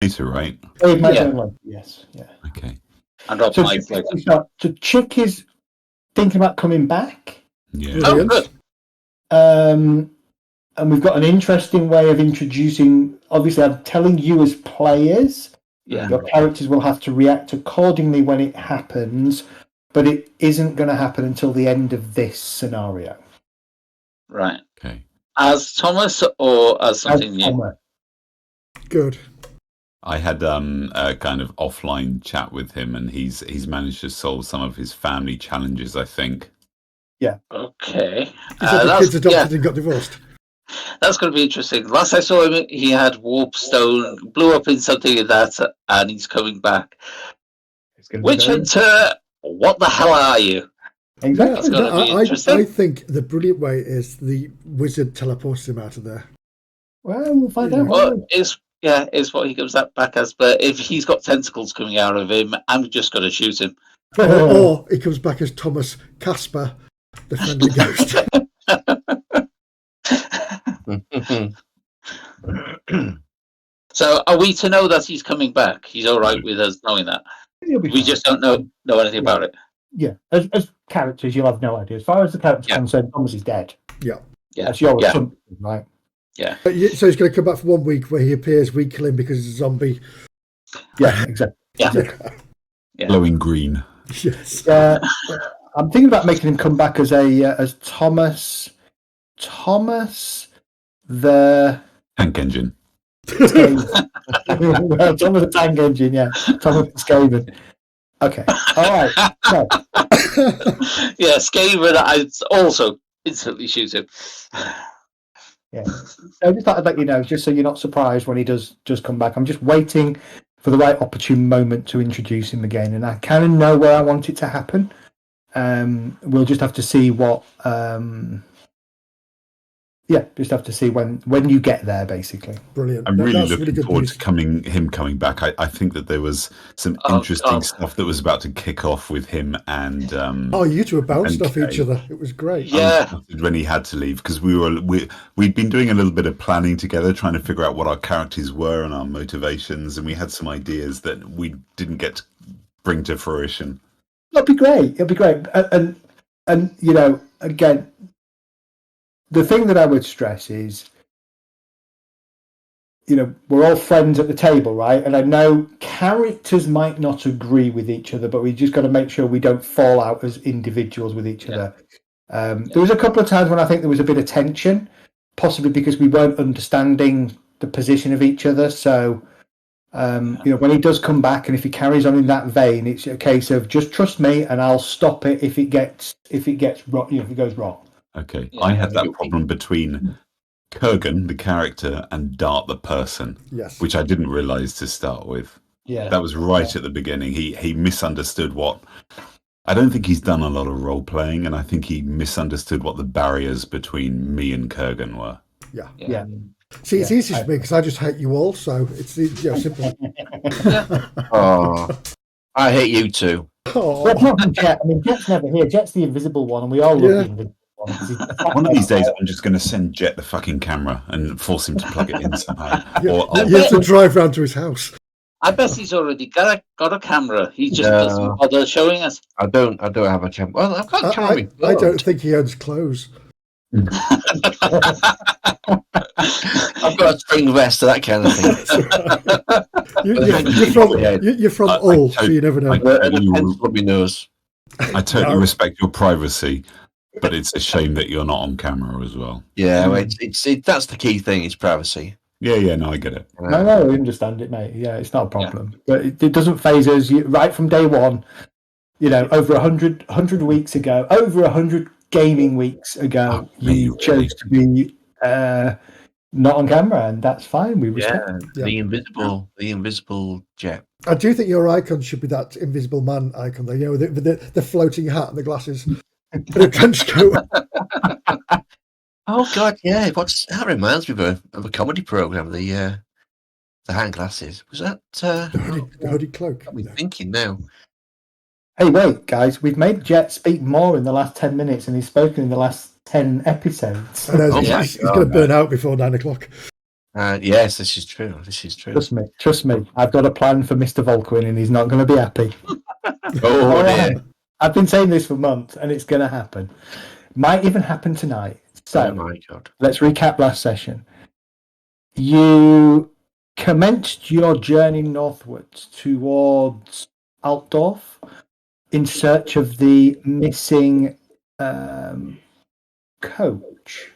later, right? Dave might join later, yes. Yeah. Okay. And Rob might later. So Chick is thinking about coming back. Yeah. Oh, good. And we've got an interesting way of introducing. Obviously, I'm telling you as players, your characters will have to react accordingly when it happens, but it isn't going to happen until the end of this scenario. Right. Okay. As Thomas or as something new? Thomas. Good. I had a kind of offline chat with him, and he's managed to solve some of his family challenges, I think. Yeah. Okay. He said the kids adopted and got divorced. That's going to be interesting. Last I saw him, he had Warpstone, blew up in something like that, and he's coming back. Witch Hunter, what the hell are you? Exactly. I think the brilliant way is the wizard teleports him out of there. Well, we'll find out. Well, is what he comes back as. But if he's got tentacles coming out of him, I'm just going to shoot him. Or he comes back as Thomas Casper, the friendly ghost. So are we to know that he's coming back? He's all right with us knowing that. We just don't know anything about it. Yeah, as characters, you'll have no idea. As far as the character's concerned, Thomas is dead. Yeah. That's your assumption, right? Yeah. So he's going to come back for 1 week where he appears, we kill him because he's a zombie. Yeah, exactly. Yeah. Glowing green. Yes. I'm thinking about making him come back as Thomas the Tank engine. Thomas the Tank Engine, yeah. Thomas the Skaven. Okay. All right. So. Yeah, Skaven, I'd also instantly shoot him. Yeah. I just thought I'd let you know, just so you're not surprised when he does come back. I'm just waiting for the right opportune moment to introduce him again, and I kind of know where I want it to happen. We'll just have to see what. Just have to see when you get there, basically. Brilliant. I'm really looking really forward to him coming back. I think that there was some interesting stuff that was about to kick off with him and. You two were bounced off each other. It was great. Yeah. When he had to leave, because we'd been doing a little bit of planning together, trying to figure out what our characters were and our motivations, and we had some ideas that we didn't get to bring to fruition. It'll be great. And you know, again. The thing that I would stress is, you know, we're all friends at the table, right? And I know characters might not agree with each other, but we just got to make sure we don't fall out as individuals with each other. There was a couple of times when I think there was a bit of tension, possibly because we weren't understanding the position of each other. So, you know, when he does come back, and if he carries on in that vein, it's a case of just trust me, and I'll stop it if it gets wrong, if it goes wrong. Okay, I had that problem between Kurgan, the character, and Dart, the person, which I didn't realise to start with. Yeah, that was right at the beginning. He misunderstood what. I don't think he's done a lot of role playing, and I think he misunderstood what the barriers between me and Kurgan were. Yeah. See, it's easy for me because I just hate you all, so it's simple. Oh, I hate you too. Oh. Well, not Jet. I mean, Jet's never here. Jet's the invisible one, and we all love the invisible one. One of these days, I'm just going to send Jet the fucking camera and force him to plug it in somehow. You have to drive round to his house. I bet he's already got a camera. He just doesn't bother showing us. I don't have a camera. Well, I've got camera. I don't think he owns clothes. I've got a string vest and that kind of thing. You're from Hull, so you never know. I totally respect your privacy, but it's a shame that you're not on camera as well. Yeah, well, it's that's the key thing. Is privacy. Yeah, no, I get it. No, I understand it, mate. Yeah, it's not a problem. But it doesn't phase us. Right from day one, you know, over 100 weeks ago, over 100 gaming weeks ago, you chose to be not on camera, and that's fine. We respect the invisible Jet. I do think your icon should be that invisible man icon, though. You know, the floating hat and the glasses, and a trench coat. Oh God, yeah. That reminds me of a comedy program. The hand glasses. Was that the hooded cloak? I'm thinking now. Hey, wait, guys! We've made Jet speak more in the last 10 minutes, and he's spoken in the last 10 episodes. I know, he's going to burn out before 9 o'clock. Yes, this is true. This is true. Trust me. I've got a plan for Mr. Volkwin, and he's not going to be happy. Oh, All dear. right. I've been saying this for months, and it's going to happen. Might even happen tonight. So Oh, my God. let's recap last session. You commenced your journey northwards towards Altdorf in search of the missing coach.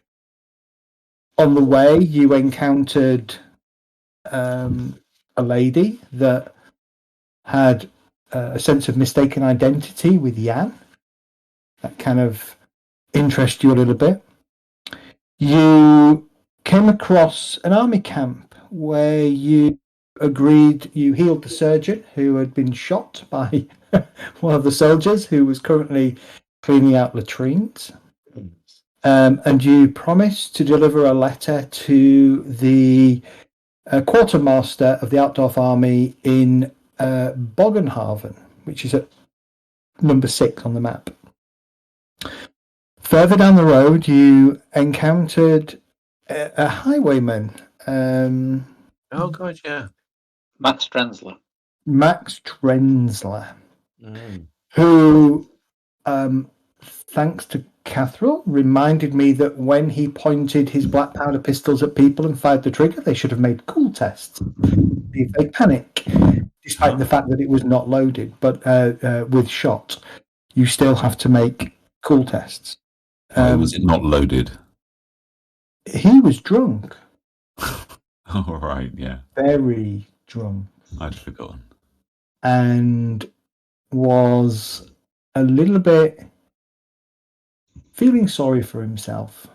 On the way, you encountered a lady that had a sense of mistaken identity with Jan. That kind of interests you a little bit. You came across an army camp where you agreed you healed the surgeon who had been shot by one of the soldiers who was currently cleaning out latrines. And you promised to deliver a letter to the quartermaster of the Altdorf army in Bogenhaven, which is at number 6 on the map. Further down the road, you encountered a highwayman. Oh, God, yeah. Max Trenzler. Max Trenzler, Mm. who, thanks to Catherall, reminded me that when he pointed his black powder pistols at people and fired the trigger, they should have made cool tests. If they panic, despite the fact that it was not loaded, but with shot, you still have to make cool tests. Why was it not loaded? He was drunk. Oh, right, yeah. Very drunk. I'd forgotten. And was a little bit feeling sorry for himself.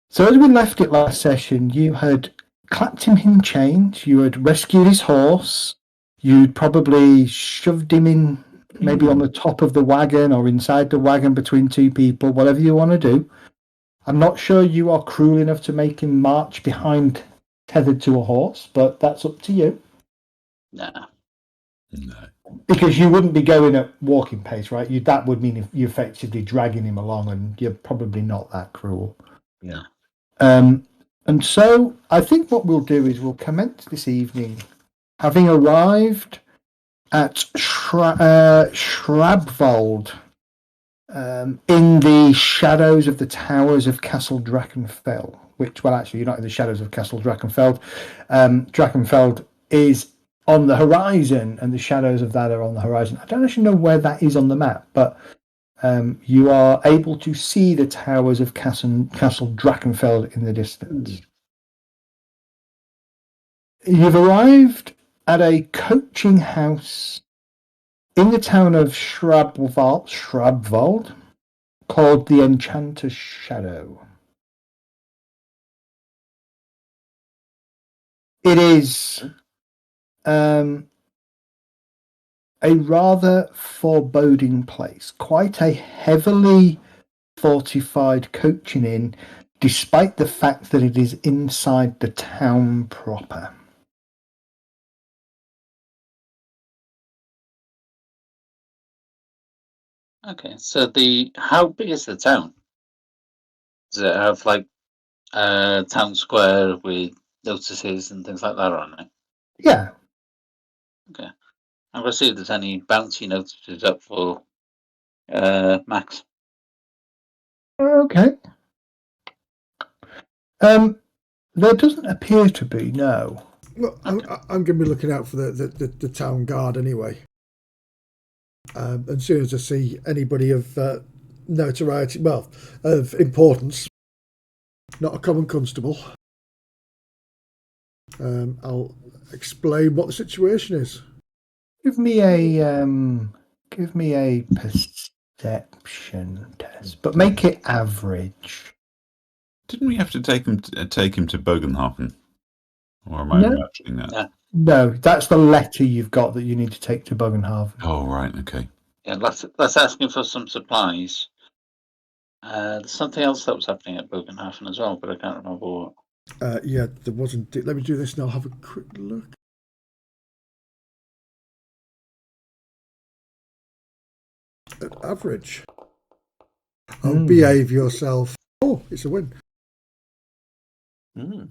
So as we left it last session, you had clapped him in chains, you had rescued his horse, you'd probably shoved him in maybe on the top of the wagon or inside the wagon between two people, whatever you want to do. I'm not sure you are cruel enough to make him march behind tethered to a horse, but that's up to you. Nah. No. Because you wouldn't be going at walking pace, right? That would mean if you're effectively dragging him along, and you're probably not that cruel. Yeah. And so I think what we'll do is we'll commence this evening, having arrived at Schrabwald, in the shadows of the towers of Castle Drachenfell, which, well, actually, you're not in the shadows of Castle Drachenfeld. Drachenfeld is on the horizon, and the shadows of that are on the horizon. I don't actually know where that is on the map, but you are able to see the towers of Castle Drachenfeld in the distance. You've arrived at a coaching house in the town of Schrabwald, called the Enchanter's Shadow. It is a rather foreboding place, quite a heavily fortified coaching inn, despite the fact that it is inside the town proper. Okay, so how big is the town? Does it have like a town square with notices and things like that on it? Yeah. Okay. I'm gonna see if there's any bounty notices up for Max. Okay. There doesn't appear to be, no. Look, I'm going to be looking out for the town guard anyway. As soon as I see anybody of notoriety, well, of importance, not a common constable, I'll explain what the situation is. Give me a perception test, but make it average. Didn't we have to take him to Bogenhafen? Or am I No. imagining that? Yeah. No, that's the letter you've got that you need to take to Bogenhaven. Oh, right, okay. Yeah, let's ask him for some supplies. There's something else that was happening at Bogenhafen as well, but I can't remember what. Yeah, there wasn't. Let me do this and I'll have a quick look. Average. Oh, behave yourself. Oh, it's a win. Mm.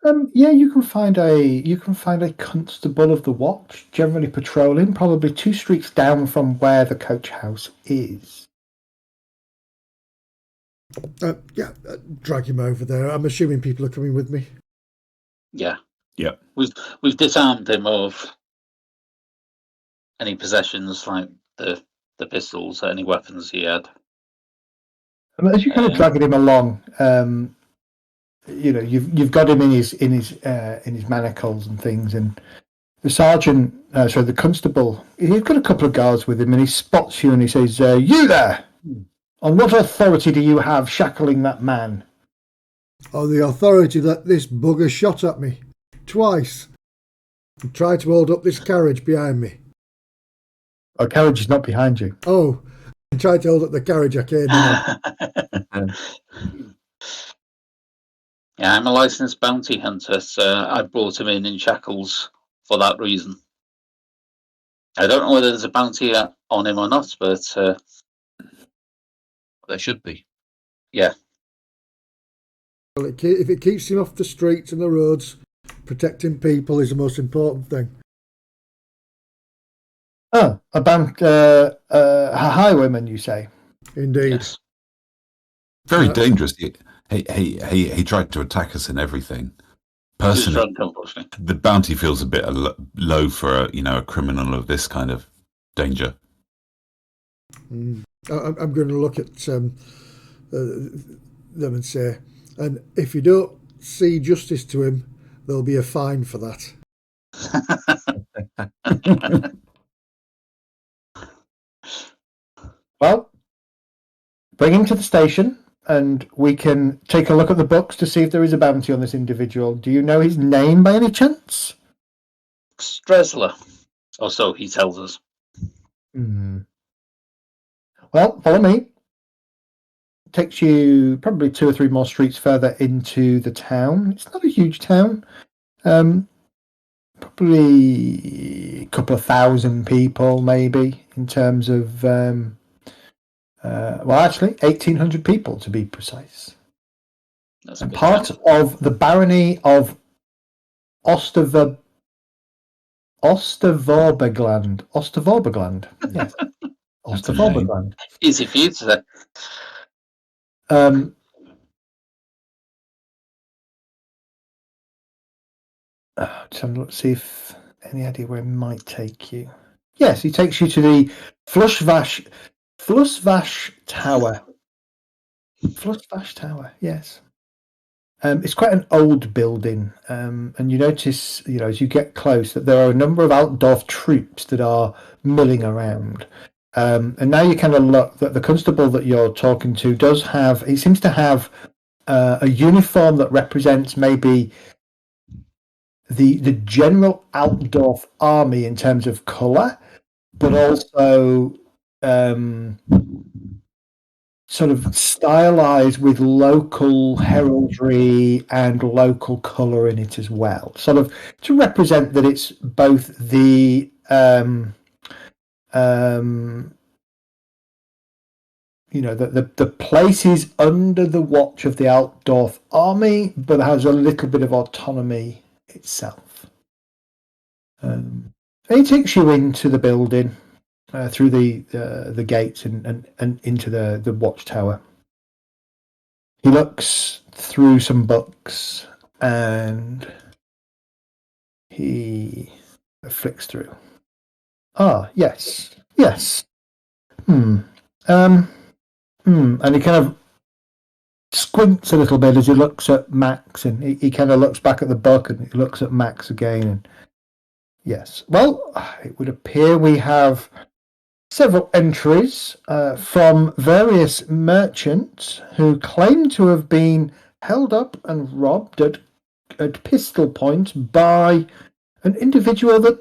Yeah, you can find a constable of the watch, generally patrolling, probably 2 streets down from where the coach house is. Drag him over there. I'm assuming people are coming with me. Yeah. Yeah. We've disarmed him of any possessions like the pistols, any weapons he had. As you're kind of dragging him along, you've got him in his manacles and things, and the sergeant, the constable, he's got a couple of guards with him, and he spots you and he says, "You there! On what authority do you have shackling that man?" On the authority that this bugger shot at me twice and tried to hold up this carriage behind me. Our carriage is not behind you. Oh, and tried to hold up the carriage I came in on. Yeah, I'm a licensed bounty hunter, so I brought him in shackles for that reason. I don't know whether there's a bounty on him or not, but There should be. Yeah. Well, if it keeps him off the streets and the roads, protecting people is the most important thing. Oh, a highwayman, you say? Indeed. Yes. Very dangerous. He tried to attack us and everything. Personally, the bounty feels a bit low for a criminal of this kind of danger. I'm going to look at them and say, and if you don't see justice to him, there'll be a fine for that. Well, bring him to the station and we can take a look at the books to see if there is a bounty on this individual. Do you know his name by any chance? Stresler, or so he tells us. Well, follow me. Takes you probably 2 or 3 more streets further into the town. It's not a huge town. Probably a couple of thousand people, maybe, in terms of, 1,800 people to be precise. That's and part of the barony of Oostervorbergland. Oostervorbergland. Yes. Oostervorbergland. Easy for you to say. Let's see if any idea where it might take you. Yes, he takes you to the Flussvash Tower. Flussvash Tower, yes. It's quite an old building, and you notice, as you get close, that there are a number of outdoor troops that are milling around. And now you kind of look that the constable that you're talking to he seems to have a uniform that represents maybe the general outdoor army in terms of colour, but also sort of stylized with local heraldry and local colour in it as well, sort of to represent that it's both the the place is under the watch of the outdoor army, but has a little bit of autonomy itself. He takes you into the building through the gates and into the watchtower. He looks through some books and he flicks through. Yes. And he kind of squints a little bit as he looks at Max, and he kind of looks back at the book and he looks at Max again. And yes, well, it would appear we have several entries from various merchants who claim to have been held up and robbed at pistol point by an individual that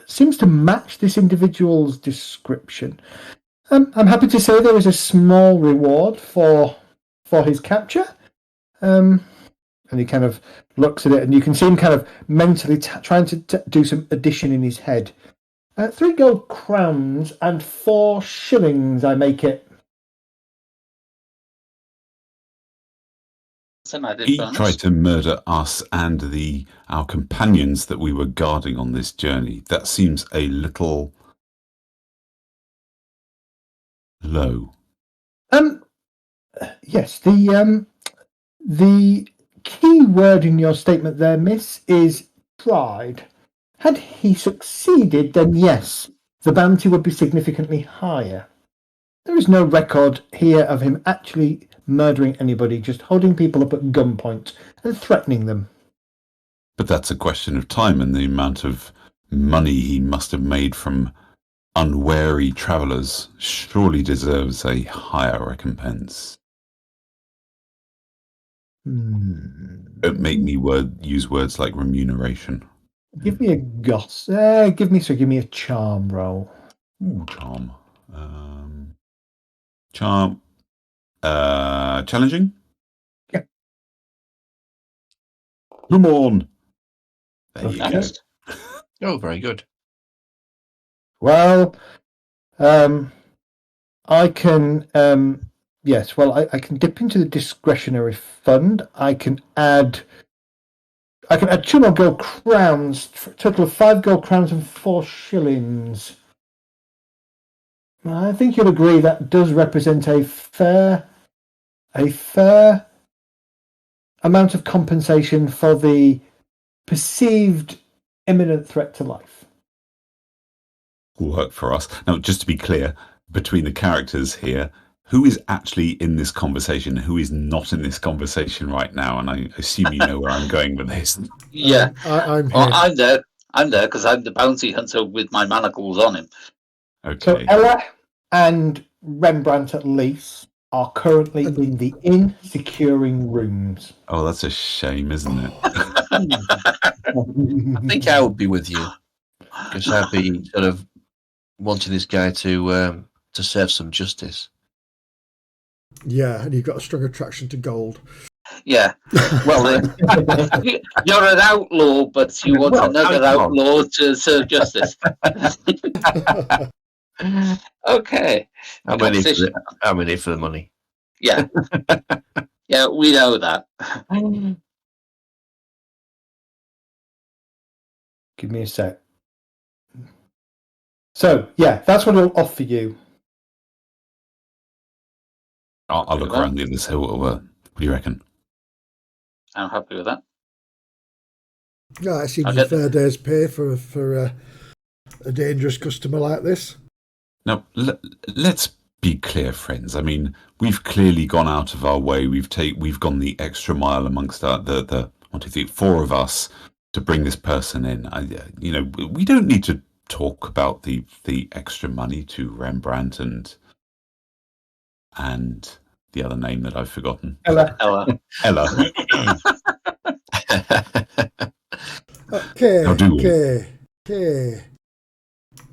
seems to match this individual's description. I'm happy to say there is a small reward for his capture. And he kind of looks at it, and you can see him kind of mentally trying to do some addition in his head. 3 gold crowns and 4 shillings, I make it. He tried to murder us and our companions that we were guarding on this journey. That seems a little low. Yes, the key word in your statement there, miss, is pride. Had he succeeded, then yes, the bounty would be significantly higher. There is no record here of him actually murdering anybody, just holding people up at gunpoint and threatening them. But that's a question of time, and the amount of money he must have made from unwary travellers surely deserves a higher recompense. Don't make me use words like remuneration. Give me a give me a charm roll. Ooh, charm. Charm. Challenging? Yeah. Come on. There you go. Oh, very good. Well, I can, yes, well, I can dip into the discretionary fund. I can add 2 more gold crowns, for a total of 5 gold crowns and 4 shillings. I think you'll agree that does represent a fair amount of compensation for the perceived imminent threat to life. Work for us. Now, just to be clear, between the characters here, who is actually in this conversation, who is not in this conversation right now? And I assume you know where I'm going with this. Yeah, I'm here. Well, I'm there. I'm there because I'm the bounty hunter with my manacles on him. Okay. So Ella and Rembrandt, at least, are currently in the inn securing rooms. Oh, that's a shame, isn't it? I think I would be with you because I'd be sort of wanting this guy to serve some justice. Yeah, and you've got a strong attraction to gold. Yeah. Well, you're an outlaw, but you want another outlaw to serve justice. Okay. I'm in it for the money. Yeah. Yeah, we know that. Give me a sec. So, yeah, that's what I'll offer you. I'll look around the other side. What do you reckon? I'm happy with that. Yeah, it seems a fair day's pay for a dangerous customer like this. Now, let's be clear, friends. I mean, we've clearly gone out of our way. We've gone the extra mile amongst the 1, 2, 3, 4 of us to bring this person in. We don't need to talk about the extra money to Rembrandt and the other name that I've forgotten. Ella. Ella. Okay.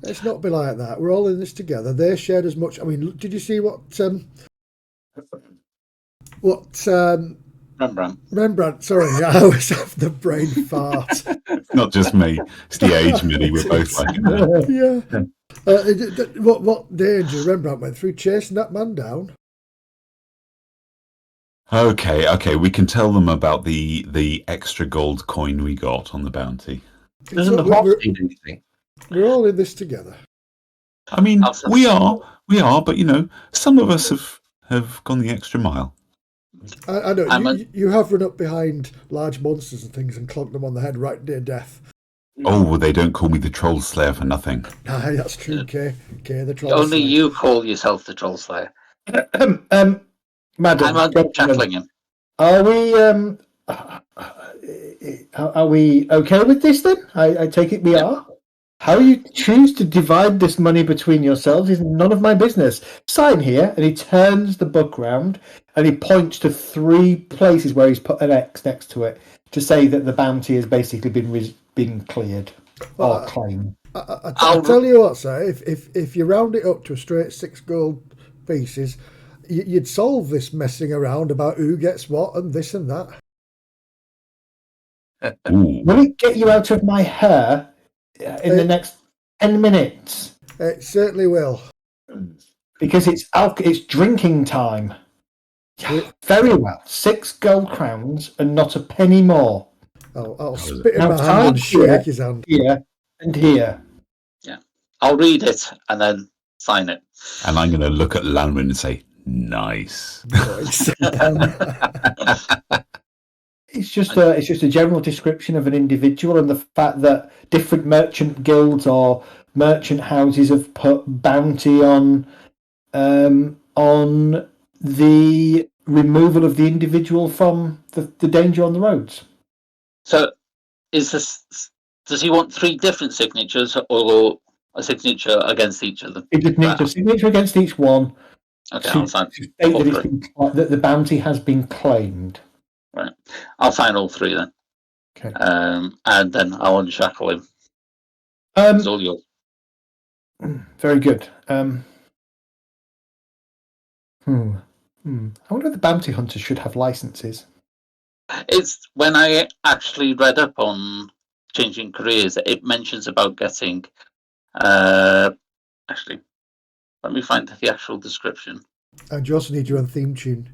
Let's not be like that. We're all in this together. They shared as much. I mean, did you see what Rembrandt? Sorry, I always have the brain fart. Not just me. It's the age, Millie. We're both like that. Yeah. What danger Rembrandt went through chasing that man down? Okay. We can tell them about the extra gold coin we got on the bounty. Doesn't the boss need anything? We're all in this together. I mean, we are, but some of us have gone the extra mile. I know you have run up behind large monsters and things and clonked them on the head right near death. Oh, well, they don't call me the Troll Slayer for nothing. Aye, that's true, Kay, the Troll Only Slayer. you call yourself the Troll Slayer. Madam, I'm tackling him. Are we okay with this then? I take it we are. How you choose to divide this money between yourselves is none of my business. Sign here, and he turns the book round and he points to 3 places where he's put an X next to it to say that the bounty has basically been cleared or claimed. I'll tell you what, sir. If you round it up to a straight 6 gold pieces, you'd solve this messing around about who gets what and this and that. Will it get you out of my hair in the next 10 minutes? It certainly will. Because it's drinking time. Very well. 6 gold crowns and not a penny more. I'll spit in my hand and shake his hand. Here and here. Yeah. I'll read it and then sign it. And I'm going to look at Lanwin and say, nice. It's just a general description of an individual, and the fact that different merchant guilds or merchant houses have put bounty on the removal of the individual from the danger on the roads. So, does he want 3 different signatures or a signature against each of them? He just needs a signature against each one. Okay, to I'll sign state that the bounty has been claimed. Right, I'll sign all 3 then. Okay. And then I'll unshackle him. It's all yours. Very good. I wonder if the bounty hunters should have licenses. It's when I actually read up on changing careers, it mentions about getting. Actually, let me find the actual description. And you also need your own theme tune.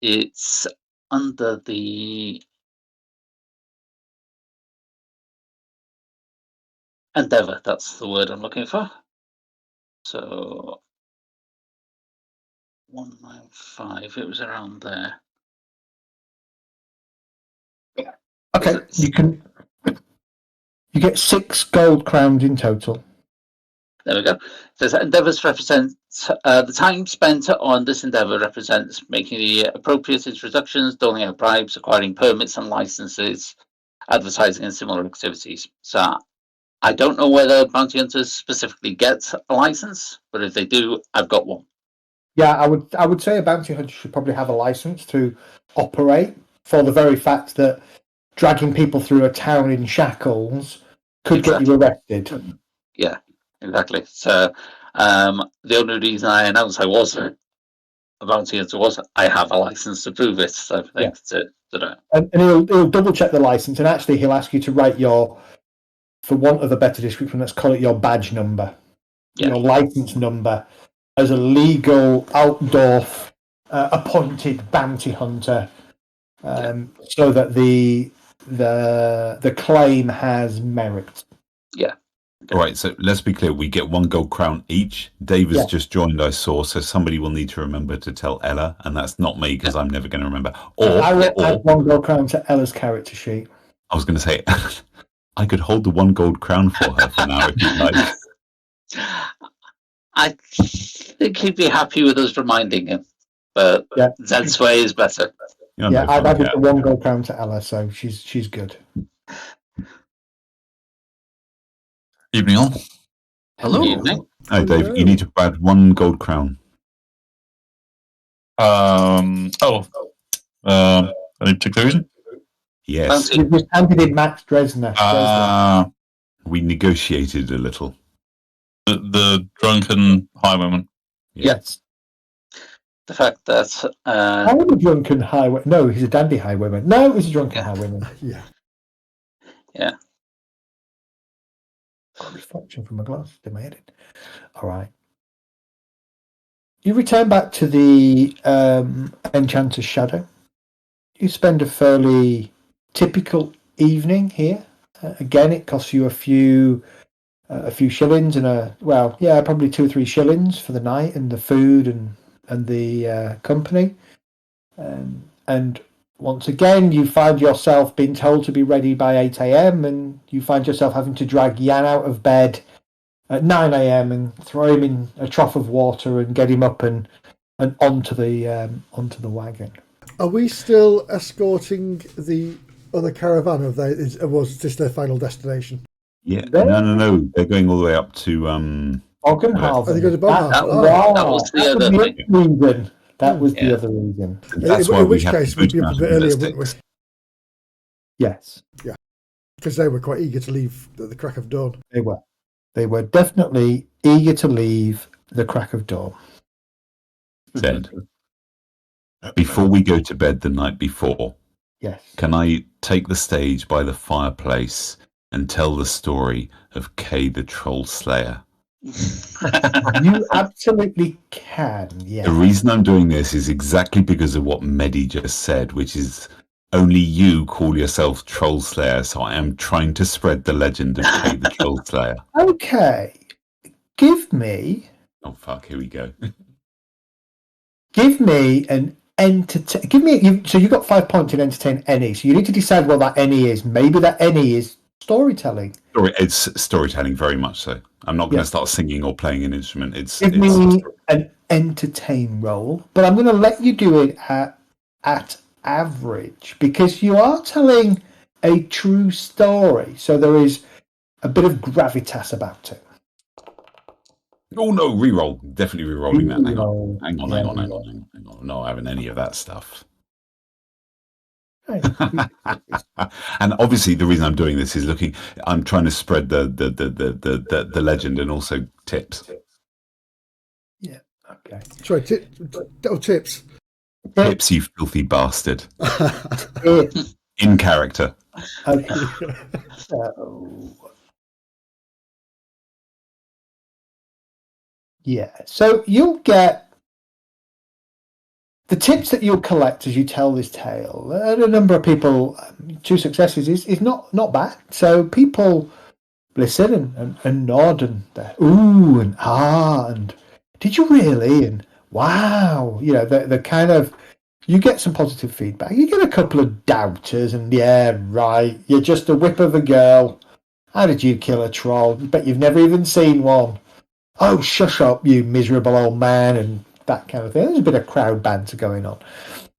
It's under the endeavor. That's the word I'm looking for. So 195. It was around there. Okay, you get 6 gold crowns in total. There we go. It says endeavours represent the time spent on this endeavour represents making the appropriate introductions, doling out bribes, acquiring permits and licenses, advertising and similar activities. So I don't know whether bounty hunters specifically get a license, but if they do, I've got one. Yeah, I would say a bounty hunter should probably have a license to operate, for the very fact that dragging people through a town in shackles could get you arrested. Yeah, exactly. So the only reason I announced I was a bounty hunter was I have a license to prove it. So I think and he'll double check the license, and actually he'll ask you to write your, for want of a better description, let's call it your badge number, your license number, as a legal outdoor appointed bounty hunter, so that the claim has merit. Yeah. All right, so let's be clear. We get 1 gold crown each. Dave has just joined, I saw, so somebody will need to remember to tell Ella, and that's not me because I'm never going to remember. I will add 1 gold crown to Ella's character sheet. I was going to say, I could hold the 1 gold crown for her for now if you'd like. I think he'd be happy with us reminding him, but Zed's way is better. I've added the 1 gold crown to Ella, so she's good. Evening all. Hello. Evening. Hi, Dave. You need to add 1 gold crown. Any particular reason? Yes. We just handed in Max Dresner. We negotiated a little. The drunken highwayman. Yes. The fact that I'm a drunken highway. No, he's a dandy highwayman. No, he's a drunken highwayman. Yeah. Reflection from my glass in my head. All right. You return back to the Enchanter's Shadow. You spend a fairly typical evening here. Again, it costs you a few shillings and probably 2 or 3 shillings for the night and the food and the company. And once again, you find yourself being told to be ready by 8 a.m. and you find yourself having to drag Jan out of bed at 9 a.m. and throw him in a trough of water and get him up and onto the wagon. Are we still escorting the other caravan? Was this their final destination? Yeah, no. They're going all the way up to Oggenhaven. Are they going to Boggenhaven? That was the other reason. That was the other reason. That's why in which case, we'd be up a bit earlier, wouldn't we? Yes. Yeah. Because they were quite eager to leave at the crack of dawn. They were. They were definitely eager to leave the crack of dawn. Ted, before we go to bed the night before, yes, can I take the stage by the fireplace and tell the story of Kay the Troll Slayer You absolutely can, yeah. The reason I'm doing this is exactly because of what Medi just said, which is only you call yourself Troll Slayer, so I am trying to spread the legend of Kay the Troll Slayer. Okay. Give me Oh fuck, here we go. an entertain. So you got 5 points in entertain any. So you need to decide what that any is. Maybe that any is storytelling. It's storytelling, very much so. I'm not going to start singing or playing an instrument. Give me an entertain roll, but I'm going to let you do it at average because you are telling a true story. So there is a bit of gravitas about it. Oh no, reroll. Definitely rerolling that. Reroll. Hang on. Yeah. Hang on. I'm not having any of that stuff. Right. And obviously, the reason I'm doing this is I'm trying to spread the legend and also tips. Yeah. Okay. Sorry, tips. Tips, you filthy bastard. In character. Okay. So, yeah. So you'll get the tips that you'll collect as you tell this tale. And a number of people, 2 successes is not bad. So people listen and nod and ooh and ah and did you really and wow. You know, the kind of, you get some positive feedback. You get a couple of doubters and yeah, right, you're just a whip of a girl. How did you kill a troll? Bet you've never even seen one. Oh, shush up, you miserable old man, and that kind of thing. There's a bit of crowd banter going on.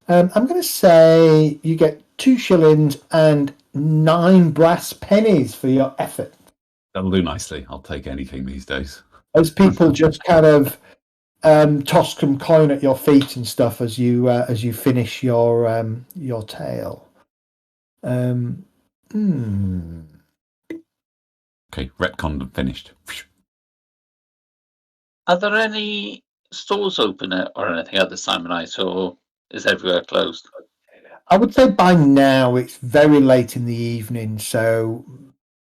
I'm going to say you get 2 shillings and 9 brass pennies for your effort. That'll do nicely. I'll take anything these days. As people just kind of toss some coin at your feet and stuff as you finish your tale. Okay, retcon finished. Are there any stores open or anything at this time of night, or is everywhere closed? I would say by now it's very late in the evening, so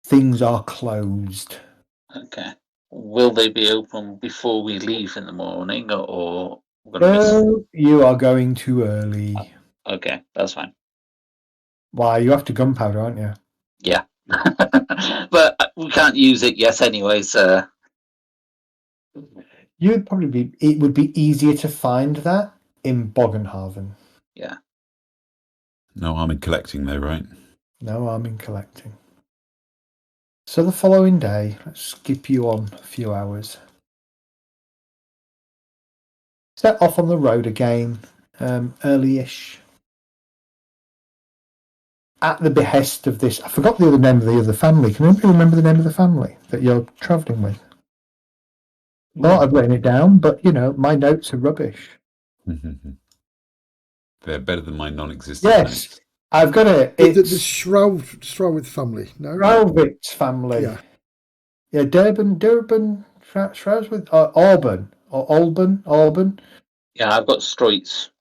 things are closed. Okay. Will they be open before we leave in the morning, or no, you are going too early. Okay, that's fine. Why, you have to gunpowder, aren't you? Yeah. But we can't use it yet anyway, so... It would be easier to find that in Bogenhaven. Yeah. No harm in collecting though, right? No harm in collecting. So the following day, let's skip you on a few hours. Set off on the road again, early-ish. At the behest of this, I forgot the other name of the other family. Can anybody remember the name of the family that you're travelling with? Well, I've written it down, but my notes are rubbish. They're better than my non-existent notes. I've got it. It's the Shroud family. No, Shroudwitz family. Yeah, Durban, Shroudwitz, Auburn. Yeah, I've got Stroit's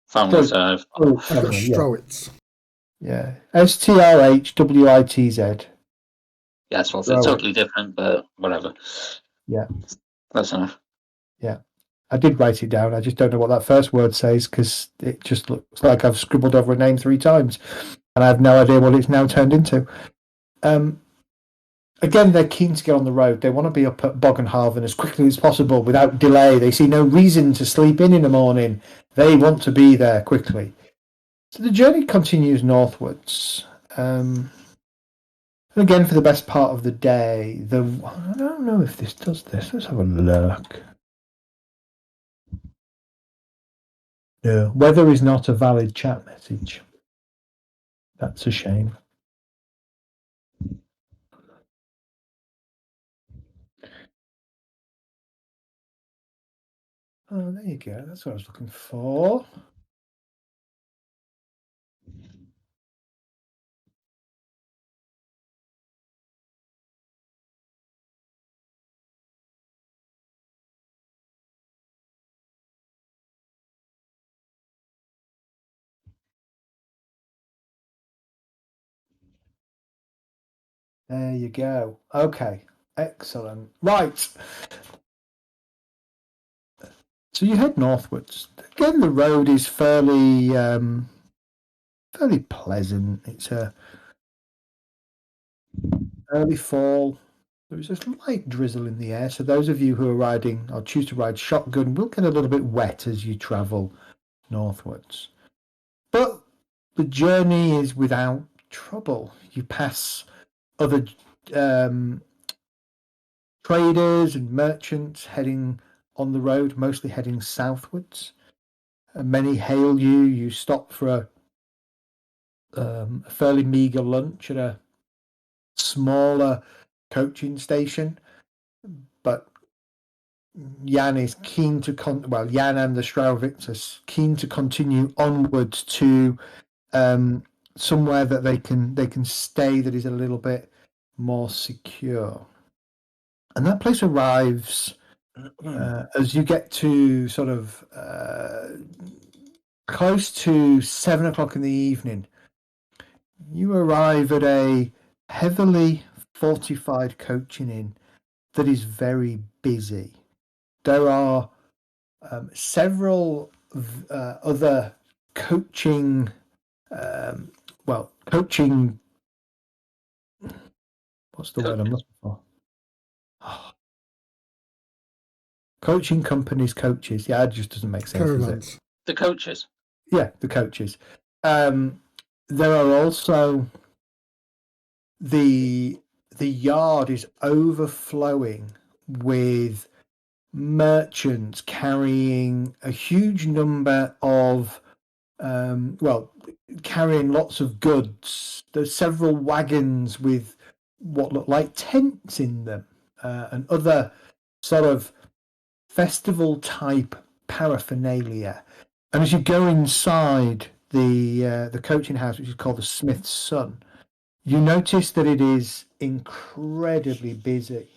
family, so I've got Strowitz. Yeah, Strhwitz. Yes, well, they're totally different, but whatever. Yeah, close enough. Yeah, I did write it down. I just don't know what that first word says because it just looks like I've scribbled over a name 3 times, and I have no idea what it's now turned into. Again, they're keen to get on the road. They want to be up at Bogenhaven as quickly as possible without delay. They see no reason to sleep in the morning. They want to be there quickly. So the journey continues northwards. And again, for the best part of the day, I don't know if this does this. Let's have a look. No, weather is not a valid chat message. That's a shame. Oh, there you go. That's what I was looking for. There you go. Okay. Excellent. Right. So you head northwards. Again, the road is fairly pleasant. It's a early fall. There's a light drizzle in the air. So those of you who are riding or choose to ride shotgun will get a little bit wet as you travel northwards. But the journey is without trouble. You pass other traders and merchants heading on the road, mostly heading southwards. Many hail you. You stop for a fairly meagre lunch at a smaller coaching station, but Jan is keen to Jan and the Strauvics are keen to continue onwards to somewhere that they can stay that is a little bit more secure. And that place arrives as you get to sort of close to 7 o'clock in the evening. You arrive at a heavily fortified coaching inn that is very busy. There are several other coaching, coaching. What's the word I'm looking for? Coaching companies, coaches. Yeah, it just doesn't make sense, does it? The coaches. Yeah, the coaches. There are also the yard is overflowing with merchants carrying a huge number of carrying lots of goods. There's several wagons with what look like tents in them and other sort of festival type paraphernalia. And as you go inside the coaching house, which is called the Smith's Son, you notice that it is incredibly busy.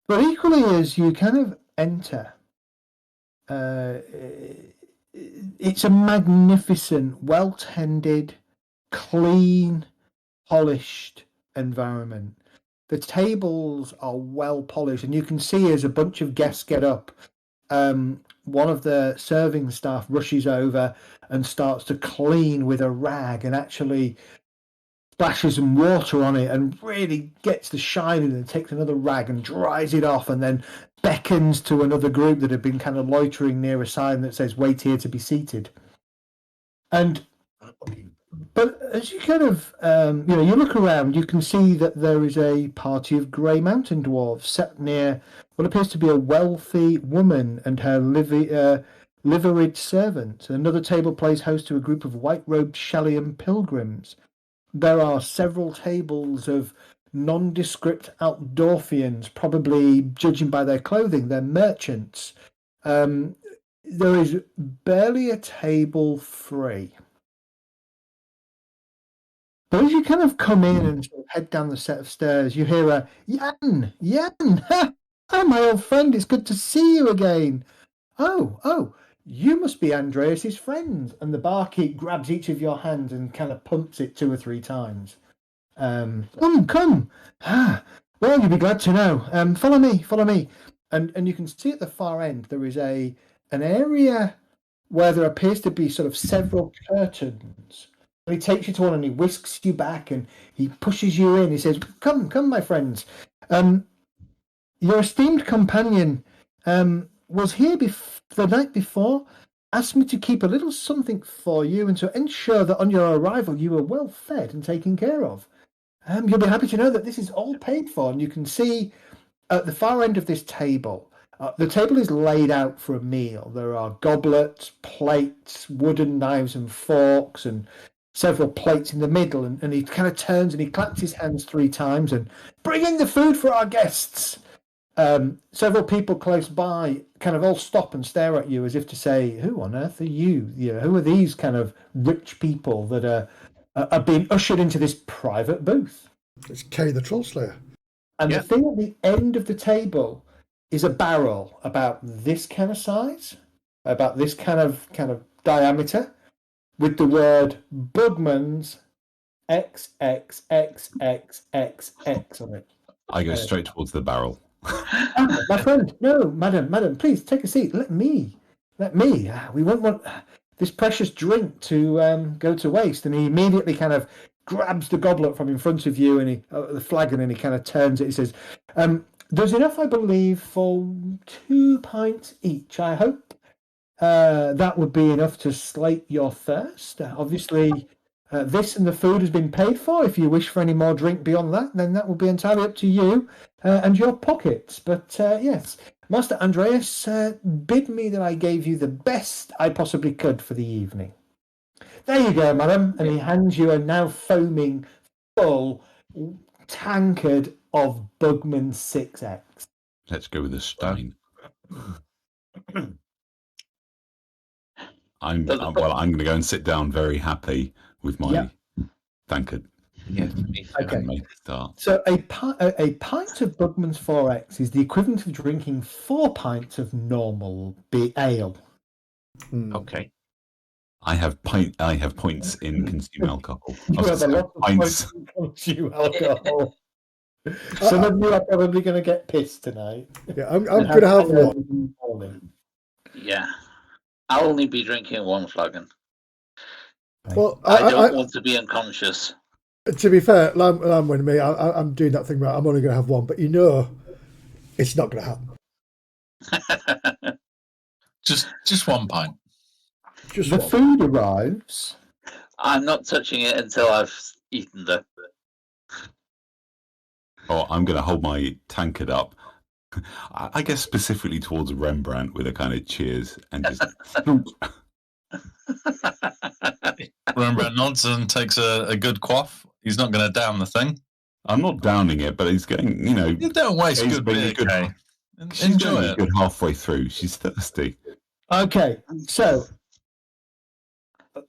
But equally, as you kind of enter, it's a magnificent, well-tended, clean, polished environment. The tables are well polished, and you can see as a bunch of guests get up, one of the serving staff rushes over and starts to clean with a rag and actually splashes some water on it and really gets the shine in it and takes another rag and dries it off and then beckons to another group that have been kind of loitering near a sign that says wait here to be seated. But as you kind of you look around, you can see that there is a party of grey mountain dwarves sat near what appears to be a wealthy woman and her liveried servant. Another table plays host to a group of white-robed Shellian pilgrims. There are several tables of nondescript Altdorfians, probably judging by their clothing, they're merchants. There is barely a table free. But as you kind of come in and sort of head down the set of stairs, you hear a Jan, oh, my old friend, it's good to see you again. Oh, you must be Andreas's friend. And the barkeep grabs each of your hands and kind of pumps it 2 or 3 times. Come. Well, you'll be glad to know. Follow me. And you can see at the far end there is an area where there appears to be sort of several curtains. And he takes you to one and he whisks you back and he pushes you in. He says, Come, my friends. Your esteemed companion was here the night before, asked me to keep a little something for you and to ensure that on your arrival you were well fed and taken care of. You'll be happy to know that this is all paid for, and you can see at the far end of this table, the table is laid out for a meal. There are goblets, plates, wooden knives and forks, and several plates in the middle, and he kind of turns and he claps his hands 3 times and bring in the food for our guests. Several people close by kind of all stop and stare at you as if to say, who on earth are you? Who are these kind of rich people that are being ushered into this private booth? It's Kay the Troll Slayer. And the thing at the end of the table is a barrel about this kind of size, about this kind of diameter, with the word Bugman's XXXXXX on it. I go straight towards the barrel. My friend, no, madam, please take a seat. Let me. We won't want this precious drink to go to waste. And he immediately kind of grabs the goblet from in front of you and the flagon, and he kind of turns it. He says, "There's enough, I believe, for 2 pints each. I hope that would be enough to slake your thirst. Obviously, this and the food has been paid for. If you wish for any more drink beyond that, then that will be entirely up to you and your pockets. But yes, Master Andreas bid me that I gave you the best I possibly could for the evening. There you go, madam." And he hands you a now foaming, full tankard of Bugman 6X. Let's go with the Stein. I'm going to go and sit down very happy with my tankard. Yeah. Okay. Make a start. So a pint of Bugman's 4X is the equivalent of drinking 4 pints of normal ale. Okay. I have points in consume alcohol. You have a lot of points in consume alcohol. Some of you are probably going to get pissed tonight. Yeah, I'm going to have one. Yeah. I'll only be drinking 1 flagon. Well, I don't want to be unconscious. To be fair, Lamb with me, I'm doing that thing right. I'm only going to have 1, but it's not going to happen. Just 1 pint. Just the one. food arrives. I'm not touching it until I've eaten the. Oh, I'm going to hold my tankard up. I guess specifically towards Rembrandt with a kind of cheers and just. Rembrandt nods and takes a good quaff. He's not going to down the thing. I'm not downing it, but he's going. You don't waste Kay's good being beer, Kay. She's Enjoy going it. good halfway through. She's thirsty. Okay, so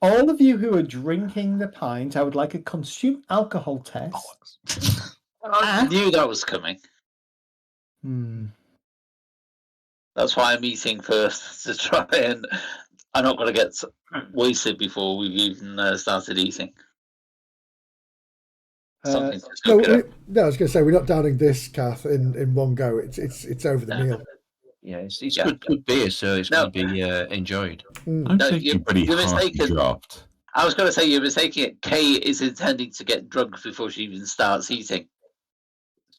all of you who are drinking the pint, I would like a consume alcohol test. I knew that was coming. That's why I'm eating first, to try and I'm not going to get wasted before we've even started eating. No, I was going to say we're not downing this, Kath, in one go. It's over the meal. Yeah, it's good beer, so it's going to be enjoyed. I'm taking a pretty hearty draft. I was going to say you're mistaking it. Kay is intending to get drunk before she even starts eating.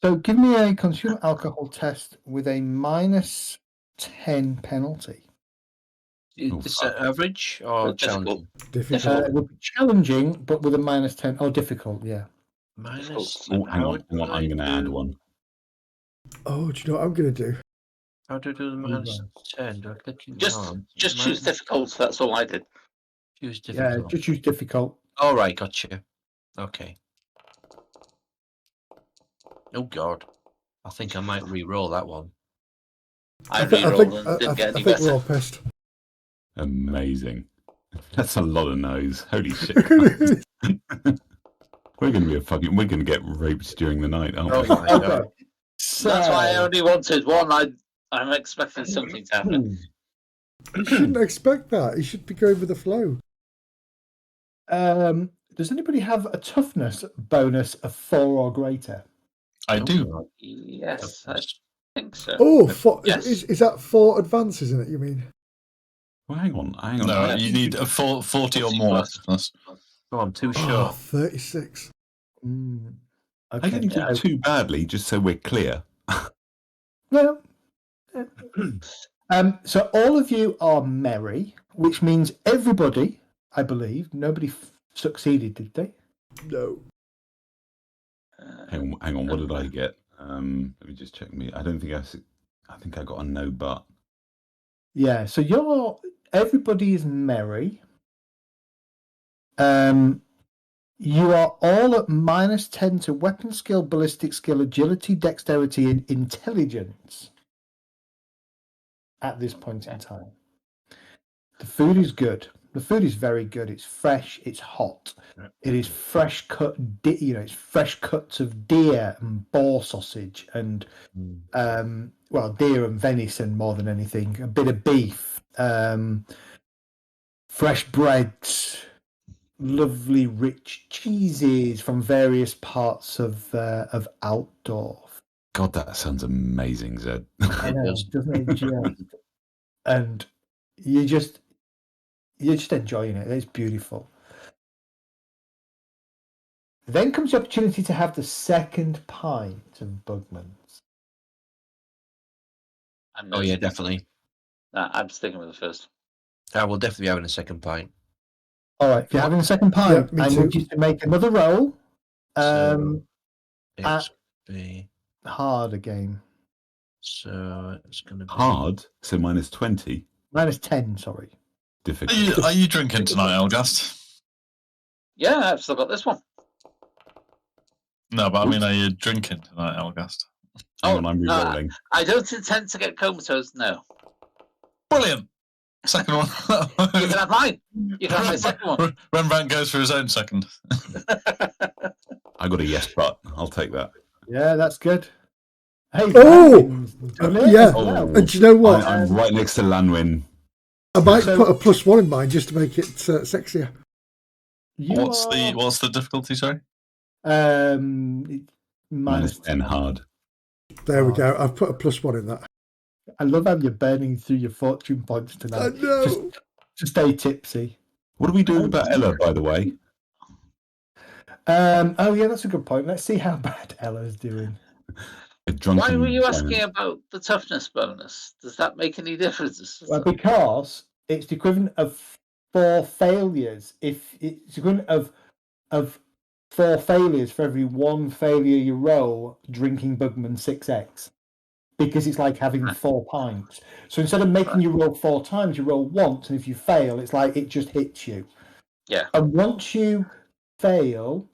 So give me a consume alcohol test with a -10 penalty. Is this average or challenging? Difficult. It would be challenging, but with a -10. Oh, difficult, yeah. Minus. Oh, hang on. I'm going to add 1. Oh, do you know what I'm going to do? How do I do the -10? Do I click in? Just choose difficult. That's all I did. Choose difficult. Yeah, just choose difficult. All right, gotcha. Okay. Oh God, I think I might re-roll that one. I re-rolled and didn't get any better. We're all pissed. Amazing. That's a lot of no's. Holy shit. We're going to get raped during the night, aren't we? My God. So, that's why I only wanted 1. I'm expecting something to happen. You shouldn't expect that. You should be going with the flow. Does anybody have a toughness bonus of 4 or greater? I do. Yes, I think so. Oh, yes. Is that 4 advances in it, you mean? Well, hang on. No, you need a 40 or more. Oh, I'm too short. Oh, 36. Okay. I didn't do too badly, just so we're clear. Well, so all of you are merry, which means everybody, I believe, nobody succeeded, did they? No. Hang on. What did I get? Let me just check me. I think I got a no, but yeah. So everybody is merry. You are all at -10 to weapon skill, ballistic skill, agility, dexterity, and intelligence at this point in time. The food is good. The food is very good. It's fresh. It's hot. It is fresh cut. It's fresh cuts of deer and boar sausage and deer and venison more than anything. A bit of beef, fresh breads, lovely rich cheeses from various parts of Altdorf. God, that sounds amazing, Zed. I know, doesn't it? Just, and you're just enjoying it. It's beautiful. Then comes the opportunity to have the second pint of Bugman's. Oh yeah, definitely. I'm sticking with the first. I will definitely be having a second pint. All right, if you're having a second pint, me I too. need you to make another roll. So at be hard again. so it's going to be Hard, so -20. -10, sorry. Difficult. Are you drinking tonight, Elgast? Yeah, I've still got this one. No, but I mean, are you drinking tonight, Elgast? Hang on, I'm re-rolling. I don't intend to get comatose, no. Brilliant. Second one. You can have mine. You can have my second one. Rembrandt goes for his own second. I got a yes, but I'll take that. Yeah, that's good. Hey, Oh! Lanwin's done it Yeah. as well. And do you know what? I'm right next to Lanwin. I might put a +1 in mine just to make it sexier. What's the difficulty, sorry? -10 hard. There we go. I've put a +1 in that. I love how you're burning through your fortune points tonight. I know. Just stay tipsy. What are we doing about Ella, by the way? Oh yeah, that's a good point. Let's see how bad Ella's doing. Why were you asking about the toughness bonus? Does that make any difference? Well, because it's the equivalent of 4 failures. If it's equivalent of 4 failures for every 1 failure you roll, drinking Bugman 6x. Because it's like having 4 pints. So instead of making you roll 4 times, you roll once, and if you fail, it's like it just hits you. Yeah. And once you fail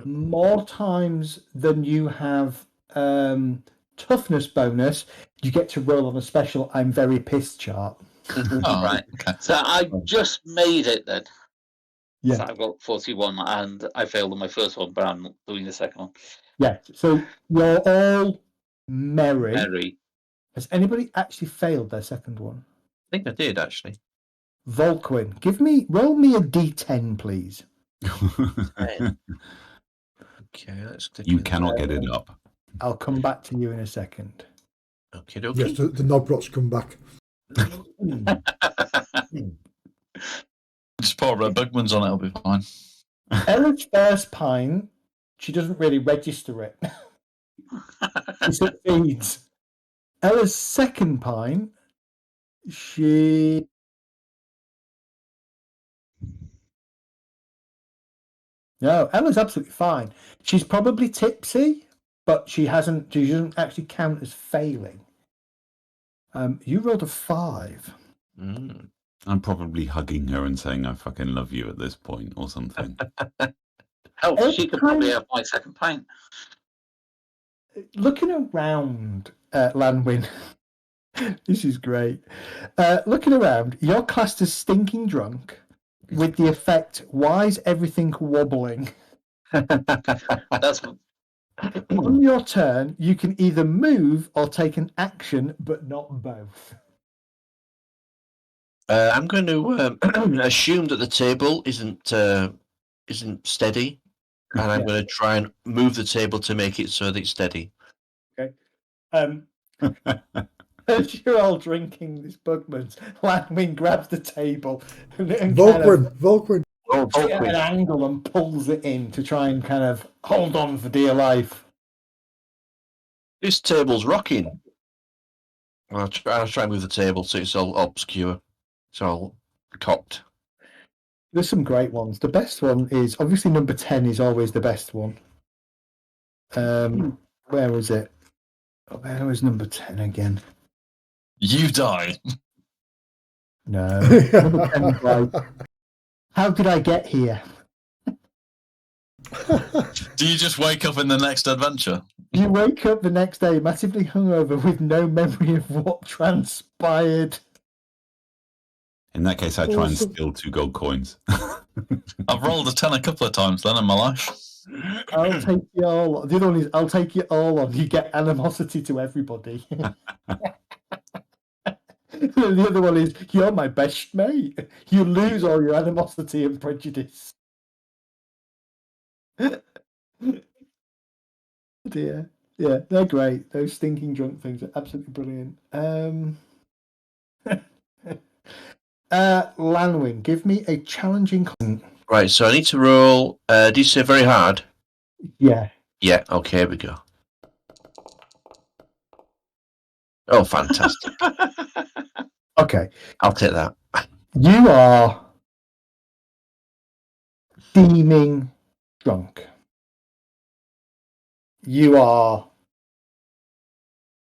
more times than you have toughness bonus, you get to roll on a special I'm very pissed chart. Right. Okay. So I just made it then. Yeah. So I've got 41 and I failed on my first one, but I'm doing the second one. Yeah. So you're all merry. Has anybody actually failed their second one? I think I did actually. Volquin, roll me a d10, please. Okay, let's click. You cannot get it up. I'll come back to you in a second. Okay, okay. Yes, the Nobrots come back. Just pour Red Bugman's on it, it'll be fine. Ella's first pint, she doesn't really register it. She succeeds. Ella's second pint, No, Ella's absolutely fine. She's probably tipsy, but she doesn't actually count as failing. You rolled a 5. I'm probably hugging her and saying I fucking love you at this point or something. Oh, she could probably have my second pint. Looking around, Lanwin, this is great. Looking around, you're classed as stinking drunk with the effect, why is everything wobbling? That's On your turn, you can either move or take an action, but not both. I'm going to assume that the table isn't steady, and I'm going to try and move the table to make it so that it's steady. Okay. As you're all drinking this Bugman's, Lanwin grabs the table and Volquin. at an angle and pulls it in to try and kind of hold on for dear life. This table's rocking. I'll try and move the table so it's all obscure. It's all cocked. There's some great ones. The best one is obviously number 10 is always the best one. Where was it? Where was number 10 again? You die. No. Number 10 is like, how did I get here? Do you just wake up in the next adventure? You wake up the next day massively hungover with no memory of what transpired. In that case, I try and steal 2 gold coins. I've rolled a 10 a couple of times then in my life. I'll take you all. The other one is I'll take you all on. You get animosity to everybody. The other one is you're my best mate. You lose all your animosity and prejudice. Dear. Yeah, they're great. Those stinking drunk things are absolutely brilliant. Lanwin, give me a challenging. Right, so I need to roll. Do you say very hard? Yeah. Yeah. Okay, here we go. Oh, fantastic! Okay. I'll take that. You are steaming drunk. You are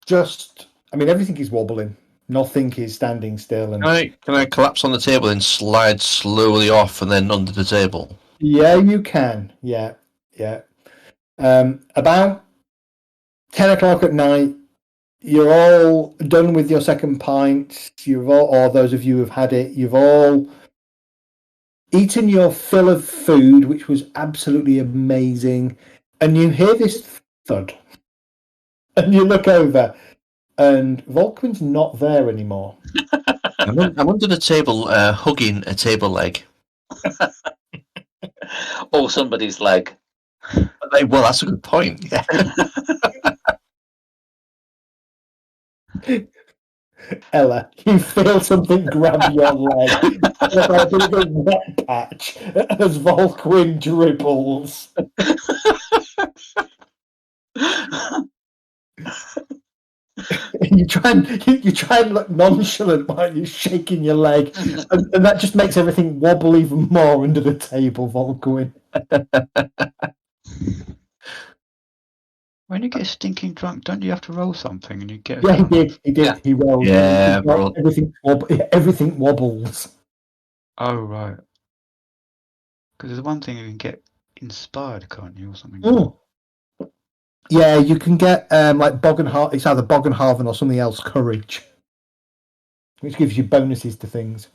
just. I mean, everything is wobbling. Nothing is standing still. And Can I collapse on the table and slide slowly off and then under the table? yeah, you can. Yeah, yeah. About 10 o'clock at night, you're all done with your second pint. You've all, or those of you who've had it, you've all eaten your fill of food, which was absolutely amazing. And you hear this thud. And you look over, and Volkwin's not there anymore. I'm under the table, hugging a table leg. Or somebody's leg. Well, that's a good point. Yeah. Ella, you feel something grab your leg. Like a big wet patch as Volkwin dribbles. you try and look nonchalant while you're shaking your leg, and that just makes everything wobble even more under the table, Volkwin. When you get stinking drunk, don't you have to roll something and you get? Yeah, he did. Yeah. He rolled. Yeah, everything wobbles. Oh right. Because there's one thing you can get inspired, can't you, or something? Mm. Yeah, you can get like it's either Boggenhaven or something else, courage, which gives you bonuses to things.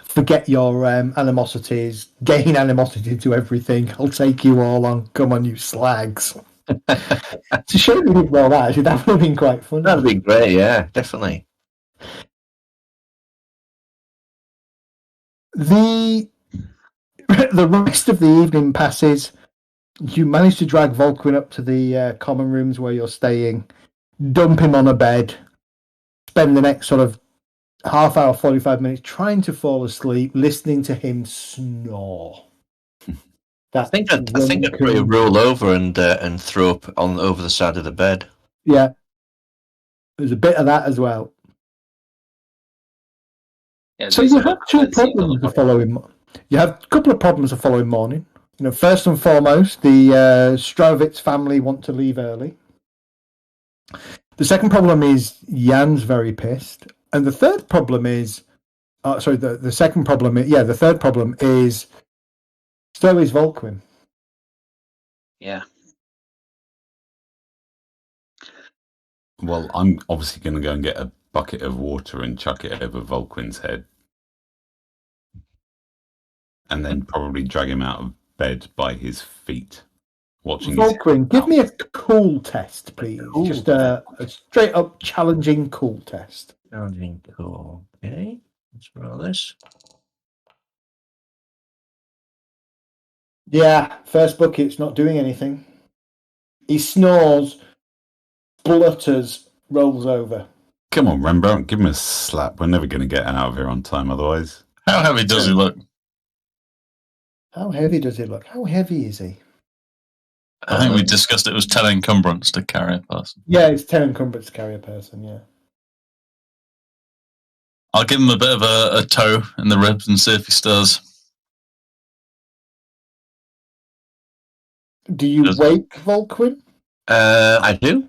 Forget your animosities, gain animosity to everything. I'll take you all on. Come on, you slags. It's a shame we didn't roll that. Actually, that would have been quite fun. That'd be great. Yeah, definitely. The rest of the evening passes. You manage to drag Volkwin up to the common rooms where you're staying, dump him on a bed, spend the next sort of half hour, 45 minutes trying to fall asleep, listening to him snore. I think I'd probably roll over and throw up over the side of the bed. Yeah, there's a bit of that as well. Yeah, So you have two problems the following. You have a couple of problems the following morning. You know, first and foremost, the Strovitz family want to leave early. The second problem is Jan's very pissed, and the third problem is, the second problem is, the third problem is, so is Volkwin. Yeah. Well, I'm obviously going to go and get a bucket of water and chuck it over Volkwin's head. And then probably drag him out of bed by his feet. Watching Volkwin, give me a cool test, please. Just a straight up challenging cool test. Challenging cool. Okay. Let's roll this. Yeah, first bucket's not doing anything. He snores, splutters, rolls over. Come on, Rembrandt, give him a slap. We're never going to get out of here on time otherwise. How heavy does he look? How heavy does he look? How heavy is he? I think we discussed it was 10 encumbrance to carry a person. Yeah, it's 10 encumbrance to carry a person, yeah. I'll give him a bit of a toe in the ribs and see if he stirs. Do you wake Volkwin? I do.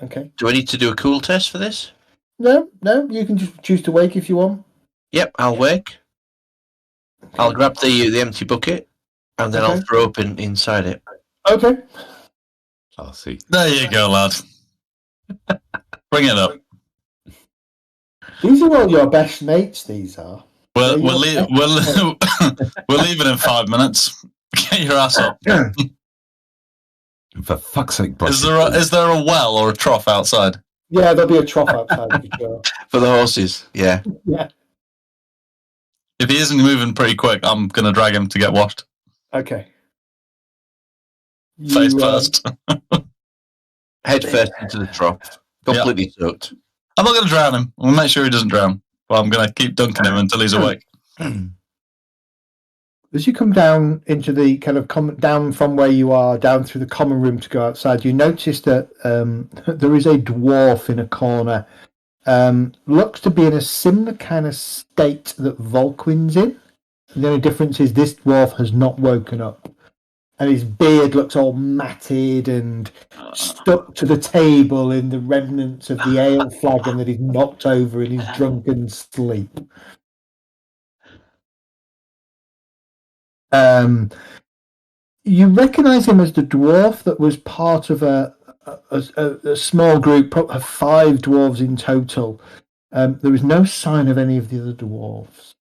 Okay. Do I need to do a cool test for this? No, you can just choose to wake if you want. Yep, I'll wake. Okay. I'll grab the empty bucket and then I'll throw up inside it. Okay. I'll see. There you go, lad. Bring it up. These are all your best mates, these are. We're leaving in 5 minutes. Get your ass up. For fuck's sake, bro. Is there a well or a trough outside? Yeah, there'll be a trough outside for sure. For the horses, yeah. Yeah. If he isn't moving pretty quick, I'm going to drag him to get washed. Okay. Face first. Head first into the trough, completely soaked. I'm not going to drown him. We'll make sure he doesn't drown. But I'm going to keep dunking him until he's awake. As you come down into the kind of down from where you are, down through the common room to go outside, you notice that there is a dwarf in a corner. Looks to be in a similar kind of state that Volquin's in. And the only difference is this dwarf has not woken up. And his beard looks all matted and stuck to the table in the remnants of the ale flagon that he's knocked over in his drunken sleep. You recognise him as the dwarf that was part of a small group of 5 dwarves in total. There was no sign of any of the other dwarves.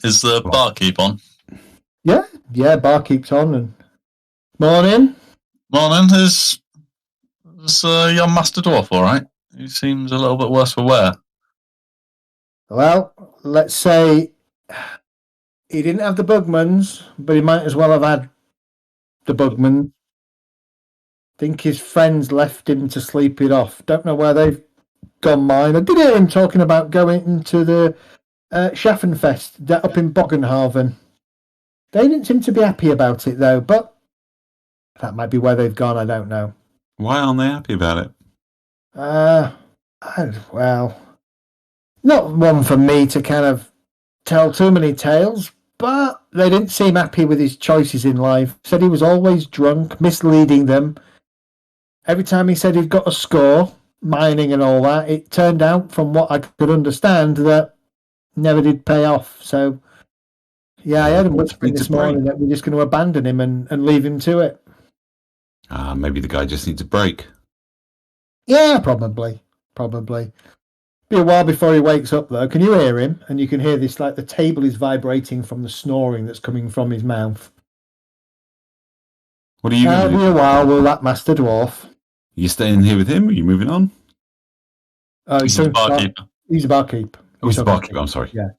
Is the barkeep on? Yeah, barkeep's on. And morning. Is young Master Dwarf all right? He seems a little bit worse for wear. Well, let's say he didn't have the bugmans, but he might as well have had the bugman. Think his friends left him to sleep it off. Don't know where they've gone mine. I did hear him talking about going into the Schaffenfest up in Bogenhaven. They didn't seem to be happy about it, though, but that might be where they've gone, I don't know. Why aren't they happy about it? Well, not one for me to kind of tell too many tales, but they didn't seem happy with his choices in life. Said he was always drunk, misleading them. Every time he said he'd got a score, mining and all that, it turned out, from what I could understand, that never did pay off. So, yeah, I heard him whispering this morning that we're just going to abandon him and leave him to it. Maybe the guy just needs a break. Yeah, probably. Be a while before he wakes up, though. Can you hear him? And you can hear this, like the table is vibrating from the snoring that's coming from his mouth. What are you going to do? Be a while, will that Master Dwarf? Are you staying here with him, or are you moving on? He's a barkeeper. He's a barkeep. Oh, he's a barkeeper, I'm sorry. Yeah.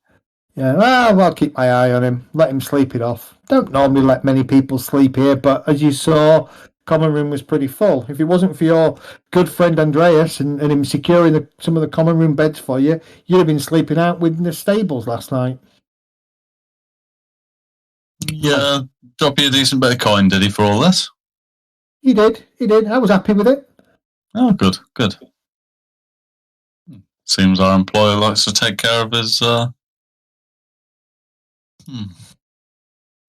Well, I'll keep my eye on him. Let him sleep it off. Don't normally let many people sleep here, but as you saw, common room was pretty full. If it wasn't for your good friend Andreas and him securing some of the common room beds for you, you'd have been sleeping out within the stables last night. Yeah, drop you a decent bit of coin, did he, for all this? He did. I was happy with it. Oh, good. Seems our employer likes to take care of his...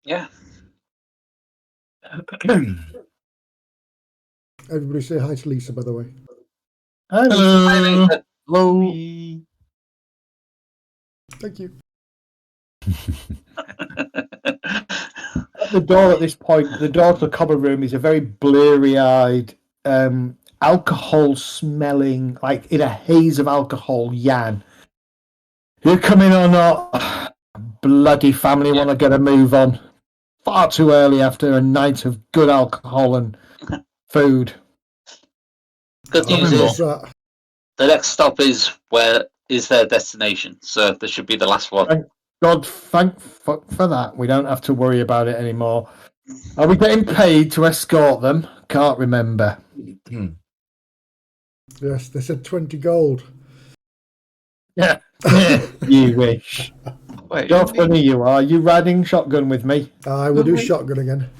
Yeah. Everybody say hi to Lisa, by the way. Hello. Hello. Thank you. At the door at this point, the door to the common room is a very bleary-eyed, alcohol-smelling, like in a haze of alcohol, Jan. You coming or not? Bloody family want to get a move on. Far too early after a night of good alcohol and food. Good news is the next stop is their destination, so this should be the last one. Thank God, thank fuck for that. We don't have to worry about it anymore. Are we getting paid to escort them? Can't remember. Yes, they said 20 gold. Yeah. You wish. Wait, You're funny, you are. You riding shotgun with me? I will do shotgun again.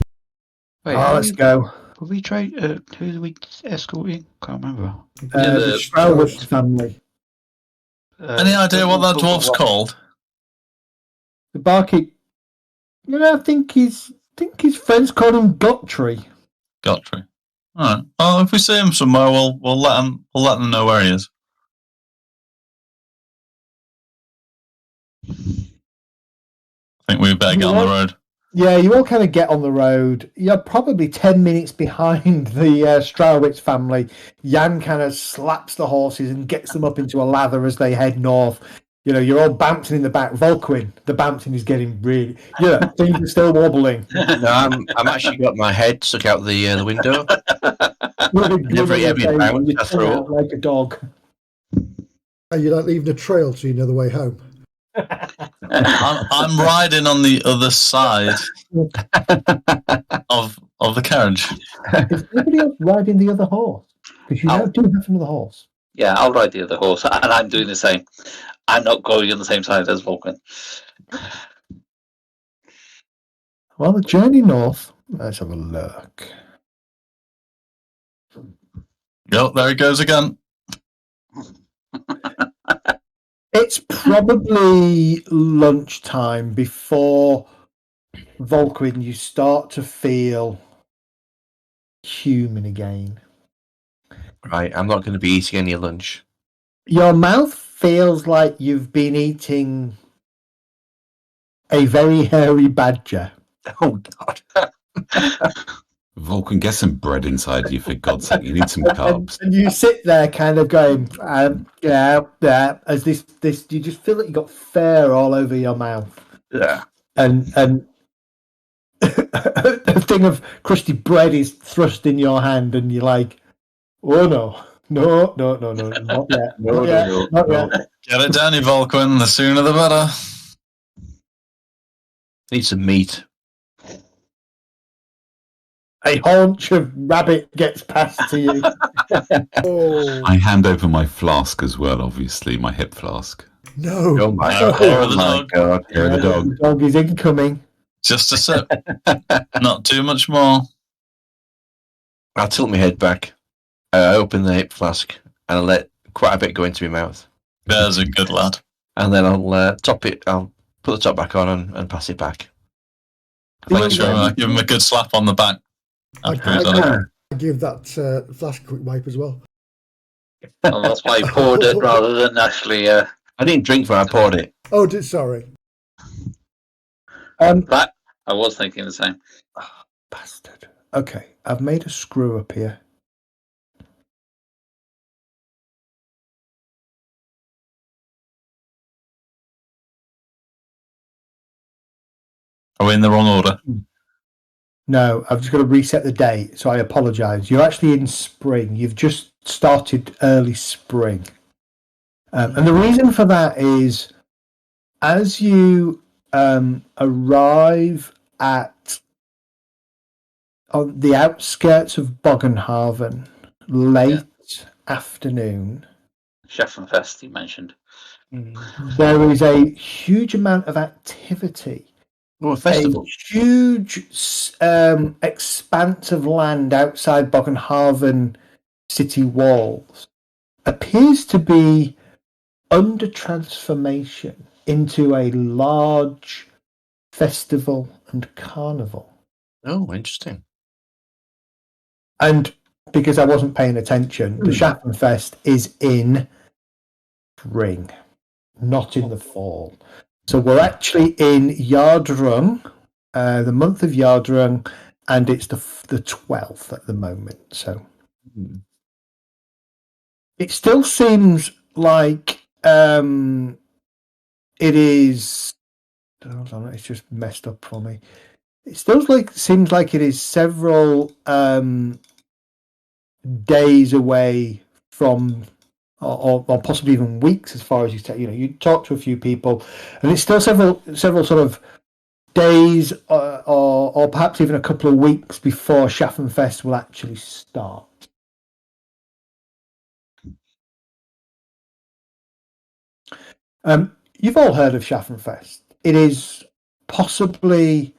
wait, Let's go. Were we trade? Who did we escorting? Can't remember. The Strowitz family. Any idea what that dwarf's called? The barkeep. I think his friends called him Gottry. Gottry. All right. Well, if we see him somewhere, we'll let them know where he is. I think we better get on the road. Yeah, you all kind of get on the road. You're probably 10 minutes behind the Strowitz family. Jan kind of slaps the horses and gets them up into a lather as they head north. You're all bouncing in the back. Volquin, the bouncing is getting really... things are still wobbling. No, I'm actually got my head stuck out the window. Never heavy bound. You turn out like a dog. Are you not leaving a trail so you know the way home? I'm riding on the other side of the carriage. Is anybody else riding the other horse? Because you now do have another horse. Yeah, I'll ride the other horse, and I'm doing the same. I'm not going on the same side as Vulcan. Well, the journey north. Let's have a look. Yep, there he goes again. It's probably lunchtime before Volquin, you start to feel human again. Right, I'm not going to be eating any lunch. Your mouth feels like you've been eating a very hairy badger. Oh, God. Vulcan, get some bread inside you, for God's sake. You need some carbs. And you sit there kind of going, as this, you just feel like you got fur all over your mouth. Yeah. And a thing of crusty bread is thrust in your hand, and you're like, oh no, not yet. Not yet. Get it down, you Vulcan. The sooner the better. Need some meat. A haunch of rabbit gets passed to you. Oh, I hand over my flask as well, obviously, my hip flask. no. Oh, my Oh, God. Here the dog. The dog is incoming. Just a sip. Not too much more. I'll tilt my head back. I open the hip flask and I'll let quite a bit go into my mouth. There's a good lad. And then I'll top it. I'll put the top back on and pass it back. Make sure I give him a good slap on the back. I give that flask a quick wipe as well. Well, that's why I poured it rather than actually. I didn't drink when I poured it. Oh, sorry. That I was thinking the same. Oh, bastard. Okay, I've made a screw up here. Are we in the wrong order? No, I've just got to reset the date, so I apologise. You're actually in spring. You've just started early spring. And the reason for that is as you arrive on the outskirts of Bogenhaven, late afternoon, Schaffenfest, you mentioned. there is a huge amount of activity. Oh, a festival. A huge expanse of land outside Bogenhaven city walls appears to be under transformation into a large festival and carnival. Oh, interesting. And because I wasn't paying attention, the Schaffenfest is in spring, not in the fall. So we're actually in Yardrung, the month of Yardrung, and it's the 12th at the moment. So it still seems like it is. Hold on, it's just messed up for me. It still seems like it is several days away from, or possibly even weeks, as far as you say. You know, you talk to a few people, and it's still several sort of days, or perhaps even a couple of weeks before Schaffenfest will actually start. You've all heard of Schaffenfest. It is possibly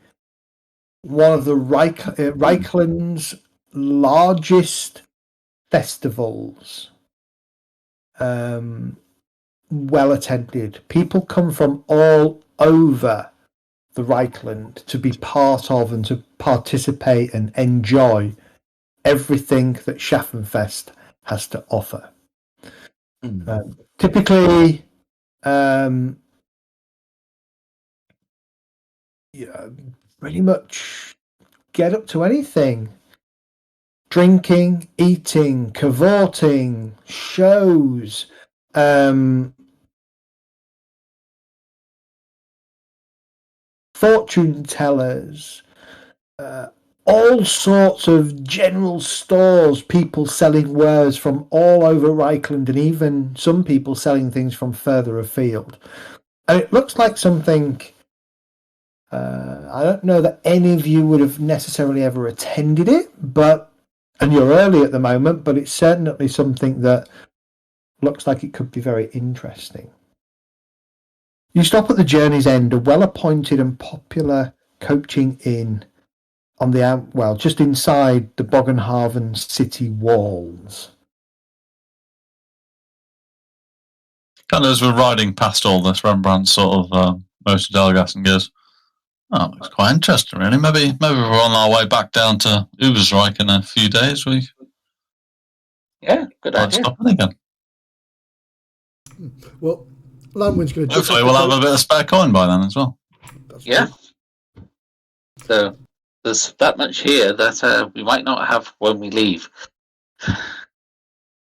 one of the Reichland's largest festivals. Well attended. People come from all over the Reichland to be part of and to participate and enjoy everything that Schaffenfest has to offer. Typically, pretty much get up to anything. Drinking, eating, cavorting, shows, fortune tellers, all sorts of general stores, people selling wares from all over Reichland, and even some people selling things from further afield. And it looks like something. I don't know that any of you would have necessarily ever attended it, and you're early at the moment, but it's certainly something that looks like it could be very interesting. You stop at the journey's end, a well-appointed and popular coaching inn on the just inside the Bogenhaven city walls. Kind of as we're riding past all this, Rembrandt sort of motor Delgas and goes, "Oh, it's quite interesting, really. Maybe we're on our way back down to Ubersreich in a few days. Good idea. Stop it again. Well, Lanwin's going to. Hopefully, we'll have a bit of spare coin by then as well. That's Yeah. true. So there's that much here that we might not have when we leave.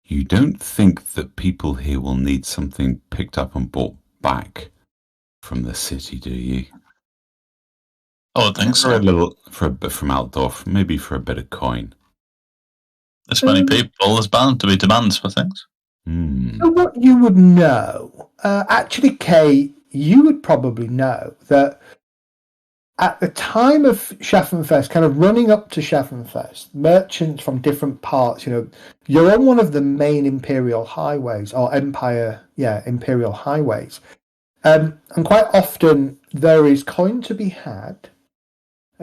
You don't think that people here will need something picked up and brought back from the city, do you? I would think For so. a little, from Altdorf, maybe for a bit of coin. This many people, there's bound to be demands for things. So what you would know, actually, Kay, you would probably know that at the time of Schaffenfest, kind of running up to Schaffenfest, merchants from different parts, you're on one of the main imperial highways, or imperial highways. And quite often there is coin to be had.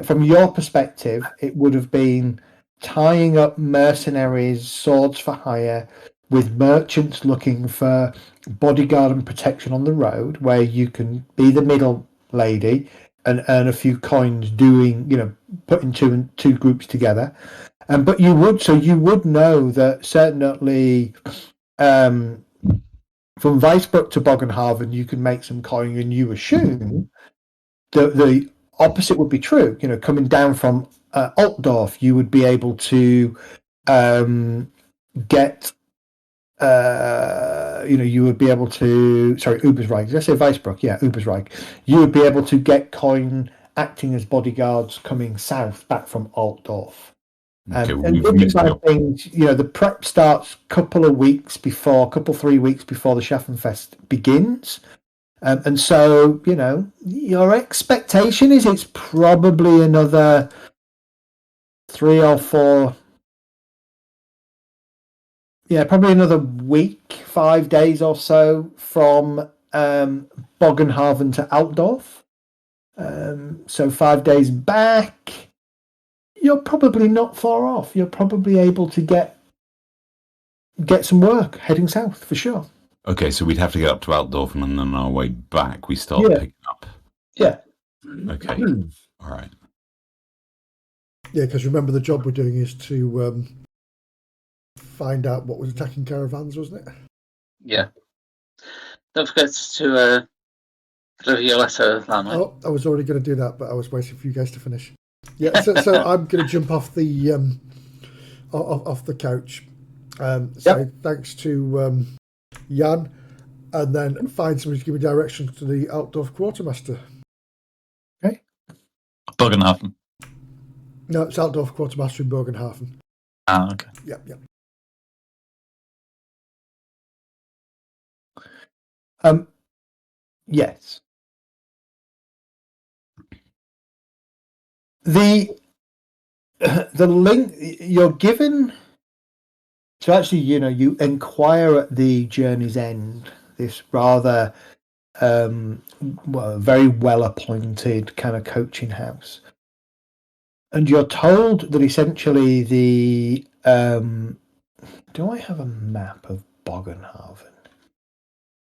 From your perspective, it would have been tying up mercenaries, swords for hire, with merchants looking for bodyguard and protection on the road, where you can be the middle lady and earn a few coins doing, putting two groups together. But you would know that certainly from Weisbruck to Bogenhaven, you can make some coin, and you assume that the opposite would be true. Coming down from Altdorf, you would be able to get. You would be able to. Sorry, Ubersreich. Did I say Weisbruck? Yeah, Ubersreich. You would be able to get coin acting as bodyguards coming south back from Altdorf. Okay, And things, the prep starts couple 3 weeks before the Schaffenfest begins. And so, your expectation is it's probably another 3 or 4. Yeah, probably another week, 5 days or so from Bogenhaven to Altdorf. So 5 days back, you're probably not far off. You're probably able to get some work heading south for sure. Okay, so we'd have to get up to Altdorf, and then on our way back, we start picking up. Yeah. Okay. All right. Yeah, because remember the job we're doing is to find out what was attacking caravans, wasn't it? Yeah. Don't forget to deliver your letter, Lanwin. Oh, I was already going to do that, but I was waiting for you guys to finish. Yeah, so I'm going to jump off the off the couch. Thanks to Jan, and then find somebody to give me directions to the Altdorf quartermaster. Okay. Bogenhafen. No, it's Altdorf quartermaster in Bogenhafen. Ah, okay. Yep. Yes. The link you're given. So actually, you inquire at the journey's end. This rather, very well-appointed kind of coaching house, and you're told that essentially the. Do I have a map of Bogenhaven?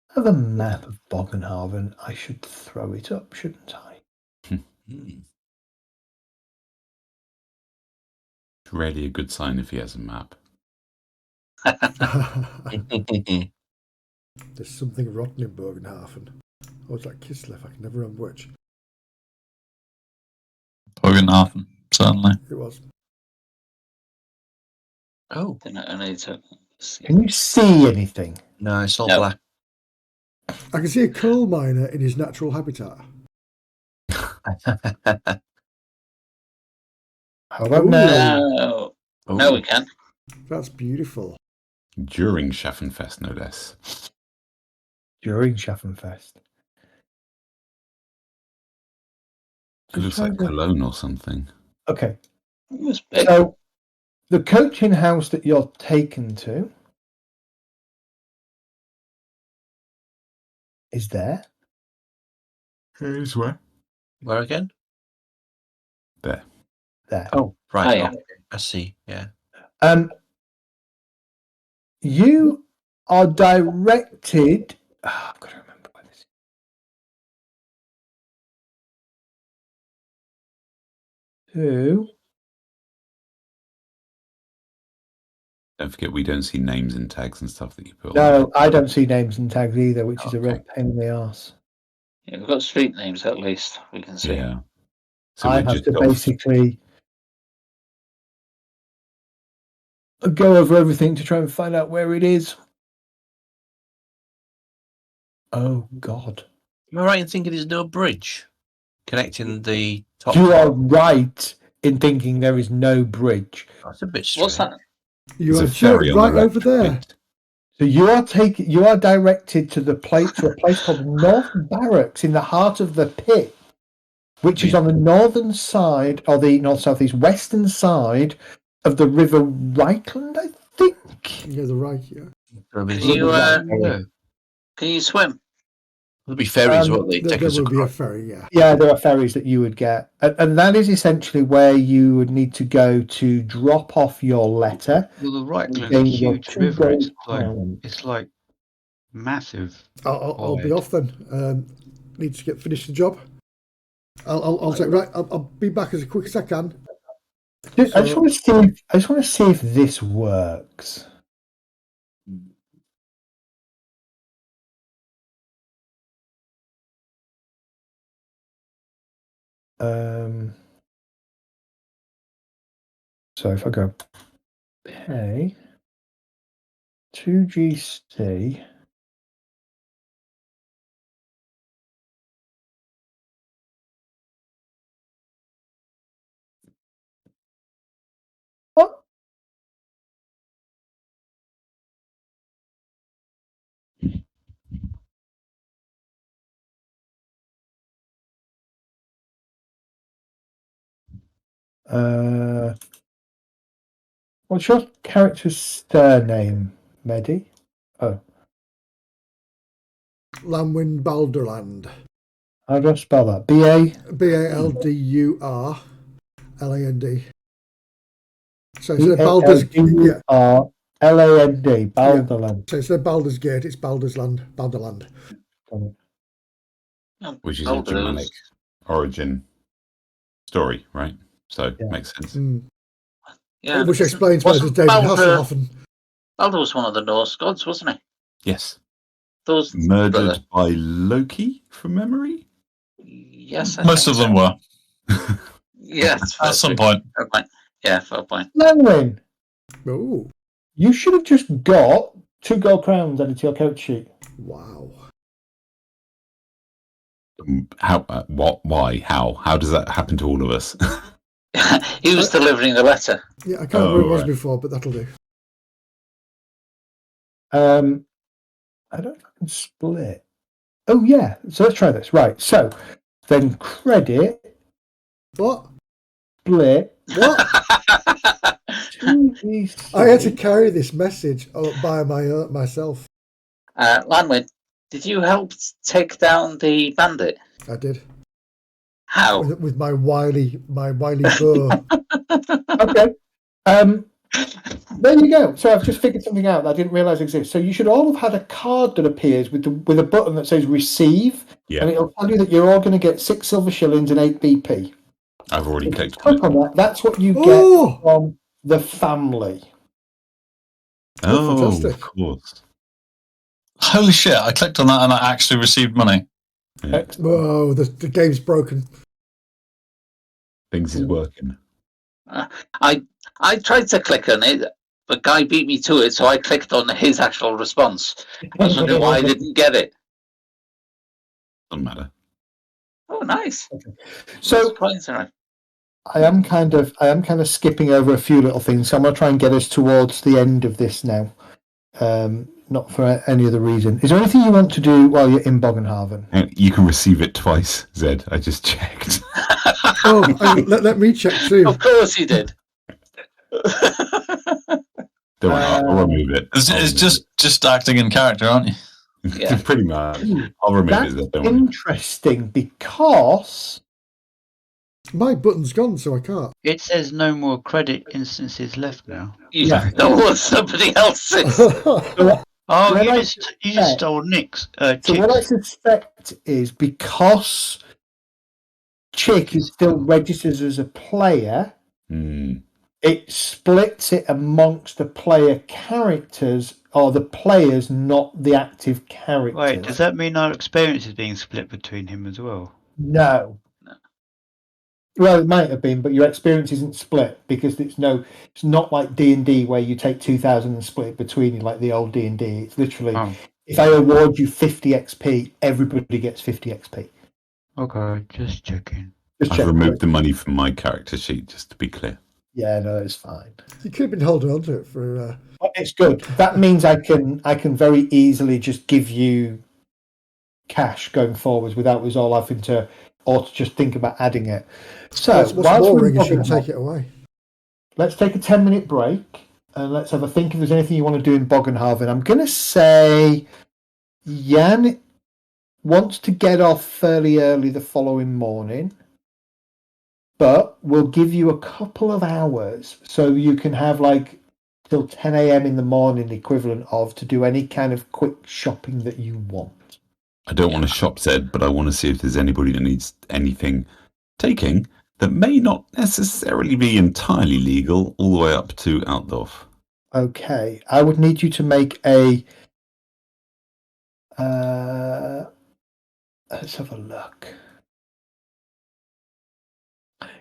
I have a map of Bogenhaven. I should throw it up, shouldn't I? Rarely a good sign if he has a map. There's something rotten in Bogenhafen. Or was that Kislev? I can never remember which. Bogenhafen, certainly. It was. Oh, I need to see. Can you see anything? no, it's all No. black. I can see a coal miner in his natural habitat. Hold on now. No. No, we can. That's beautiful. During Schaffenfest, no less. During Schaffenfest. It looks like Cologne or something. Okay. So the coaching house that you're taken to is there. Here's where? Where again? There. Oh, right. yeah. Okay. I see. Yeah. You are directed. I've got to remember where this is. To. Don't forget, we don't see names and tags and stuff that you put on. No, I don't see names and tags either, which is a real pain in the arse. Yeah, we've got street names at least we can see. Yeah. So I have to basically go over everything to try and find out where it is. Oh, God. Am I right in thinking there's no bridge connecting the top? You are right in thinking there is no bridge. That's a bit strange. What's that? You There's are a ferry on right the over there. So you are directed to a place called North Barracks in the heart of the pit, which is on the northern side, or the north southeast western side of the River Reichland, I think. Yeah, the right. Yeah. Can you swim? There'll be ferries, won't they? There will be a ferry, yeah. Yeah, there are ferries that you would get. And that is essentially where you would need to go to drop off your letter. Well, the Reichland's a huge river. It's like massive. I'll be off then. Need to finish the job. I'll say, right, I'll be back as quick as I can. I just want to see if this works. So if I go pay 2GC, what? What's your character's surname, Medi? Oh. Lanwin Balderland. How do I spell that? B-A? Baldurland. So instead of Baldur's L-A-N-D, Balderland. So instead of Baldur's Gate, it's Balderland. Balderland. Which is a Germanic origin story, right? So makes sense. Yeah, which explains why there's David Hasselhoff. Baldur was one of the Norse gods, wasn't he? Yes. Those murdered by Loki, from memory? Yes. Most of them were. Yes. At some point. Fair point. Yeah, fair point. Lanwin, Oh. you should have just got 2 gold crowns added to your coach sheet. Wow. How? What? Why? How? How does that happen to all of us? He was delivering the letter. Yeah, I can't remember who it was before, but that'll do. I don't know if I can split. Oh, yeah. So let's try this. Right. So then credit. What? Split. What? I had to carry this message by myself. Lanwin, did you help take down the bandit? I did. How? With my wily bow. Okay. There you go. So I've just figured something out that I didn't realise exists. So you should all have had a card that appears with a button that says receive, and it'll tell you that you're all going to get 6 silver shillings and 8 BP. I've already clicked on that. That's what you get from the family. Oh, fantastic. Of course. Holy shit, I clicked on that and I actually received money. Yeah. Whoa, the game's broken. Things is working. I tried to click on it, but Guy beat me to it, so I clicked on his actual response. I was wondering why I didn't get it. Doesn't matter. Oh, nice. Okay. So I am kind of skipping over a few little things. So I'm going to try and get us towards the end of this now. Not for any other reason. Is there anything you want to do while you're in Bogenhaven? You can receive it twice, Zed. I just checked. Oh, let me check too. Of course he did. Don't worry, I'll remove it. It's just acting in character, aren't you? Yeah. Pretty much. I'll remove That's it. Don't worry. interesting because My button's gone, so I can't. It says no more credit instances left now. You Yeah. don't want somebody else's. Oh, When you I just stole Nick's. So what I Chick's. suspect is because Chick is still registered as a player, it splits it amongst the player characters or the players, not the active characters. Wait, does that mean our experience is being split between him as well? No. Well, it might have been, but your experience isn't split because it's not like D&D where you take 2,000 and split it between you like the old D&D. It's literally, if I award you 50 XP, everybody gets 50 XP. Okay, just checking. I've removed the money from my character sheet, just to be clear. Yeah, no, it's fine. You could have been holding on to it for. It's good. That means I can very easily just give you cash going forwards without us all having to just think about adding it. So What's more ringing, you can take it away. Let's take a 10-minute break and let's have a think if there's anything you want to do in Boggenhaven. I'm going to say Jan wants to get off fairly early the following morning, but we'll give you a couple of hours so you can have like till 10 a.m. in the morning, the equivalent of, to do any kind of quick shopping that you want. I don't want to shop Zed, but I want to see if there's anybody that needs anything taking that may not necessarily be entirely legal all the way up to Altdorf. Okay, I would need you to make a... let's have a look.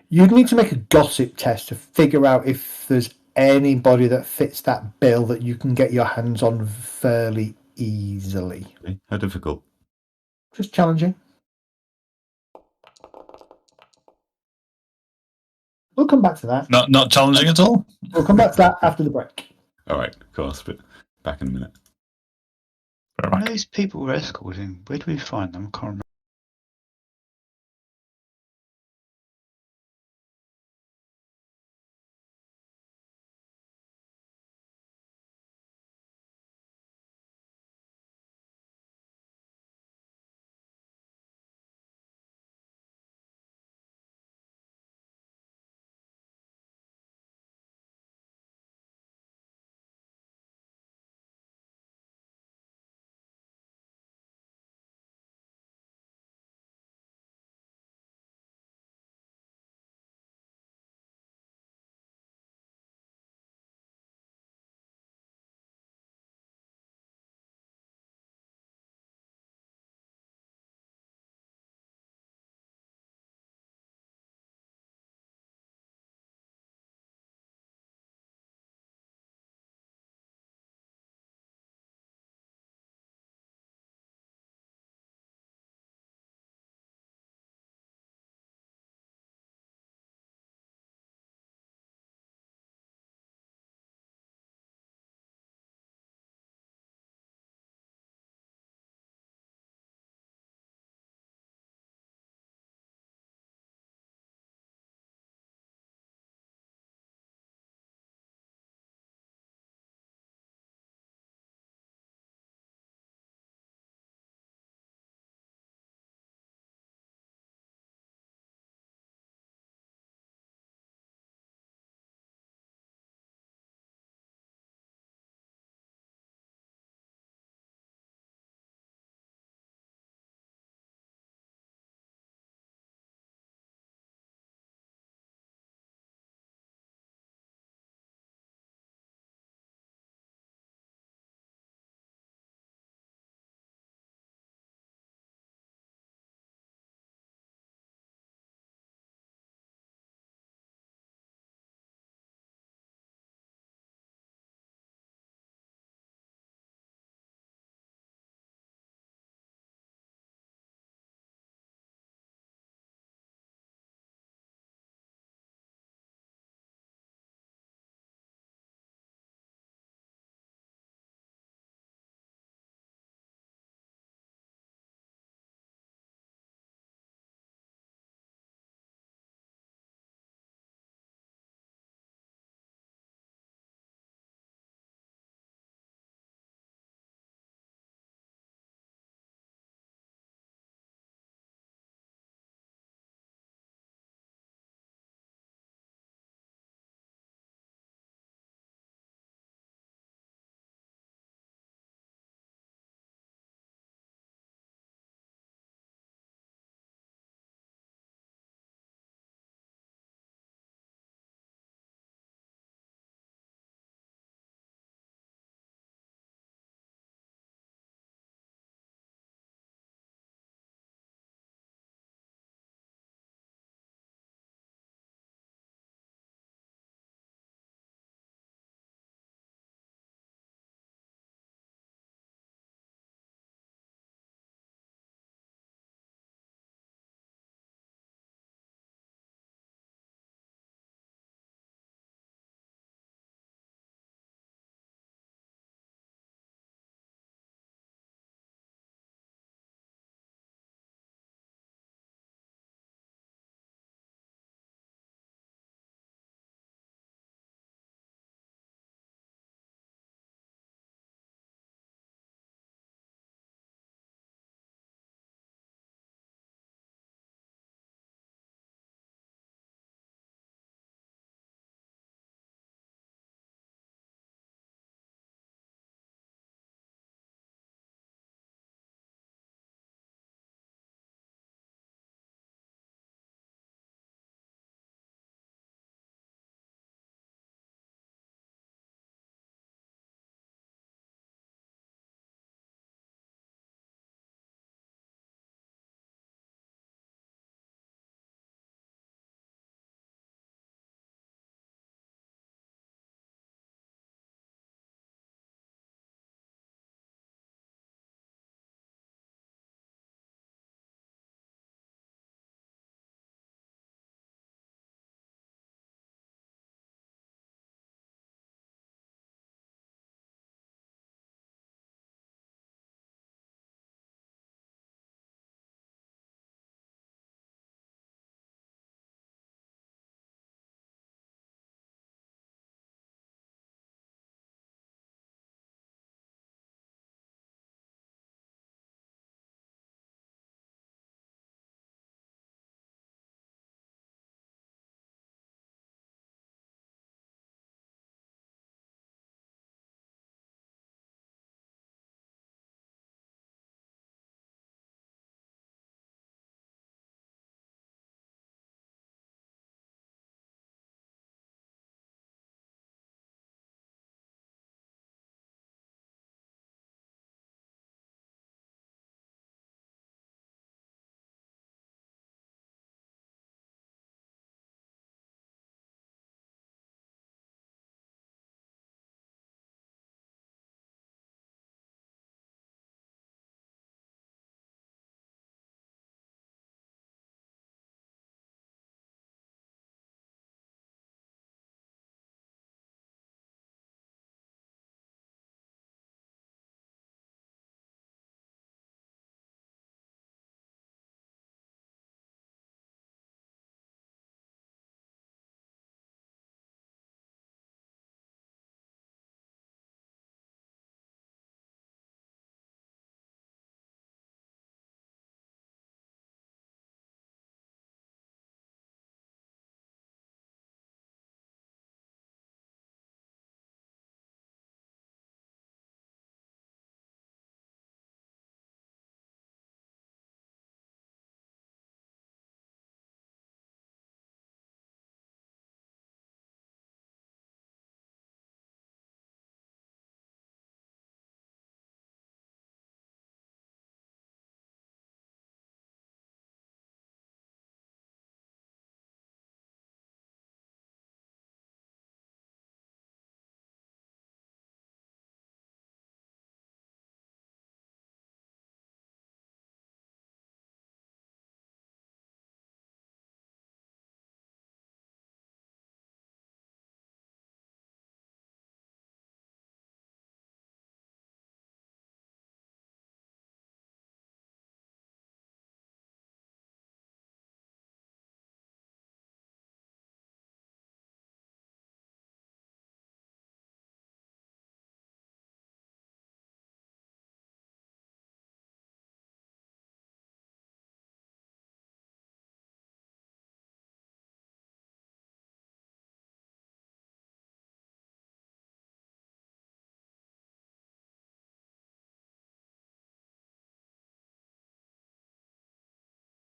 You'd need to make a gossip test to figure out if there's anybody that fits that bill that you can get your hands on fairly easily. Okay. How difficult? Just challenging. We'll come back to that. Not challenging at all? We'll come back to that after the break. All right, of course, but back in a minute. Those people we're escorting, where do we find them? I can't remember.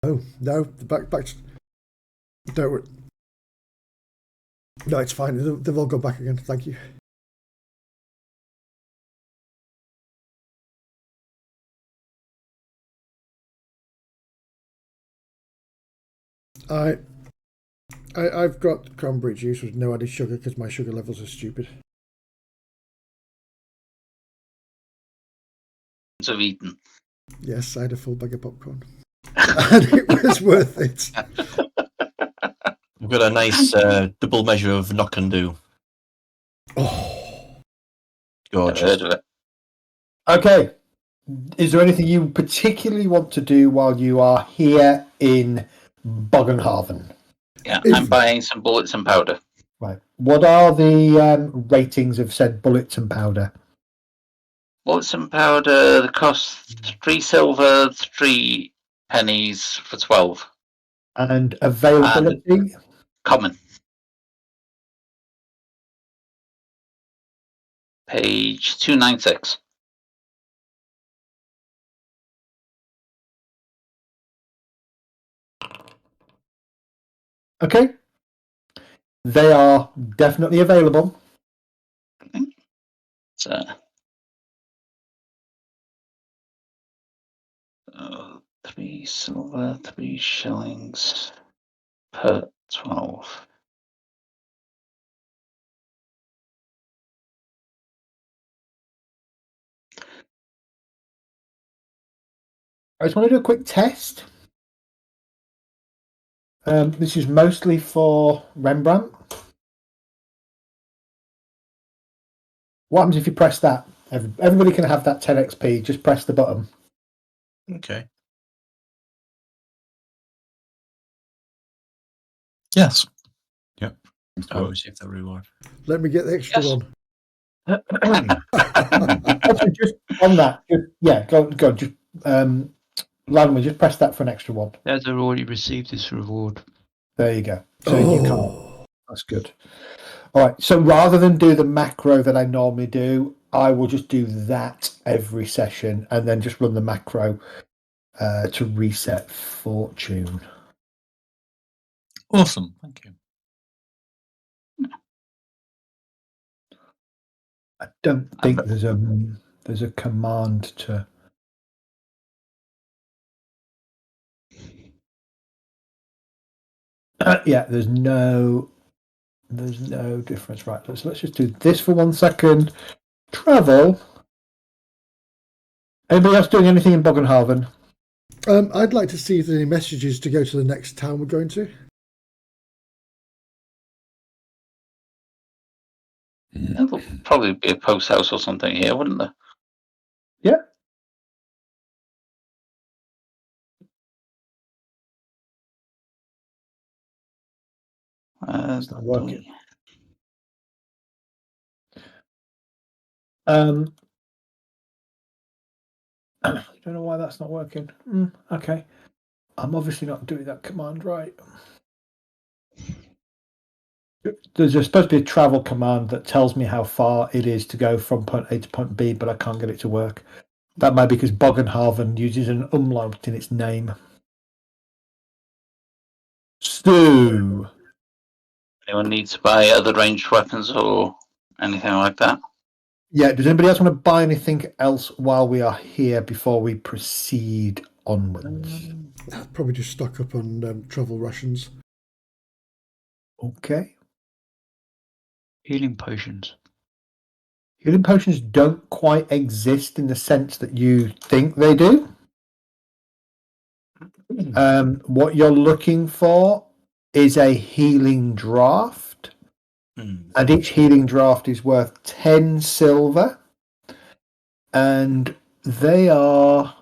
Oh no, back. Don't worry. No, it's fine. They've all gone back again. Thank you. I've got cranberry juice with no added sugar because my sugar levels are stupid. Of eaten. Yes, I had a full bag of popcorn, and it was worth it. We've got a nice double measure of knock and do. Oh, Never heard Gorgeous. of it. Okay. Is there anything you particularly want to do while you are here in Bogenhaven? Yeah, I'm buying some bullets and powder. Right. What are the ratings of said bullets and powder? Bullets and powder, the cost 3 silver, 3 pennies for 12. And availability? Common. Page 296. Okay. They are definitely available. So, 3 silver, 3 shillings per 12. I just want to do a quick test. This is mostly for Rembrandt. What happens if you press that? Everybody can have that 10 XP. Just press the button. Okay. Yes. Yep. I'll receive the reward. let me get the extra Yes. one. Also, just on that, go. Just Lanman, just press that for an extra one. That's already received this reward. There you go. So you can't. That's good. All right. So rather than do the macro that I normally do, I will just do that every session and then just run the macro to reset fortune. Awesome. Thank you. I don't think there's a command to. Yeah, there's no difference. Right. Let's just do this for 1 second. Travel. Anybody else doing anything in Bogenhaven? I'd like to see if there's any messages to go to the next town we're going to. There'll probably be a post house or something here, wouldn't there? Yeah. It's not working. I don't know why that's not working. Okay. I'm obviously not doing that command right. There's supposed to be a travel command that tells me how far it is to go from point A to point B, but I can't get it to work. That might be because Bogenhaven uses an umlaut in its name. Stu. Anyone need to buy other ranged weapons or anything like that? Yeah, does anybody else want to buy anything else while we are here before we proceed onwards? I'd probably just stock up on travel rations. Okay. Healing potions. Healing potions don't quite exist in the sense that you think they do. What you're looking for is a healing draft. And each healing draft is worth 10 silver. And they are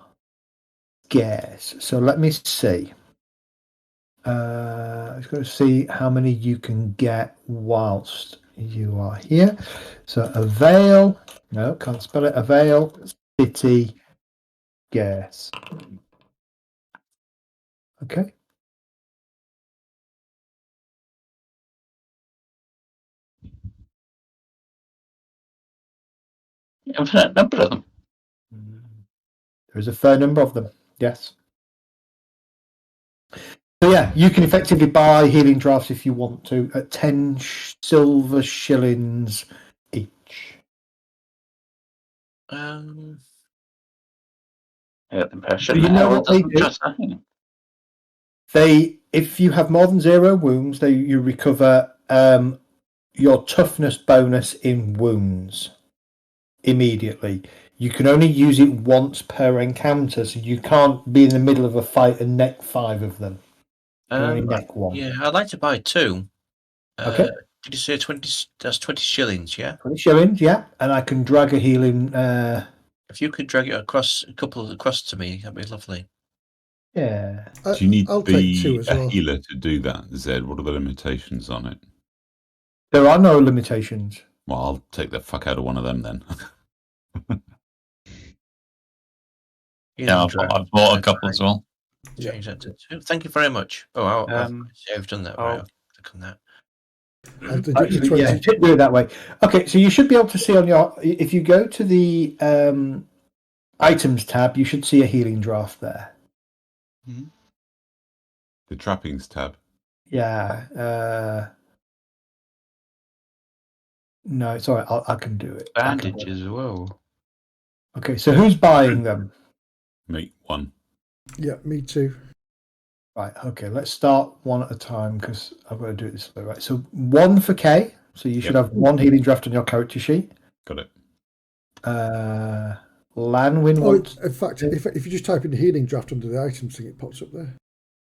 scarce. So let me see. Let's go see how many you can get whilst you are here. So avail. No, can't spell it. Avail. City. Scarce. Okay. Infinite number of them. There is a fair number of them. Yes. So yeah, you can effectively buy healing drafts if you want to at 10 silver shillings each. I get the impression You know Errol what they doesn't do? trust that. If you have more than 0 wounds, you recover your toughness bonus in wounds immediately. You can only use it once per encounter, so you can't be in the middle of a fight and neck 5 of them. You can only neck 1. Yeah, I'd like to buy 2. Okay. Did you say 20? That's 20 shillings, yeah? 20 shillings, yeah. And I can drag a healing. If you could drag it across to me, that'd be lovely. Yeah. Do you need I'll to take 2 be as a well. healer to do that, Zed? What are the limitations on it? There are no limitations. Well, I'll take the fuck out of one of them then. Yeah, I've bought a couple as well. Change that to 2. Thank you very much. Oh, I've done that. Right, I'll click on that. I'll do Actually, 20. yeah, do it that way. Okay, so you should be able to see on if you go to the items tab, you should see a healing draft there. Mm-hmm. The trappings tab. Yeah. No, it's all right. I can do it. Bandages as well. Okay, so who's buying them? Make one. Yeah, me too. Right, okay, let's start one at a time because I've got to do it this way. Right, so 1 for K. So you should have 1 healing draft on your character sheet. Got it. Lanwin wants. In fact, if you just type in healing draft under the items thing, it pops up there.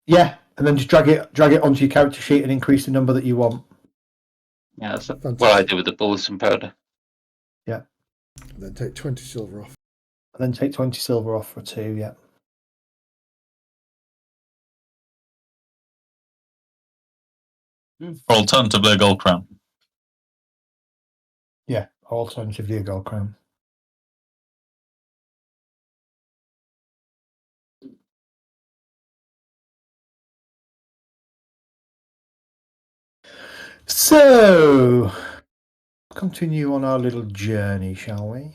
Yeah, and then just drag it onto your character sheet and increase the number that you want. Yeah, that's what I do with the bulletin powder. Yeah. And then take 20 silver off. And then take 20 silver off for 2, yeah. Or alternatively, a gold crown. Yeah, alternatively a gold crown. So, continue on our little journey, shall we?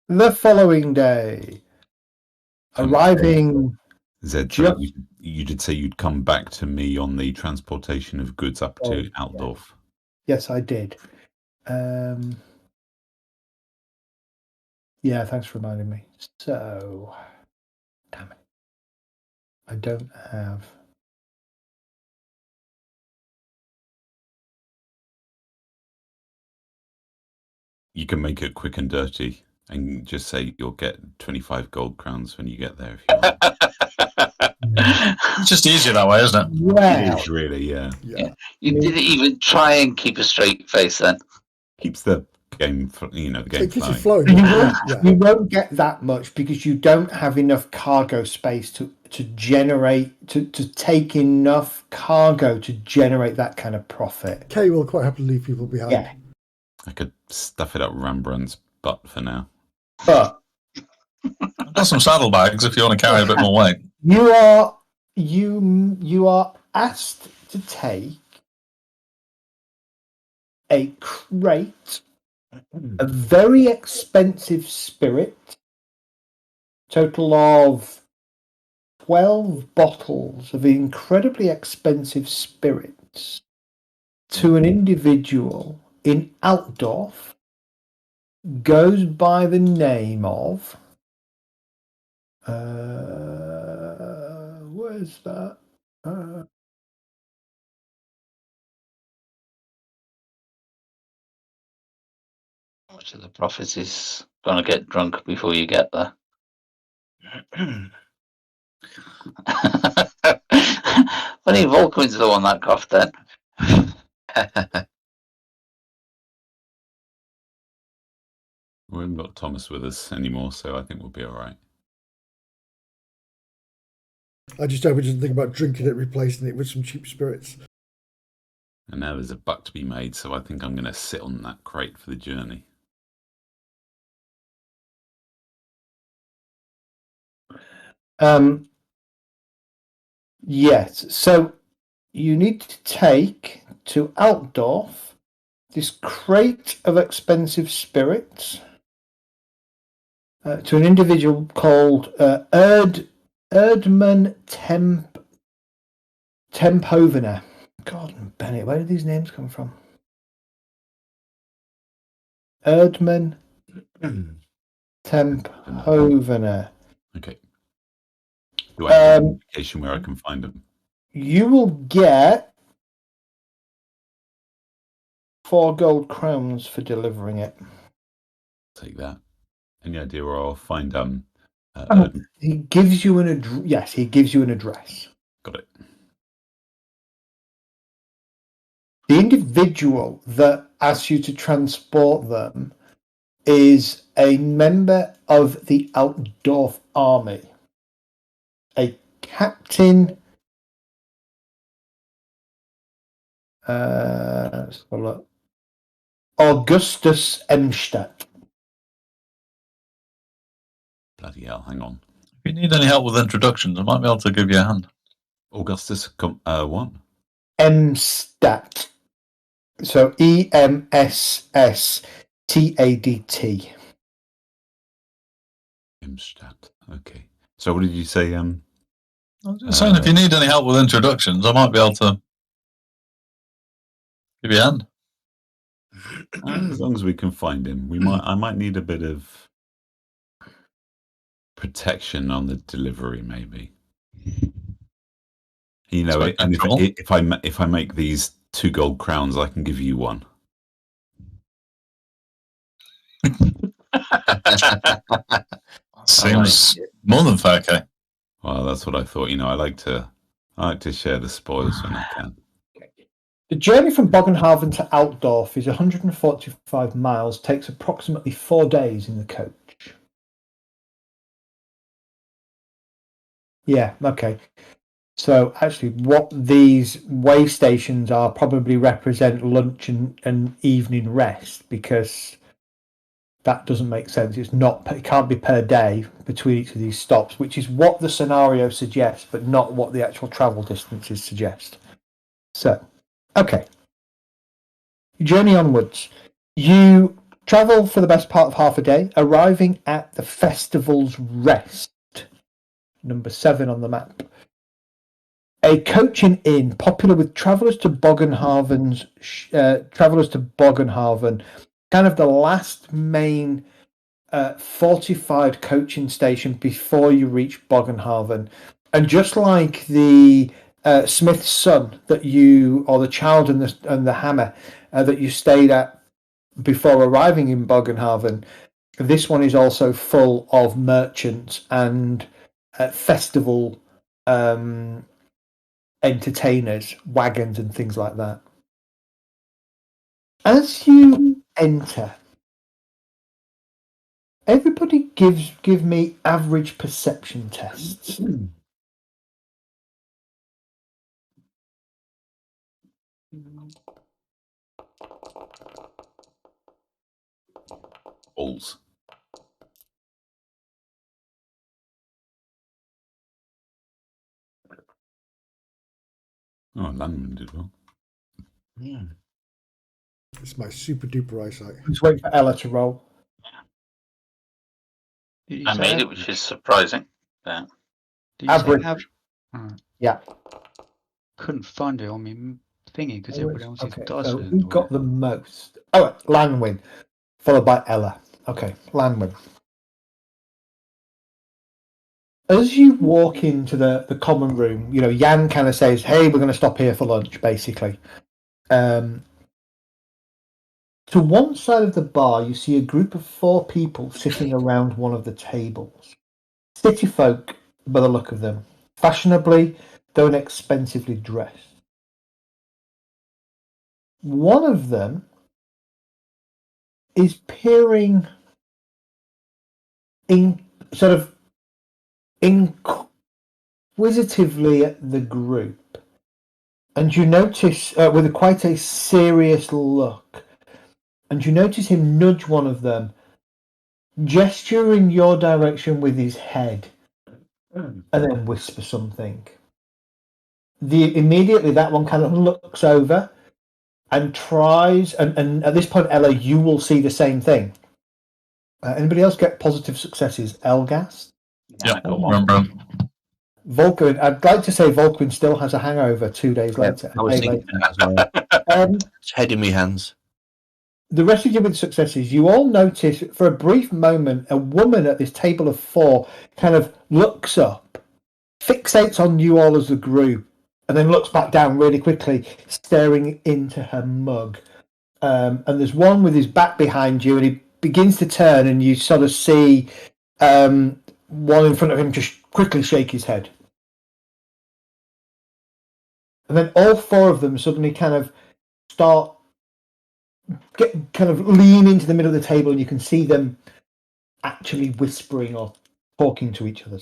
The following day, arriving. Zed, sorry, you did say you'd come back to me on the transportation of goods up to Altdorf. Yes, I did. Yeah, thanks for reminding me. So, damn it. I don't have. You can make it quick and dirty and just say you'll get 25 gold crowns when you get there if you want. It's just easier that way, isn't it? Wow. It is really, yeah. You didn't even try and keep a straight face then. Keeps the game, the game It keeps it flowing. flowing. You won't get that much because you don't have enough cargo space to generate, to take enough cargo to generate that kind of profit. Kay will quite happily leave people behind. Yeah. I could stuff it up Rembrandt's butt for now. But I've got some saddlebags if you want to carry a bit more weight. you are asked to take a crate, a very expensive spirit, total of 12 bottles of incredibly expensive spirits to an individual in Altdorf, goes by the name of where's that? Which of the prophets is going to get drunk before you get there? Funny, Volkwin's the one that coughed then. We haven't got Thomas with us anymore, so I think we'll be all right. I just hope we didn't think about drinking it, replacing it with some cheap spirits. And now there's a buck to be made, so I think I'm going to sit on that crate for the journey. Yes, so you need to take to Altdorf this crate of expensive spirits to an individual called Erdman Tempovener. God, Bennett, where did these names come from? Erdman Tempovener. Okay. Do I have an indication where I can find them? You will get 4 gold crowns for delivering it. Take that. Any idea where I'll find he gives you an address. Yes, he gives you an address. Got it. The individual that asks you to transport them is a member of the Altdorf army, a captain. Let's have a look. Augustus Emstadt. Bloody hell, hang on. If you need any help with introductions, I might be able to give you a hand. Augustus, what? Emstadt. So EMSSTADT. Imstadt. Okay. So what did you say? I was just saying, if you need any help with introductions, I might be able to give you a hand. As long as we can find him, I might need a bit of protection on the delivery, maybe. You know, and if I make these 2 gold crowns, I can give you 1. Seems more than fair, okay. Well, that's what I thought. You know, I like to share the spoils when I can. The journey from Bogenhaven to Altdorf is 145 miles, takes approximately 4 days in the coach. Yeah, okay. So actually what these way stations are probably represent lunch and evening rest, because that doesn't make sense. It can't be per day between each of these stops, which is what the scenario suggests, but not what the actual travel distances suggest. So, okay. Journey onwards. You travel for the best part of half a day, arriving at the Festival's Rest, number 7 on the map. A coaching inn popular with travellers to Bogenhaven, kind of the last main fortified coaching station before you reach Bogenhaven. And just like the Smith's Son or the Child and the Hammer that you stayed at before arriving in Bogenhaven, this one is also full of merchants and festival entertainers, wagons and things like that. As you enter, everybody give me average perception tests. Balls. Oh, Landman did well. Yeah. It's my super duper eyesight. Just wait for Ella to roll. I made it, which is surprising. Yeah. Average. Yeah. Couldn't find it on my thingy because everybody else's dice. So who got the most? Oh, Lanwin, followed by Ella. Okay, Lanwin. As you walk into the common room, you know, Jan kind of says, "Hey, we're going to stop here for lunch," basically. To one side of the bar, you see a group of 4 people sitting around one of the tables. City folk, by the look of them, fashionably, though inexpensively dressed. One of them is peering inquisitively at the group, and you notice with quite a serious look, and you notice him nudge one of them, gesture in your direction with his head, and then whisper something. Immediately that one kind of looks over, and tries, and at this point, Ella, you will see the same thing. Anybody else get positive successes? Elgast? Yeah, remember. Volkwin, I'd like to say Volkwin still has a hangover 2 days later. I was thinking that as well. It's head in my hands. The rest of you with successes, you all notice for a brief moment a woman at this table of 4 kind of looks up, fixates on you all as a group, and then looks back down really quickly, staring into her mug. And there's one with his back behind you, and he begins to turn, and you sort of see one in front of him just quickly shake his head. And then all 4 of them suddenly kind of lean into the middle of the table, and you can see them actually whispering or talking to each other.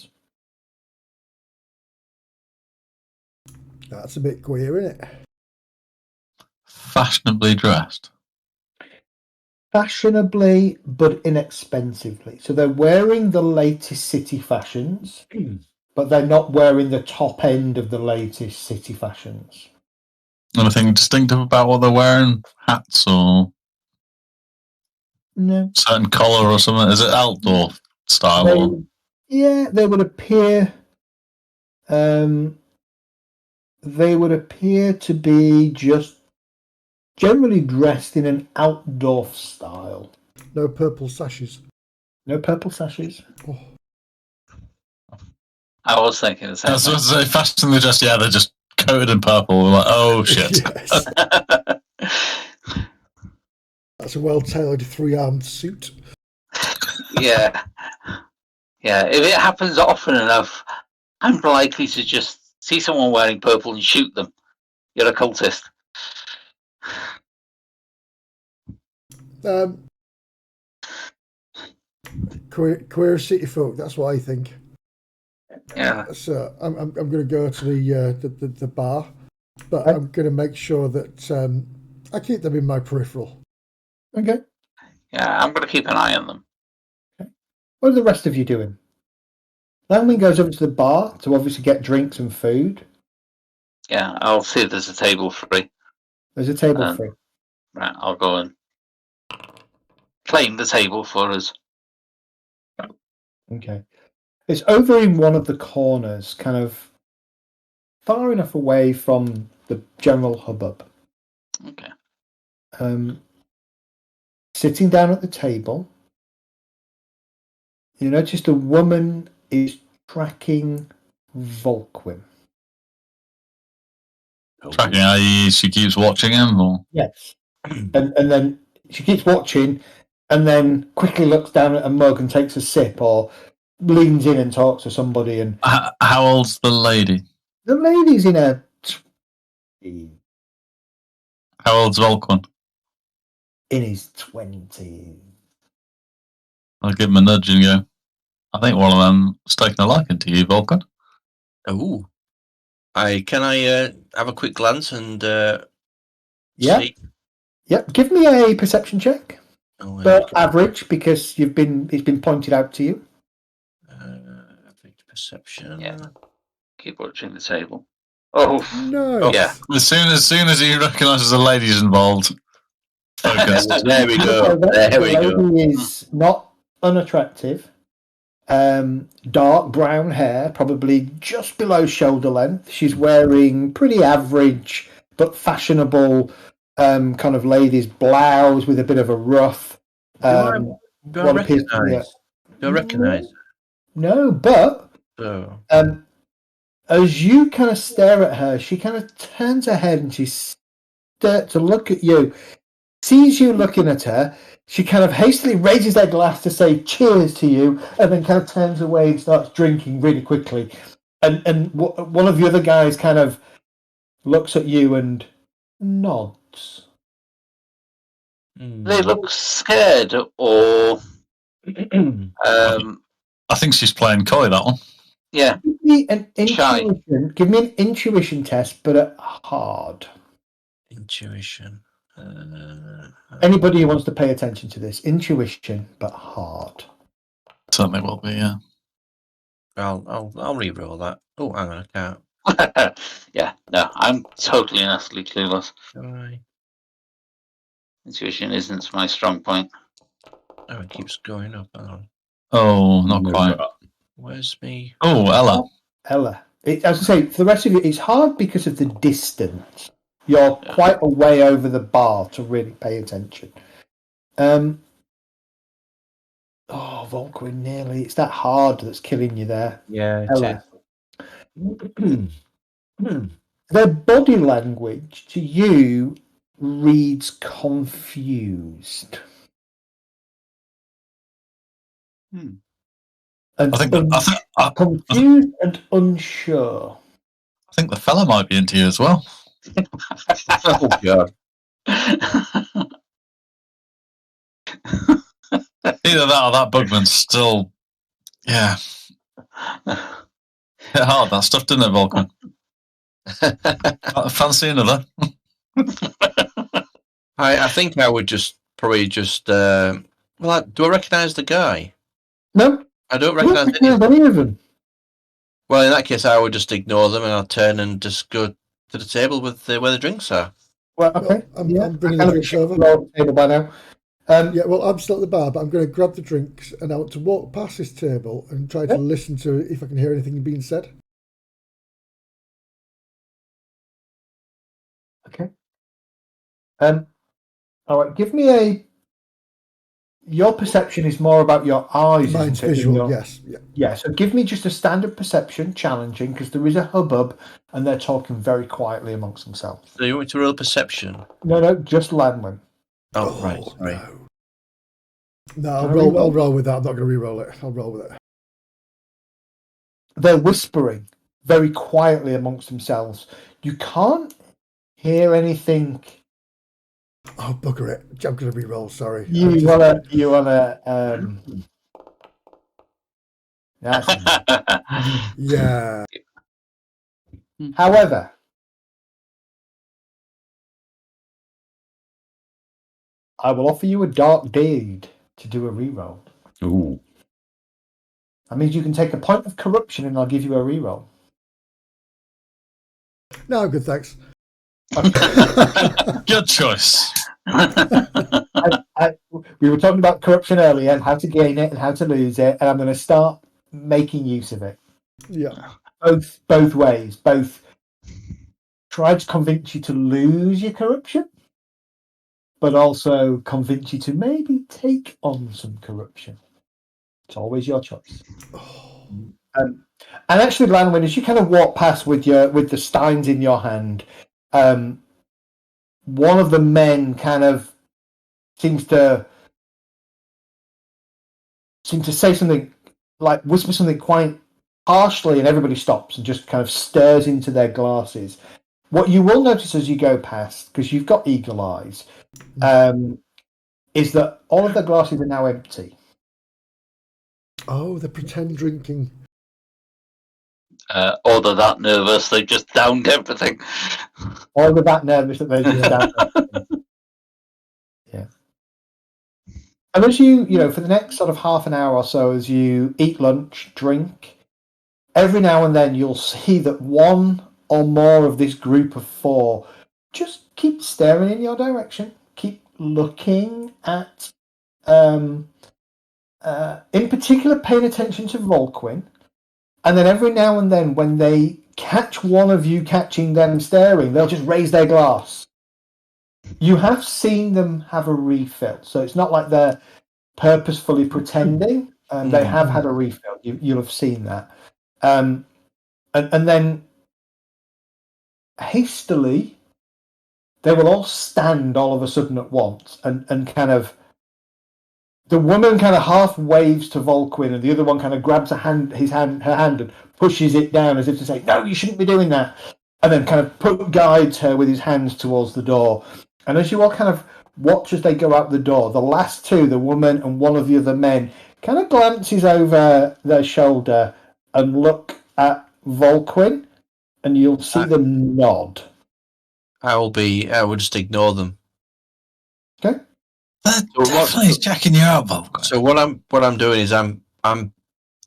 That's a bit queer, isn't it? Fashionably dressed. Fashionably, but inexpensively. So they're wearing the latest city fashions, but they're not wearing the top end of the latest city fashions. Anything distinctive about what they're wearing? Hats or No. certain collar or something? Is it outdoor style? They would appear. They would appear to be just generally dressed in an outdoor style. No purple sashes. No purple sashes. Oh. I was thinking the same thing. So fashionably dressed, yeah, they're just coated in purple. We're like, oh shit. Yes. That's a well-tailored 3-armed suit. Yeah. Yeah, if it happens often enough, I'm likely to just see someone wearing purple and shoot them. You're a cultist. Queer city folk, that's what I think. Yeah. So I'm going to go to the bar, but I'm going to make sure that I keep them in my peripheral. Okay. Yeah, I'm going to keep an eye on them. Okay. What are the rest of you doing? Langman goes over to the bar to obviously get drinks and food. Yeah, I'll see if there's a table free. There's a table free. Right, I'll go and claim the table for us. Okay. It's over in one of the corners, kind of far enough away from the general hubbub. Okay. Sitting down at the table, you notice the woman is tracking Volkwin. Tracking, i.e., she keeps watching him, or Yes. and then she keeps watching, and then quickly looks down at a mug and takes a sip, or leans in and talks to somebody. And how old's the lady? the lady's in her. How old's Volkwin? In his 20s. I'll give him a nudge and go, I think one of them is taking a liking to you, Volkwin. Oh. Can I have a quick glance and see? Yep. Give me a perception check. But Okay. average, because it's been pointed out to you. Average perception. Yeah. Keep watching the table. Oh no! Yeah. As soon as he recognises the lady's involved, focus. There we go. There we go. The lady is not unattractive. Dark brown hair, probably just below shoulder length. She's wearing pretty average but fashionable kind of lady's blouse with a bit of a ruff. Do I recognise? No, but So. as you kind of stare at her, she kind of turns her head and she starts to look at you. Sees you looking at her, she kind of hastily raises their glass to say cheers to you, and then kind of turns away and starts drinking really quickly. And one of the other guys kind of looks at you and nods. They look scared, or I think she's playing coy, that one. Yeah. Give me an intuition. Give me an intuition test, but at hard. Intuition. Anybody who wants to pay attention to this, intuition, but hard. Certainly will be, yeah. I'll re-roll that. Oh, hang on, I can't. Yeah, no, I'm totally and utterly clueless. Shall I? Intuition isn't my strong point. Oh, it keeps going up. Hang on. Oh, not quite. Where's me? Oh, Ella. Ella. As I say, for the rest of you, it's hard because of the distance. You're quite a way over the bar to really pay attention. Volquin, nearly. It's that hard that's killing you there. Yeah, Ella. Their body language to you reads confused. And confused and unsure. I think the fella might be into you as well. Oh, God. Either that or that bugman's still... Yeah. Hit hard, that stuff, didn't it, Vulcan? Fancy another? I think I would probably just... do I recognise the guy? No. I don't recognise any of them. Well, in that case, I would just ignore them and I'll turn and just go to the table with where the drinks are. Well, okay. Well, I'm bringing the drinks over. The table by now. I'm still at the bar, but I'm going to grab the drinks and I want to walk past this table and try to listen to if I can hear anything being said. Okay. All right. Give me your perception is more about your eyes. Mine's visual, yes. Yeah, so give me just a standard perception, challenging, because there is a hubbub and they're talking very quietly amongst themselves. So you want me to roll perception? No, just Lanwin. Oh, right, sorry. No, I'll roll with that. I'm not going to re-roll it. I'll roll with it. They're whispering very quietly amongst themselves. You can't hear anything. Oh, bugger it. I'm going to re-roll, sorry. You wanna yeah. However, I will offer you a dark deed to do a reroll. Ooh. That means you can take a point of corruption and I'll give you a reroll. No, good, thanks. Good choice. We were talking about corruption earlier and how to gain it and how to lose it, and I'm going to start making use of it. Yeah. Both ways. Both try to convince you to lose your corruption, but also convince you to maybe take on some corruption. It's always your choice. And actually, Lanwin, as you kind of walk past with the steins in your hand, one of the men kind of seems to say something, like whisper something quite harshly, and everybody stops and just kind of stares into their glasses. What you will notice as you go past, because you've got eagle eyes, is that all of their glasses are now empty. Oh, the pretend drinking. Or they're that nervous, they've just downed everything. Or they're that nervous that they've just downed everything. Yeah. And as you for the next sort of half an hour or so, as you eat lunch, drink, every now and then you'll see that one or more of this group of four just keep staring in your direction, keep looking at, in particular, paying attention to Volquin. And then every now and then, when they catch one of you catching them staring, they'll just raise their glass. You have seen them have a refill, so it's not like they're purposefully pretending. They have had a refill. You'll have seen that. And then hastily, they will all stand all of a sudden at once and kind of. The woman kind of half waves to Volquin, and the other one kind of grabs her hand and pushes it down as if to say, "No, you shouldn't be doing that." And then kind of guides her with his hands towards the door. And as you all kind of watch as they go out the door, the last two, the woman and one of the other men, kind of glances over their shoulder and look at Volquin, and you'll see them nod. I will just ignore them. Okay. Definitely checking you out, Volquin. So what I'm doing is I'm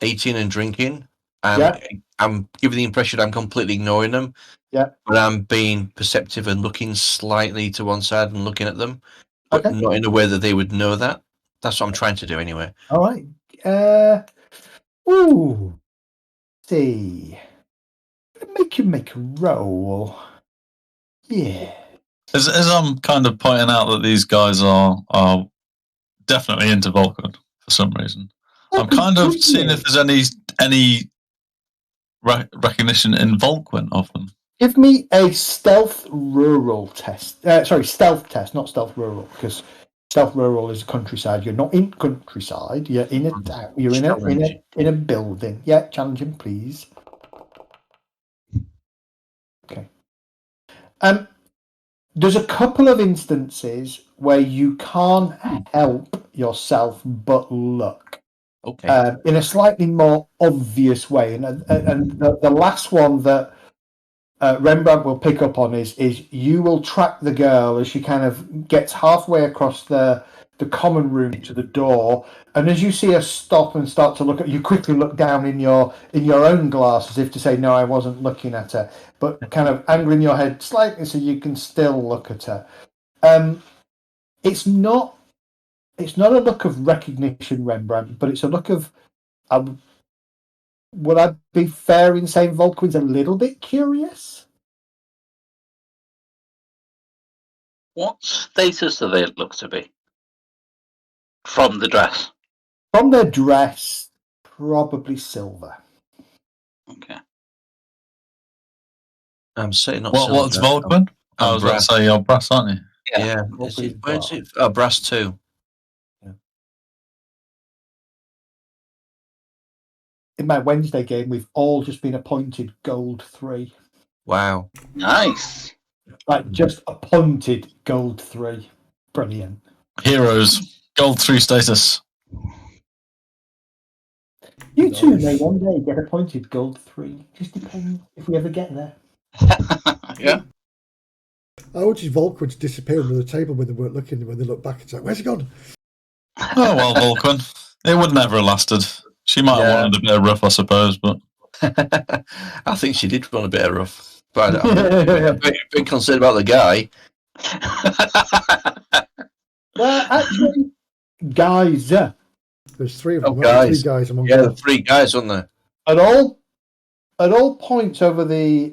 eating and drinking. I'm giving the impression I'm completely ignoring them. Yeah. But I'm being perceptive and looking slightly to one side and looking at them. but not in a way that they would know that. That's what I'm trying to do anyway. All right. See. Make a roll. Yeah. As I'm kind of pointing out that these guys are definitely into Vulcan for some reason, I'm kind of seeing if there's any recognition in Vulcan of them. Give me a stealth rural test. Stealth test, not stealth rural, because stealth rural is countryside. You're not in countryside. You're in a town. You're in a building. Yeah, challenging, please. Okay. There's a couple of instances where you can't help yourself but look. Okay. In a slightly more obvious way, and the last one that Rembrandt will pick up on is you will track the girl as she kind of gets halfway across the common room to the door, and as you see her stop and start to look at you, quickly look down in your own glass as if to say, no, I wasn't looking at her, but kind of angling your head slightly so you can still look at her. It's not a look of recognition, Rembrandt, but it's a look of would I be fair in saying Vulcan's a little bit curious? What status do they look to be? From the dress? From their dress, probably silver. Okay. I'm saying not silver. What's Vulcan? I was going to say you're brass, aren't you? Yeah. Where's it? Oh, brass 2. In my Wednesday game, we've all just been appointed gold 3. Wow. Nice. Like, just appointed gold 3. Brilliant. Heroes. Gold 3 status. You too may one day get appointed gold 3. Just depends if we ever get there. Yeah. I would just Vulcan to disappear under the table when they weren't looking. When they look back, it's like, where's he gone? Oh, well, Vulcan. It would never have lasted. She might have wanted a bit of rough, I suppose, but I think she did want a bit of rough. But I'm a bit concerned about the guy. Well, actually, guys. There's 3 of them. Guys. 3 guys among the 3 guys, weren't there? At all points over the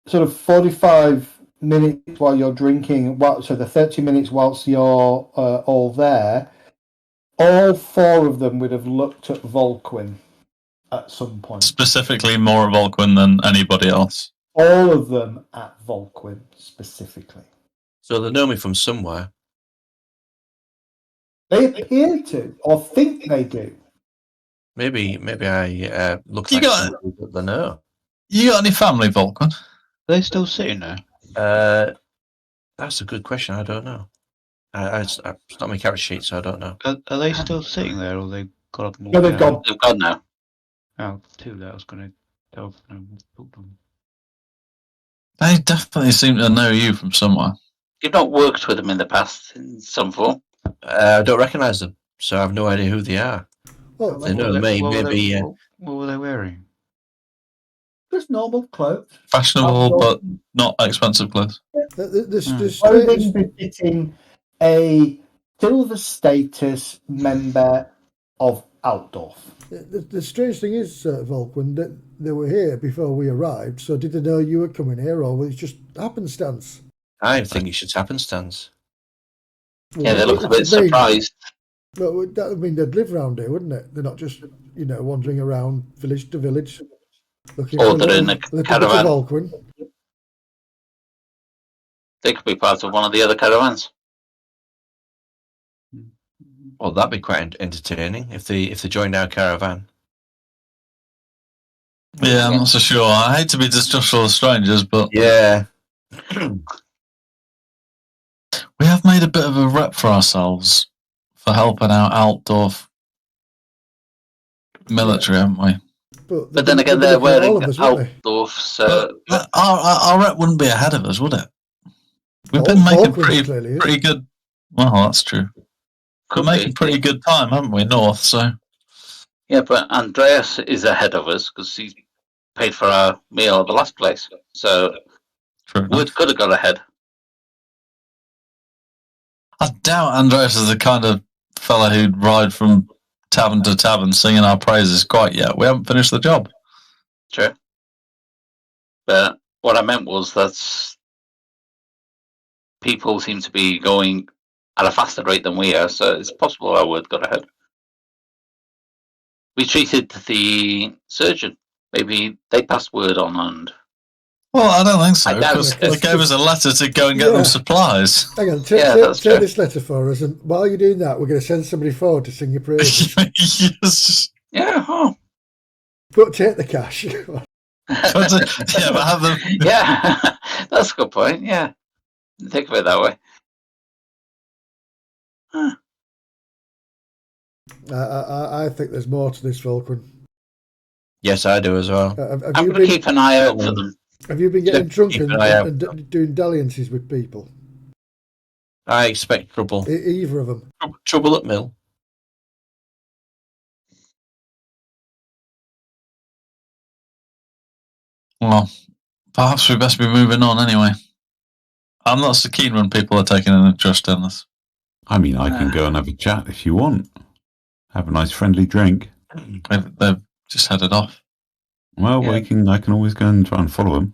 sort of 45 minutes while you're drinking, so the 30 minutes whilst you're all there, all 4 of them would have looked at Vulcan at some point. Specifically more Vulcan than anybody else. All of them at Vulcan specifically. So they know me from somewhere. They appear to, or think they do. Maybe I look like somebody that they know. You got any family, Vulcan? Are they still sitting there? That's a good question. I don't know. It's not my character sheet, so I don't know. Are they still sitting there, or they got up? No, they've gone. They've gone now. Oh, too late. I was going to talk to them. They definitely seem to know you from somewhere. You've not worked with them in the past in some form. I don't recognise them, so I have no idea who they are. Well, they know me. Maybe. What were they wearing? Just normal clothes. Fashionable, but not expensive clothes. Clothing befitting a silver status member of Altdorf. The strange thing is, Vulcan, that they were here before we arrived. So did they know you were coming here, or was it just happenstance? I think it's just happenstance. Yeah, they look a bit surprised. Well, that would mean they'd live around here, wouldn't it? They're not just, wandering around village to village looking or they're in a caravan. Vulcan. They could be part of one of the other caravans. Well, that'd be quite entertaining if they joined our caravan. Yeah, I'm not so sure. I hate to be distrustful of strangers, but yeah, we have made a bit of a rep for ourselves for helping out Altdorf military, haven't we? But then again, they're wearing Altdorf, so our rep wouldn't be ahead of us, would it? We've been making pretty good. Well, that's true. We're making pretty good time, haven't we, north? So yeah, but Andreas is ahead of us because he's paid for our meal at the last place. So True Wood enough. could have got ahead. I doubt Andreas is the kind of fella who'd ride from tavern to tavern singing our praises quite yet. We haven't finished the job. True. But what I meant was that people seem to be going at a faster rate than we are, so it's possible our Wood got ahead. We treated the surgeon. Maybe they passed word on and... Well, I don't think so, I doubt because it. they gave us a letter to go and get them supplies. Hang on, that's take true. this letter for us, and while you're doing that, we're going to send somebody forward to sing your praises. Yes. Yeah, But take the cash. Yeah, but have them. Yeah, that's a good point. Yeah, think of it that way. Huh. I think there's more to this, Vulcan. Yes, I do as well. I'm going to keep an eye out for them. Have you been getting drunk keep an eye out. and doing dalliances with people? I expect trouble. Either of them. Trouble at mill. Well, perhaps we best be moving on anyway. I'm not so keen when people are taking an interest in us. I mean, I can go and have a chat if you want. Have a nice friendly drink. They've just headed off. Well, I can always go and try and follow them.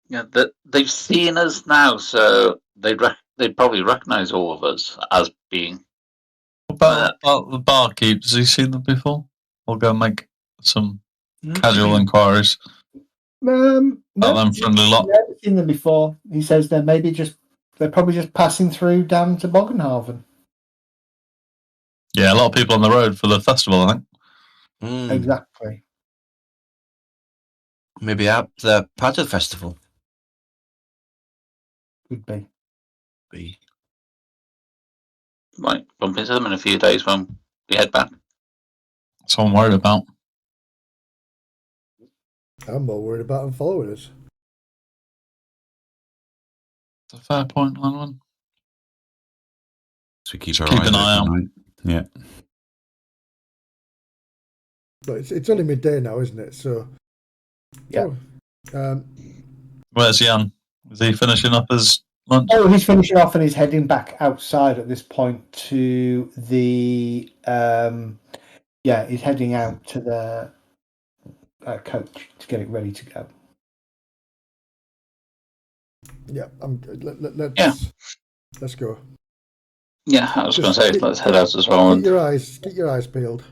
Yeah, they've seen us now, so they'd probably recognise all of us as being. About the barkeep, has he seen them before? We'll go and make some casual inquiries. No, them friendly lot. I've never seen them before. He says they're probably just passing through down to Bogenhaven. Yeah, a lot of people on the road for the festival, I think. Exactly. Maybe out the part of the festival. Could be. Might bump into them in a few days when we head back. That's what I'm worried about. I'm more worried about them following us. It's a fair point, Lanwan. So keep an eye out. Right? Yeah. But it's only midday now, isn't it? So yeah. Where's Jan? Is he finishing up his lunch? Oh, he's finishing off and he's heading back outside at this point to the. He's heading out to the coach to get it ready to go. Yeah, let's go. Yeah, I was going to say let's head out as well. Keep your eyes peeled.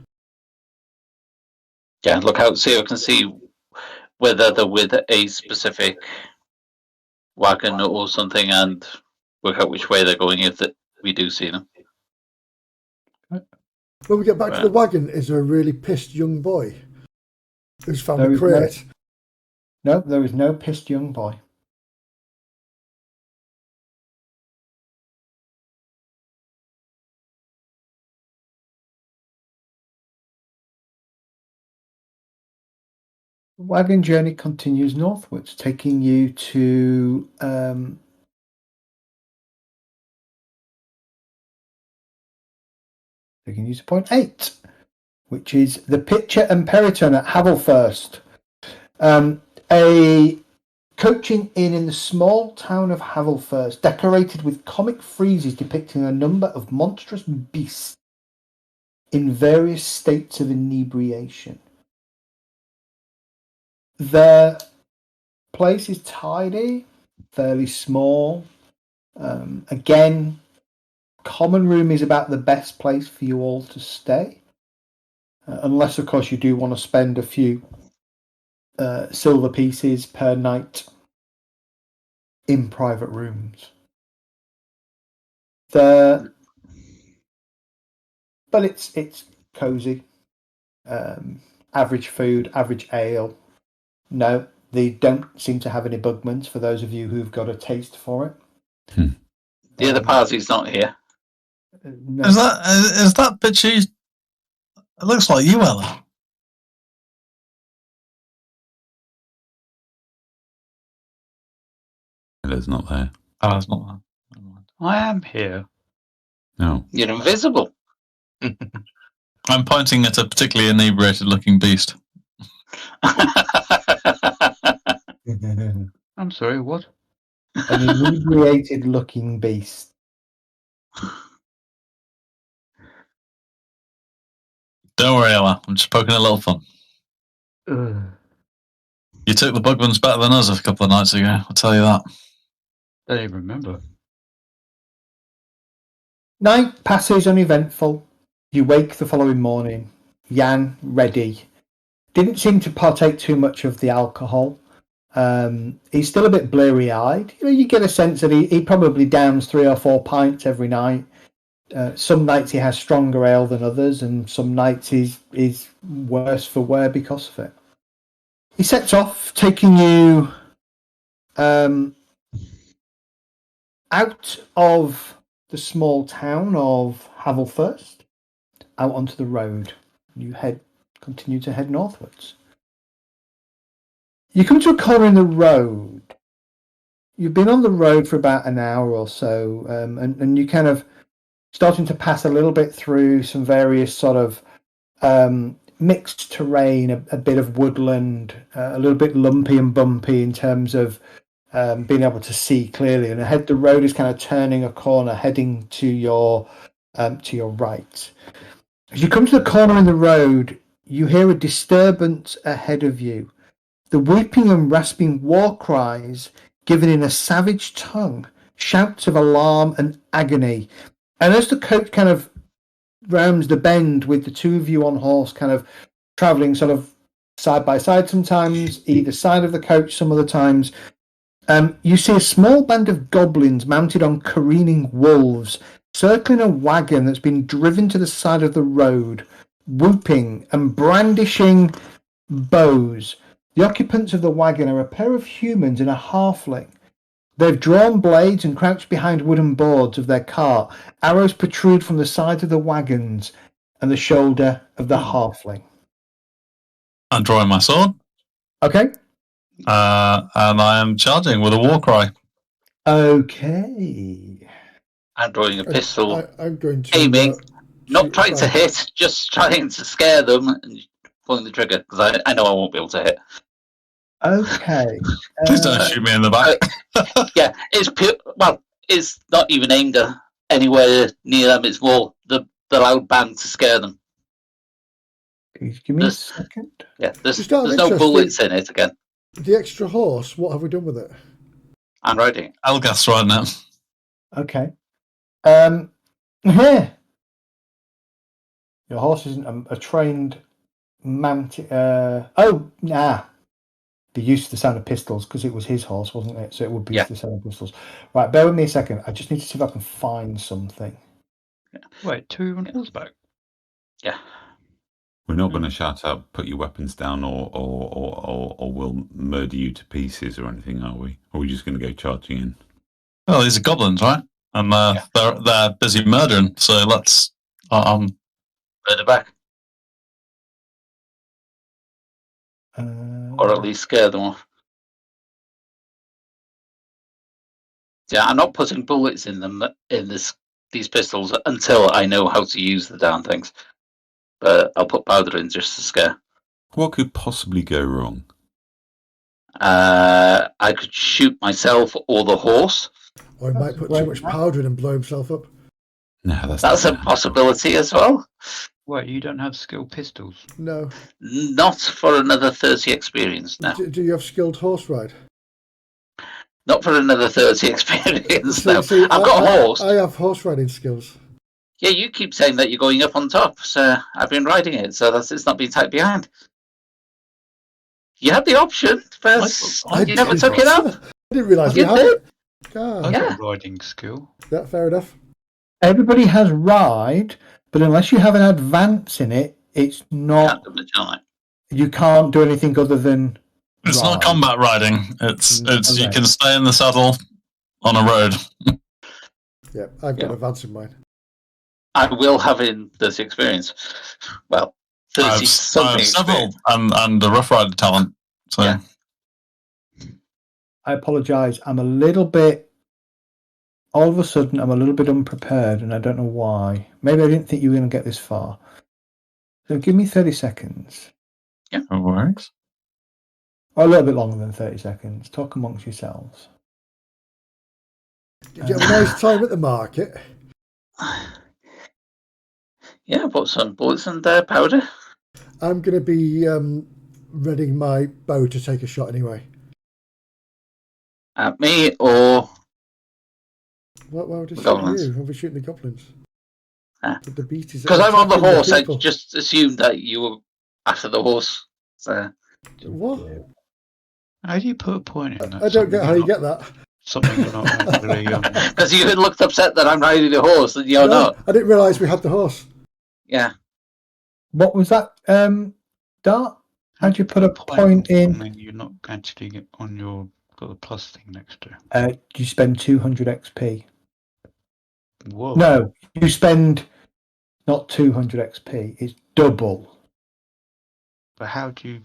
Yeah, look out, see if I can see whether they're with a specific wagon or something, and work out which way they're going if we do see them. When we get back to the wagon, is there a really pissed young boy who's found a crate? No, there is no pissed young boy. The wagon journey continues northwards, taking you to point 8, which is the Pitcher and Periton at Havelfirst, a coaching inn in the small town of Havelfirst, decorated with comic friezes depicting a number of monstrous beasts in various states of inebriation. The place is tidy, fairly small. Again, common room is about the best place for you all to stay. Unless, of course, you do want to spend a few silver pieces per night in private rooms. But it's cozy. Average food, average ale. No, they don't seem to have any bugmans for those of you who've got a taste for it. The other party's not here. No. Is that bitchy? It looks like you, Ella. Ella's not there. Oh, it's not there. I am here. No. You're invisible. I'm pointing at a particularly inebriated looking beast. I'm sorry, what? An inebriated-looking beast. Don't worry, Ella. I'm just poking a little fun. You took the bug ones better than us a couple of nights ago. I'll tell you that. I don't even remember. Night passes uneventful. You wake the following morning. Jan, ready. Didn't seem to partake too much of the alcohol. He's still a bit blurry-eyed. You get a sense that he probably downs 3 or 4 pints every night. Some nights he has stronger ale than others, and some nights he's worse for wear because of it. He sets off, taking you out of the small town of Havelfirst, out onto the road. You continue to head northwards. You come to a corner in the road. You've been on the road for about an hour or so, and you kind of starting to pass a little bit through some various sort of mixed terrain, a bit of woodland, a little bit lumpy and bumpy in terms of being able to see clearly. And ahead, the road is kind of turning a corner, heading to your right. As you come to the corner in the road, you hear a disturbance ahead of you. The weeping and rasping war cries given in a savage tongue, shouts of alarm and agony. And as the coach kind of rounds the bend with the two of you on horse, kind of travelling sort of side by side sometimes, either side of the coach some other times, you see a small band of goblins mounted on careening wolves, circling a wagon that's been driven to the side of the road, whooping and brandishing bows. The occupants of the wagon are a pair of humans and a halfling. They've drawn blades and crouched behind wooden boards of their cart. Arrows protrude from the sides of the wagons and the shoulder of the halfling. I'm drawing my sword. Okay. And I am charging with a war cry. Okay. I'm drawing a pistol. I'm going to aiming, not trying to fire. hit, just trying to scare them and pulling the trigger because I know I won't be able to hit. Okay. Please don't shoot me in the back. Yeah, it's not even aimed at anywhere near them. It's more the loud bang to scare them. Give me a second. Yeah, there's Just out of no interest, bullets in it again. The extra horse, what have we done with it? I'm riding it. Elgas right now. Okay. Here. Your horse isn't a trained mounted. Be used to the sound of pistols because it was his horse, wasn't it? So it would be used to the sound of pistols. Right, bear with me a second. I just need to see if I can find something. Wait, 2 on horseback? Yeah. We're not going to shout out, put your weapons down, or we'll murder you to pieces or anything, are we? Or are we just going to go charging in? Well, these are goblins, right? And they're busy murdering. So let's Murder back. Or at least scare them off. Yeah, I'm not putting bullets in them these pistols until I know how to use the damn things. But I'll put powder in just to scare. What could possibly go wrong? I could shoot myself or the horse. Or he might put too much powder in and blow himself up. No, that's a possibility as well. Wait, you don't have skilled pistols? No. Not for another 30 experience now. Do you have skilled horse ride? Not for another 30 experience now. See, I've got a horse. I have horse riding skills. Yeah, you keep saying that you're going up on top, so I've been riding it, so it's not being tied behind. You had the option, but you never took it up. I didn't realise you had it. God. I've got riding skill. Yeah, fair enough. Everybody has ride, but unless you have an advance in it, it's not. You can't do anything other than. It's not combat riding. It's you can stay in the saddle on a road. Yeah, I've got advance in mine. I will have in this experience. Well, 30 something several and the Rough Rider talent. So yeah. I apologise. I'm a little bit. All of a sudden, I'm a little bit unprepared, and I don't know why. Maybe I didn't think you were going to get this far. So give me 30 seconds. Yeah, no worries. Or a little bit longer than 30 seconds. Talk amongst yourselves. Did you have a nice time at the market? Yeah, bought some bullets and powder. I'm going to be readying my bow to take a shot anyway. At me or Why would I the shoot goblins? you? I'll be shooting the goblins. The beast is Because I'm on the attacking horse, I people. just assumed that you were after the horse. So What? How do you put a point in that? I don't get how you get that. Something you're not actually. because you looked upset that I'm riding the horse and you're No, not. I didn't realise we had the horse. Yeah. What was that, Dart? How'd you put a point in? Something you're not actually on your got the plus thing next to. You spend 200 XP. Whoa. No, you spend not 200 XP. It's double. But how do you?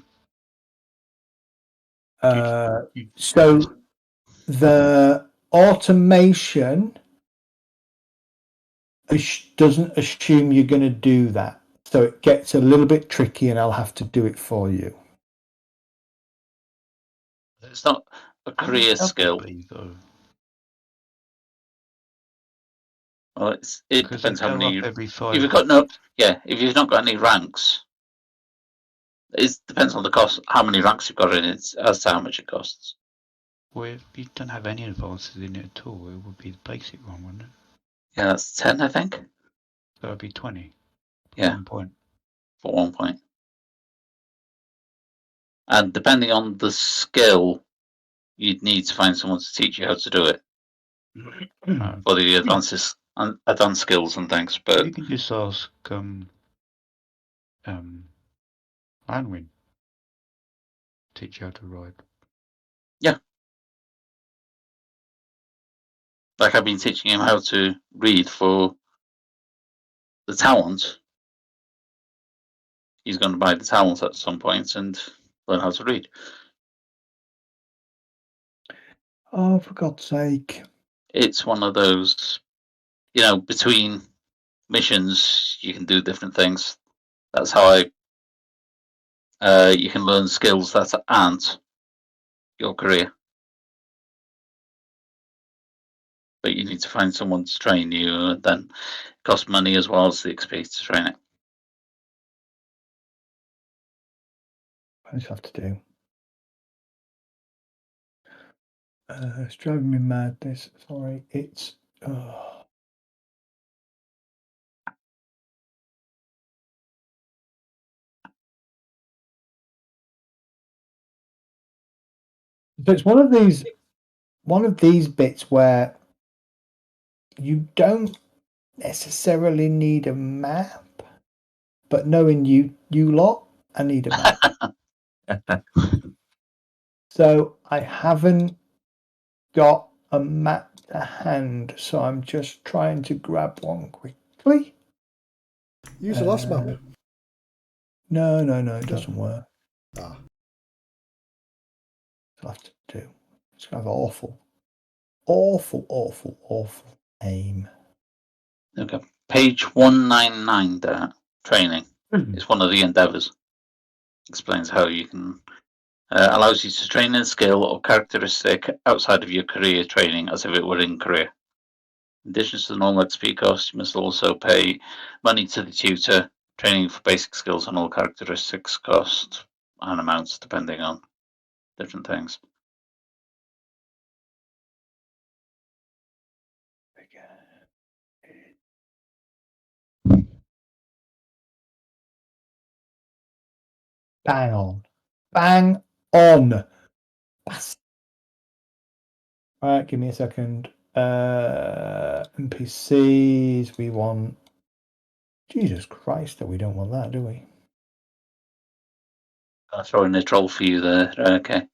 So the automation doesn't assume you're going to do that. So it gets a little bit tricky and I'll have to do it for you. It's not a career skill. Well, it depends how many. Every 5. If you've got no, yeah, if you've not got any ranks, it depends on the cost. How many ranks you've got in it as to how much it costs. Well, if you don't have any advances in it at all, it would be the basic one, wouldn't it? Yeah, that's 10, I think. That would be 20. Yeah. 1 point. For 1 point. And depending on the skill, you'd need to find someone to teach you how to do it. For the advanced skills and things. But you can just ask Anwin teach you how to ride. Yeah. Like I've been teaching him how to read for the talent. He's going to buy the talent at some point and learn how to read. Oh, for God's sake. It's one of those, between missions, you can do different things. That's how you can learn skills that aren't your career. But you need to find someone to train you, and then it costs money as well as the XP to train it. I just have to do. It's driving me mad. This, sorry, it's. So it's one of these bits where you don't necessarily need a map, but knowing you lot, I need a map. So I haven't got a map to hand, so I'm just trying to grab one quickly. Use the last map. No, it doesn't work. Ah. I'll have to do. It's kind of awful aim. Okay. Page 199 there, training. It's one of the endeavors. Explains how you can allows you to train in a skill or characteristic outside of your career training as if it were in career. In addition to the normal XP cost, you must also pay money to the tutor. Training for basic skills and all characteristics cost and amounts depending on different things. Bang on. Bang on. All right, give me a second. NPCs, we want. Jesus Christ, we don't want that, do we? I'll throw in a troll for you there. Okay.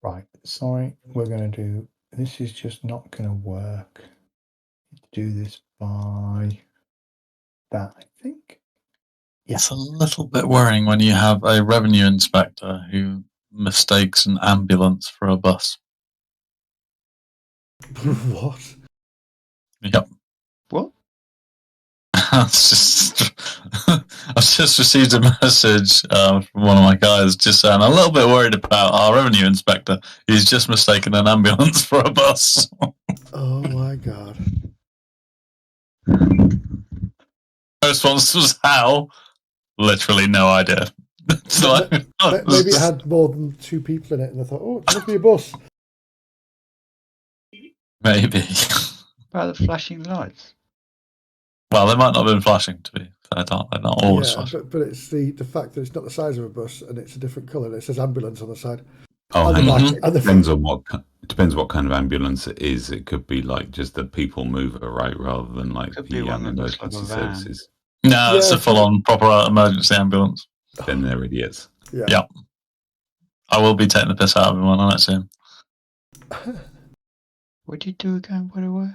Right, sorry, we're going to do... This is just not going to work. Do this by that, I think. Yeah. It's a little bit worrying when you have a revenue inspector who mistakes an ambulance for a bus. What? Yep. What? I've just received a message from one of my guys just saying, I'm a little bit worried about our revenue inspector. He's just mistaken an ambulance for a bus. Oh my god. Response was how? Literally no idea. Maybe it had more than 2 people in it, and I thought, oh, it must be a bus. Maybe. About the flashing lights. Well, they might not have been flashing, to be fair. They're not always flashing. But it's the fact that it's not the size of a bus and it's a different colour. And it says ambulance on the side. Oh, It depends what kind of ambulance it is. It could be like just the people mover, right, rather than like Could the be one that looks like a emergency van. services. No, it's a full-on proper emergency ambulance. Then they're idiots. Yeah. I will be taking the piss out of him when I see him. What did you do again, by the way?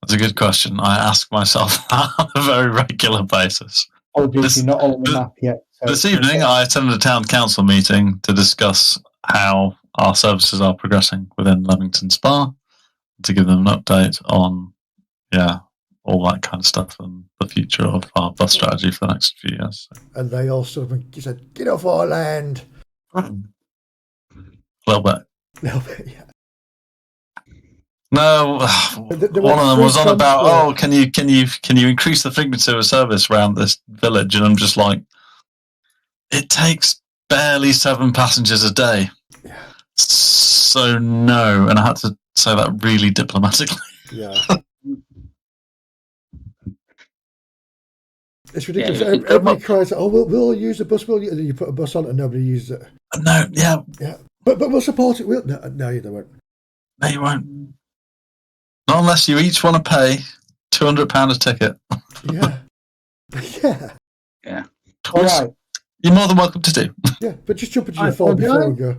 That's a good question. I ask myself on a very regular basis. Obviously, not on the map yet. So This evening, I attended a town council meeting to discuss how our services are progressing within Leamington Spa, to give them an update on, all that kind of stuff and the future of our bus strategy for the next few years. And they all sort of said, get off our land. A little bit. A little bit, yeah. No, one of them was on about, can you increase the frequency of service around this village? And I'm just like, it takes barely 7 passengers a day. Yeah. So no, and I had to say that really diplomatically. Yeah. It's ridiculous. Yeah, Everybody cries, "Oh, we'll use the bus." Will you? And then you put a bus on, and nobody uses it. No, yeah, but we'll support it. No, you won't. No, you won't. Not unless you each want to pay £200 a ticket. Yeah. All right. You're more than welcome to do. Yeah, but just jump into your phone before we go.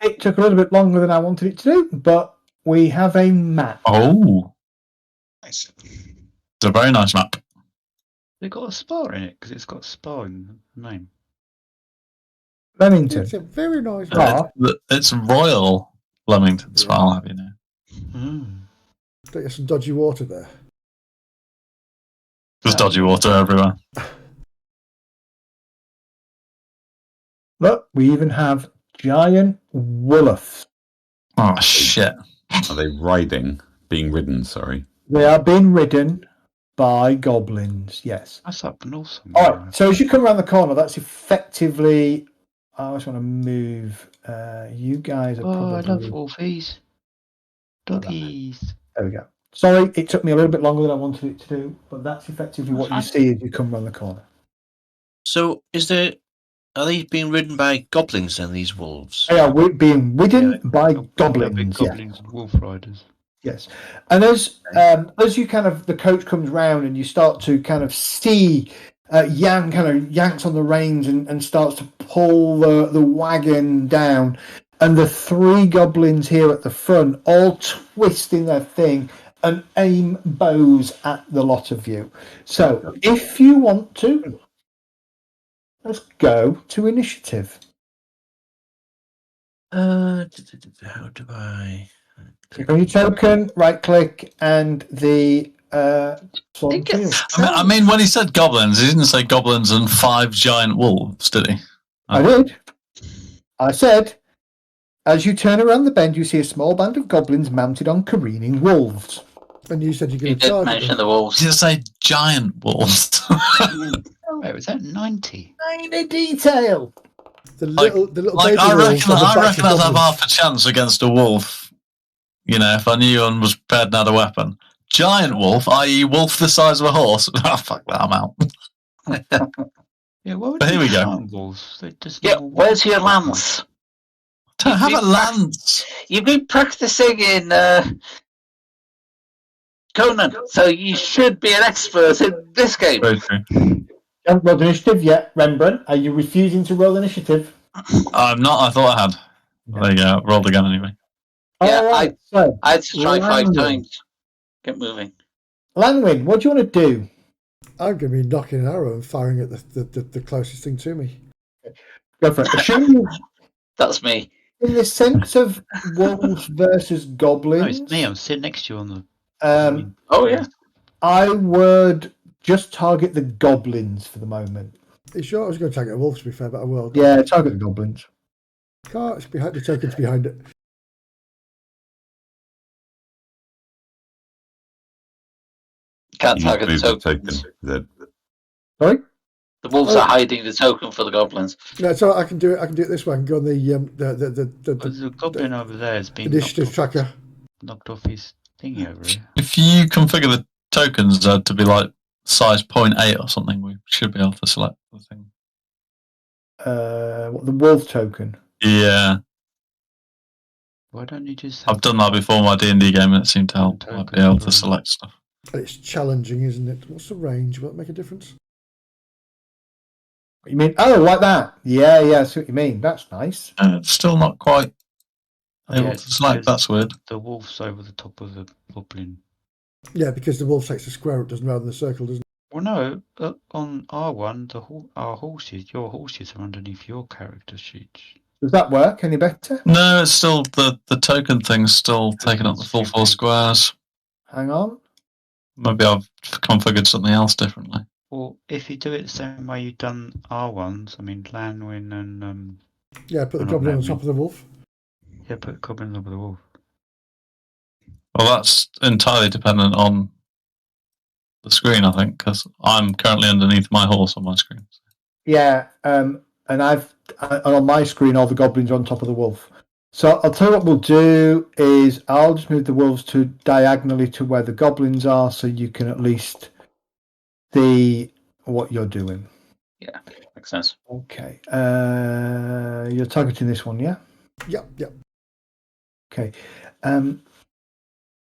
It took a little bit longer than I wanted it to do, but we have a map. Oh, Nice. it's a very nice map. They got a spa in it because it's got spa in the name. Leamington. It's a very nice map. It's Royal Leamington Spa, I'll have you know. Don't you have some dodgy water there? There's dodgy water everywhere. Look, we even have giant wolves. Oh, shit. Are they being ridden, sorry? They are being ridden by goblins, yes. That's up north somewhere. All right, so as you come around the corner, that's effectively... I just want to move... you guys are probably... I love wolfies. Doggies. There we go. Sorry, it took me a little bit longer than I wanted it to do, but that's effectively what you see as you come around the corner. So, are they being ridden by goblins then, these wolves? They are being ridden by goblins. Big goblins, wolf riders. Yes, and as you kind of the coach comes round and you start to kind of see Yang kind of yanks on the reins and starts to pull the wagon down, and the 3 goblins here at the front all twisting their thing and aim bows at the lot of you. So if you want to, let's go to initiative. How do I? Click on your token, right click, and the I mean, when he said goblins, he didn't say goblins and 5 giant wolves, did he? I did. I said, as you turn around the bend, you see a small band of goblins mounted on careening wolves. And you said you're You going to did charge mention them. the wolves. Did you say giant wolves? Wait, was that 90? Tiny detail. The little baby I wolves reckon on the backs of I'd have goblins. half a chance against a wolf. You know, if I knew and was prepared and had a weapon. Giant wolf, i.e., wolf the size of a horse. Oh, fuck that, I'm out. Yeah, what would But here we go. giant wolves? They're just Yeah, normal where's your wolves. lance? Don't have a lance. You've been practicing in Conan, so you should be an expert in this game. Very true. You haven't rolled initiative yet, Rembrandt. Are you refusing to roll initiative? I'm not. I thought I had. There you go. Rolled again anyway. Yeah, all right. So I had to try 5 Langwin. times. Get moving. Langwin, what do you want to do? I'm going to be knocking an arrow and firing at the closest thing to me. Go for it. Assuming That's me. in the sense of wolves versus No, goblins. it's me. I'm sitting next to you on the. Oh, yeah. I would just target the goblins for the moment. You sure I was going to target a wolf, to be fair, but I will. Yeah, target the goblins. It's behind the token's behind it. Can't You need to target the move the tokens. token. Then. Sorry? The wolves are hiding the token for the goblins. No, so I can do it. I can do it this way. I can go on the Because the goblin over there has been initiative tracker. knocked off his thingy over here. If you configure the tokens to be like size 0.8 or something, we should be able to select the thing. What, the wolf token? Yeah, Why don't you just? I've done that before in my D&D game, and it seemed to help. Like, be able to select stuff. It's challenging, isn't it? What's the range? Will it make a difference? You mean, oh, like that? Yeah, I see what you mean. That's nice. It's still not quite able Yeah, to select. That's weird. The wolf's over the top of the goblin. Yeah, because the wolf takes the square, it doesn't rather than the circle, doesn't it? Well, no. On R1, our horses, your horses are underneath your character sheets. Does that work any better? No, it's still the token thing's still taking up the full 4 squares. Hang on. Maybe I've configured something else differently. Well, if you do it the same way you've done R1s, I mean Lanwin and Yeah, put the goblin on top of the wolf. Yeah, put the goblin on top of the wolf. Well, that's entirely dependent on the screen, I think, because I'm currently underneath my horse on my screen. Yeah, and on my screen, all the goblins are on top of the wolf. So I'll tell you what we'll do is I'll just move the wolves to diagonally to where the goblins are, so you can at least see what you're doing. Yeah, makes sense. Okay. You're targeting this one, yeah? Yep. Okay.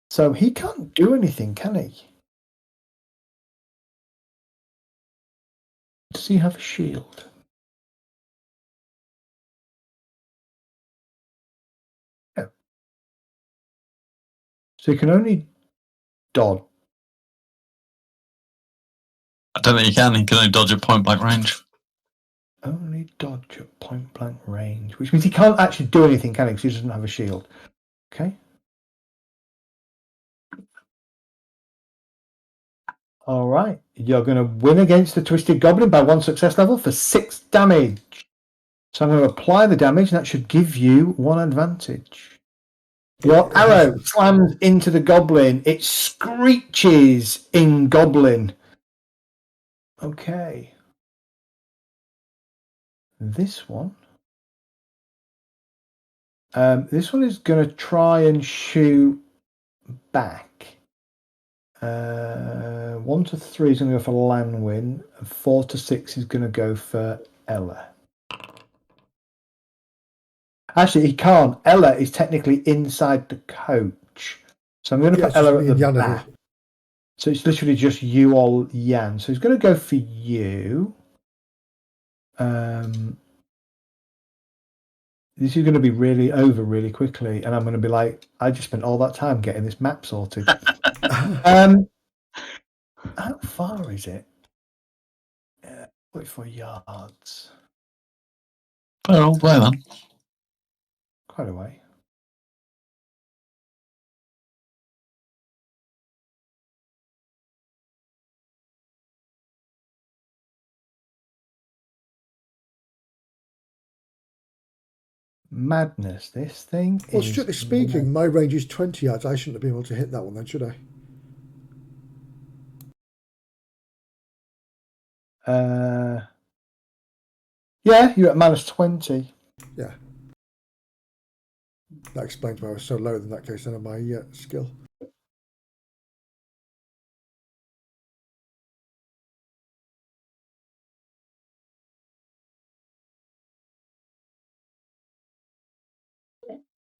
So he can't do anything, can he? Does he have a shield? No. So he can only dodge. I don't think you can. He can only dodge at point blank range. Only dodge at point blank range, which means he can't actually do anything, can he? Because he doesn't have a shield. Okay. All right. You're going to win against the Twisted Goblin by 1 success level for 6 damage. So I'm going to apply the damage, and that should give you 1 advantage. Your arrow slams into the goblin. It screeches in goblin. Okay. This one. This one is going to try and shoot back. 1 to 3 is going to go for Lanwin. 4 to 6 is going to go for Ella. Actually, he can't. Ella is technically inside the coach. So I'm going to put Ella at the back. So it's literally just you or Jan. So he's going to go for you. This is going to be really over really quickly. And I'm going to be like, I just spent all that time getting this map sorted. How far is it? 44 yards. Fair old way, then. Quite a way. Madness, this thing. Well, strictly speaking, my range is 20 yards. I shouldn't have been able to hit that one then, should I? Yeah, you're at -20. Yeah. That explains why I was so low in that case then on my skill.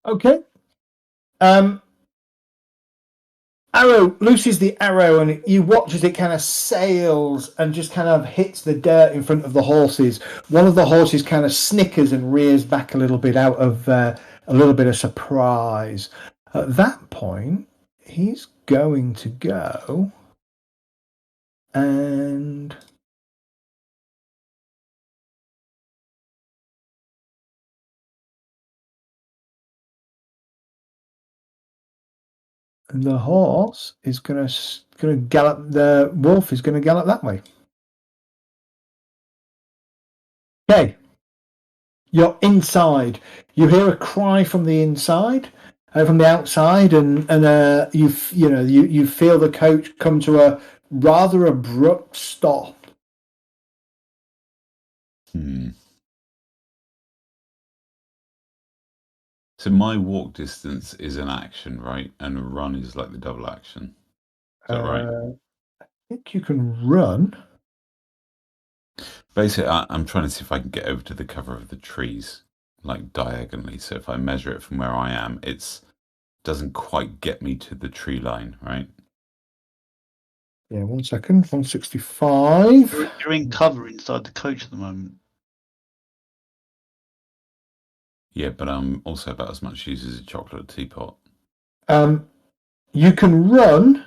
Okay. Arrow looses the arrow, and you watch as it kind of sails and just kind of hits the dirt in front of the horses. One of the horses kind of snickers and rears back a little bit out of a little bit of surprise. At that point, he's going to go and the horse is going to gallop. The wolf is going to gallop that way. Okay, you're inside. You hear a cry from the inside, from the outside, and you feel the coach come to a rather abrupt stop. So my walk distance is an action, right? And run is like the double action. Is that right? I think you can run. Basically, I'm trying to see if I can get over to the cover of the trees, like diagonally. So if I measure it from where I am, it doesn't quite get me to the tree line, right? Yeah, 1 second. 165. You're in cover inside the coach at the moment. Yeah, but I'm also about as much use as a chocolate teapot. You can run.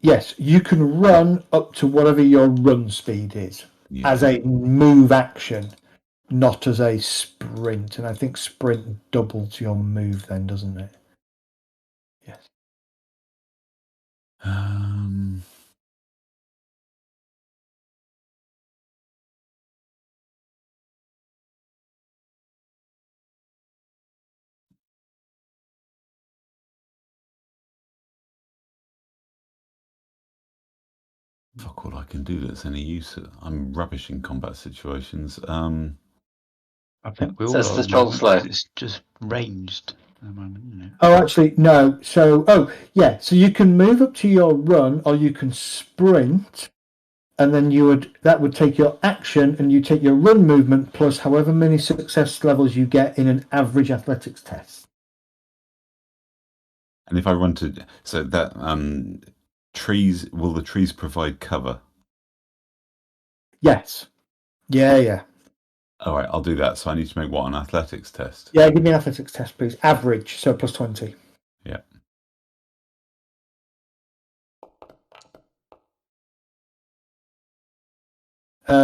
Yes, you can run up to whatever your run speed is as a move action, not as a sprint. And I think sprint doubles your move then, doesn't it? Yes. Fuck all I can do that's any use. I'm rubbish in combat situations. I think we all Says are the at the moment, Troll 'cause it's just ranged at the moment, isn't it? Oh, actually, no. So, so you can move up to your run, or you can sprint, and then that would take your action, and you take your run movement plus however many success levels you get in an average athletics test. And if I run to so that trees, will the trees provide cover? Yes. Yeah. All right, I'll do that. So I need to make what, an athletics test? Yeah, give me an athletics test, please. Average, so plus 20. Yeah.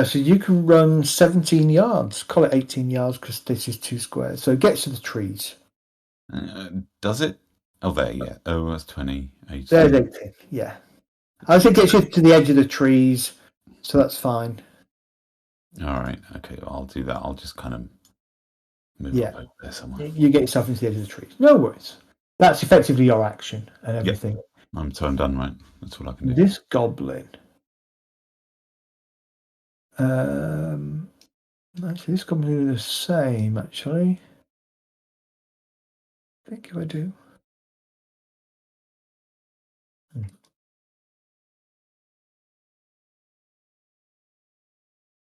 So you can run 17 yards. Call it 18 yards because this is 2 squares. So it gets to the trees. Does it? Oh, there, yeah. Oh, that's 20. 18. There's 18, yeah. I think it gets you to the edge of the trees, so that's fine. All right, okay, I'll do that. I'll just kind of move up over there somewhere. You get yourself into the edge of the trees. No worries. That's effectively your action and everything. Yep. I'm done, right? That's all I can do. This goblin. Actually, this goblin is the same, actually. I think if I do.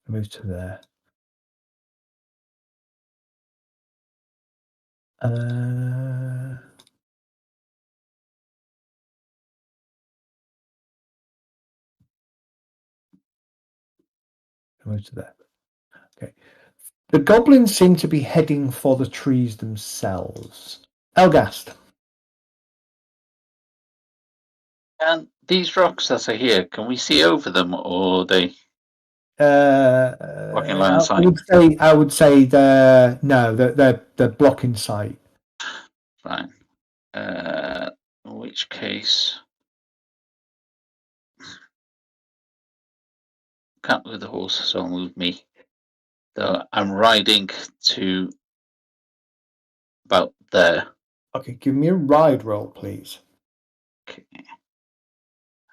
Move to there. Move to there. Okay. The goblins seem to be heading for the trees themselves. Elgast. And these rocks that are here, can we see over them, or are they blocking line of sight? I would say they're blocking sight. Fine. In which case, can't move the horse, so I'll move me. So I'm riding to about there. Okay, give me a ride roll, please. Okay.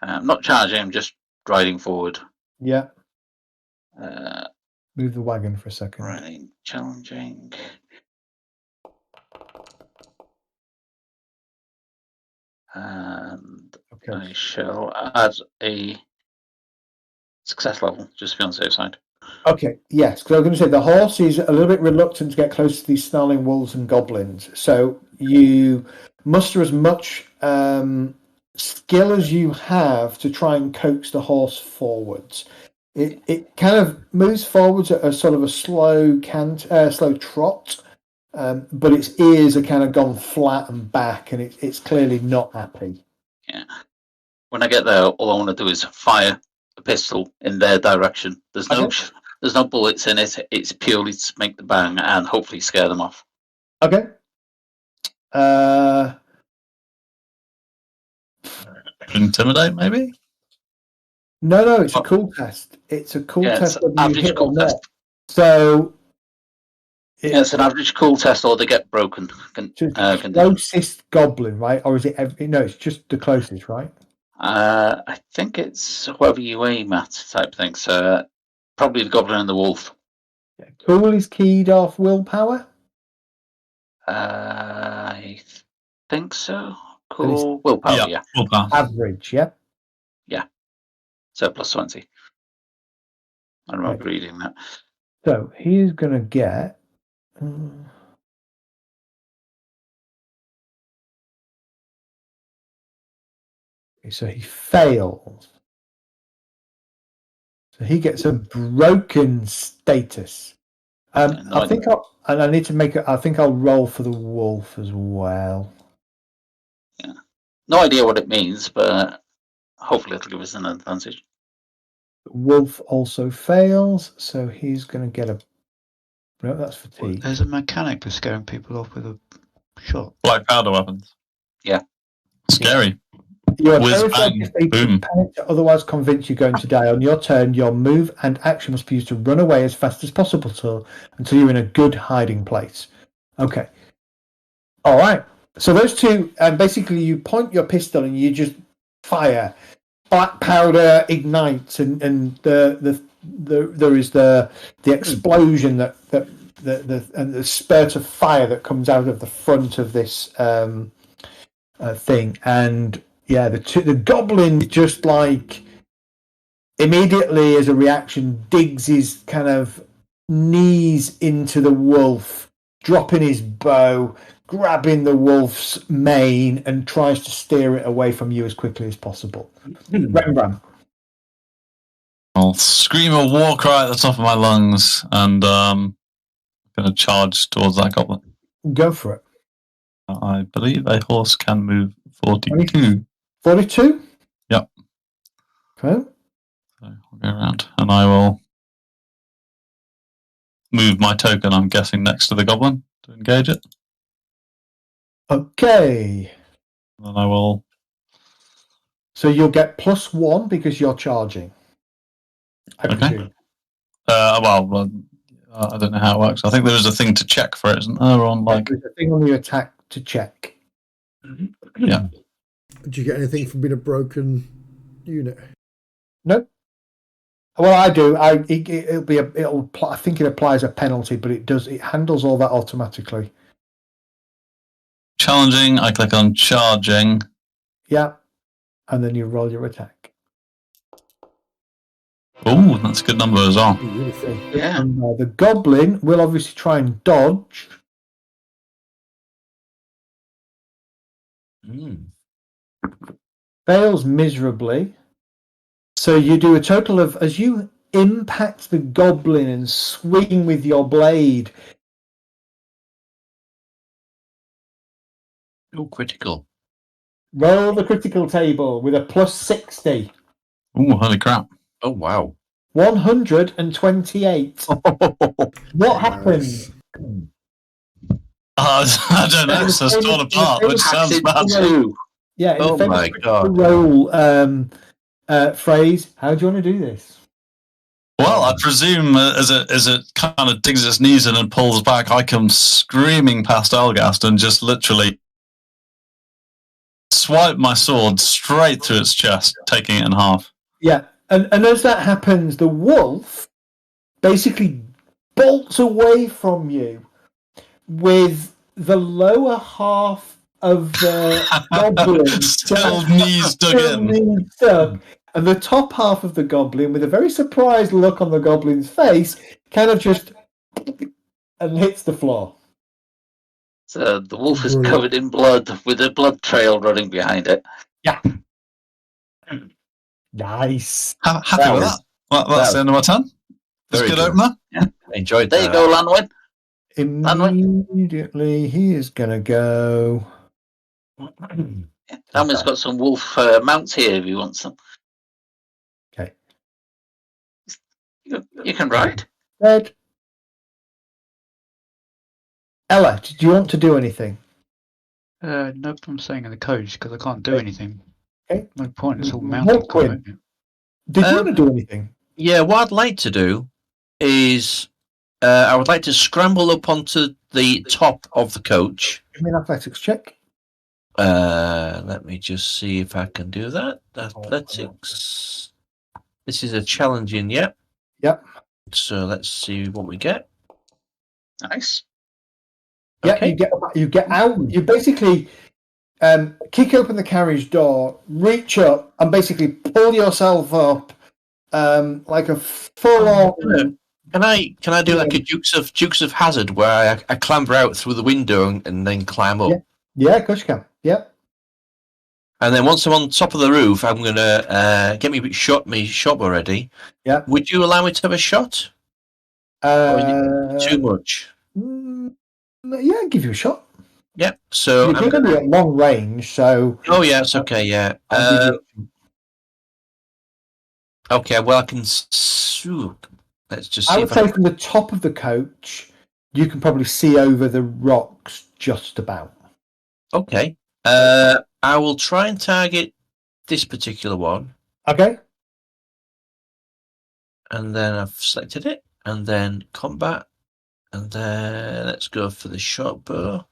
I'm not charging, I'm just riding forward. Yeah. Move the wagon for a second. Riding, challenging. And I shall add a success level, just to be on the safe side. Okay, yes, because I was going to say the horse is a little bit reluctant to get close to these snarling wolves and goblins. So you muster as much skill as you have to try and coax the horse forwards. It kind of moves forwards at a sort of a slow slow trot, but its ears are kind of gone flat and back, and it's clearly not happy. Yeah. When I get there, all I want to do is fire a pistol in their direction. There's no bullets in it. It's purely to make the bang and hopefully scare them off. Okay. Intimidate, maybe? No, it's a cool test. It's a cool test. It's average cool test. So it's an average cool test, or they get broken. Closest goblin, right? Or is it? No, it's just the closest, right? I think it's whoever you aim at type thing. So probably the goblin and the wolf. Yeah. Cool is keyed off willpower. I think so. Cool willpower, yeah. Willpower. Average, yeah. Yeah. So plus 20. I remember reading that. So he's going to get. So he fails. So he gets a broken status. I think I need to make it. I think I'll roll for the wolf as well. Yeah. No idea what it means, but hopefully it'll give us an advantage. Wolf also fails, so he's going to get a. No, that's fatigue. There's a mechanic for scaring people off with a shot. Black powder weapons. Yeah. Scary. You are terrified if they panic to otherwise convince you going to die. On your turn, your move and action must be used to run away as fast as possible until you're in a good hiding place. Okay. All right. So those two, basically, you point your pistol and you just fire. Black powder ignites, and there is the explosion that and the spurt of fire that comes out of the front of this thing, and yeah, the goblin just like immediately as a reaction digs his kind of knees into the wolf, dropping his bow, grabbing the wolf's mane, and tries to steer it away from you as quickly as possible. Rembrandt. I'll scream a war cry at the top of my lungs and going to charge towards that goblin. Go for it. I believe a horse can move 42. 42? Yep. Okay. So I'll go around and I will move my token, I'm guessing, next to the goblin to engage it. Okay. And then I will. So you'll get +1 because you're charging. I presume. Well, I don't know how it works. I think there is a thing to check for it, isn't there? There's a thing on your attack to check. Yeah. Do you get anything from being a broken unit? No. Well, I do. I think it applies a penalty, but it handles all that automatically. Challenging. I click on charging. Yeah, and then you roll your attack. Oh, that's a good number as well. Yeah. And, the goblin will obviously try and dodge. Fails miserably. So you do a total of, as you impact the goblin and swing with your blade. Oh, critical. Roll the critical table with a +60. Oh, holy crap. Oh, wow. 128. What happened? I don't know. It's just torn apart, which sounds bad. Yeah, oh my God. Roll phrase. How do you want to do this? Well, I presume as it kind of digs its knees in and pulls back, I come screaming past Elgast and just literally swipe my sword straight through its chest, taking it in half. Yeah, and as that happens, the wolf basically bolts away from you with the lower half of the goblin still knees dug in. And the top half of the goblin, with a very surprised look on the goblin's face, kind of just and hits the floor. So the wolf is covered in blood with a blood trail running behind it. Yeah. Nice. Happy with that. Well, that's the end of my turn. That's a good opener. Yeah. Enjoyed there that. There you go, Lanwin. Immediately, he is going to go. Lanwin's got some wolf mounts here if you want some. Okay. You can ride. Red. Ella, did you want to do anything? Nope, I'm staying in the coach because I can't do anything. Okay. No point, it's all mounted combat. Did you want to do anything? Yeah, what I'd like to do is I would like to scramble up onto the top of the coach. Give me an athletics check. Let me just see if I can do that. Athletics. This is a challenging, yep. Yep. So let's see what we get. Nice. Yeah, Okay. you get out. You basically kick open the carriage door, reach up, and basically pull yourself up like a full-on. Can I do like a Dukes of Hazzard where I clamber out through the window and then climb up? Yeah, of course you can. Yeah. And then once I'm on top of the roof, I'm gonna get me shot already. Yeah. Would you allow me to have a shot? Or is it too much? Yeah, give you a shot. Yep. So you're going to be at long range, so. Oh yeah, it's okay. Yeah. Okay. Well, I can. Let's just. See I would say from the top of the coach, you can probably see over the rocks just about. Okay. I will try and target this particular one. Okay. And then I've selected it, and then combat, and then let's go for the short bow.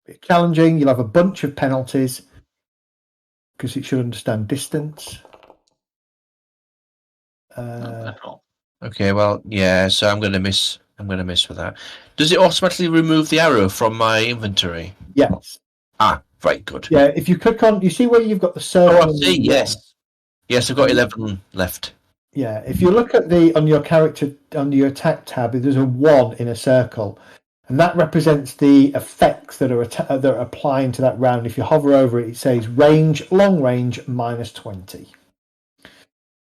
Bit challenging. You'll have a bunch of penalties because it should understand distance. Okay, well, yeah. So I'm going to miss. I'm going to miss with that. Does it automatically remove the arrow from my inventory? Yes. Ah, right, good. Yeah, if you click on, you see where you've got the circle. Oh, I see. Yes. Yes, I've got 11 left. Yeah, if you look at on your character, on your attack tab, there's a 1 in a circle, and that represents the effects that are applying to that round. If you hover over it, it says range, long range, -20.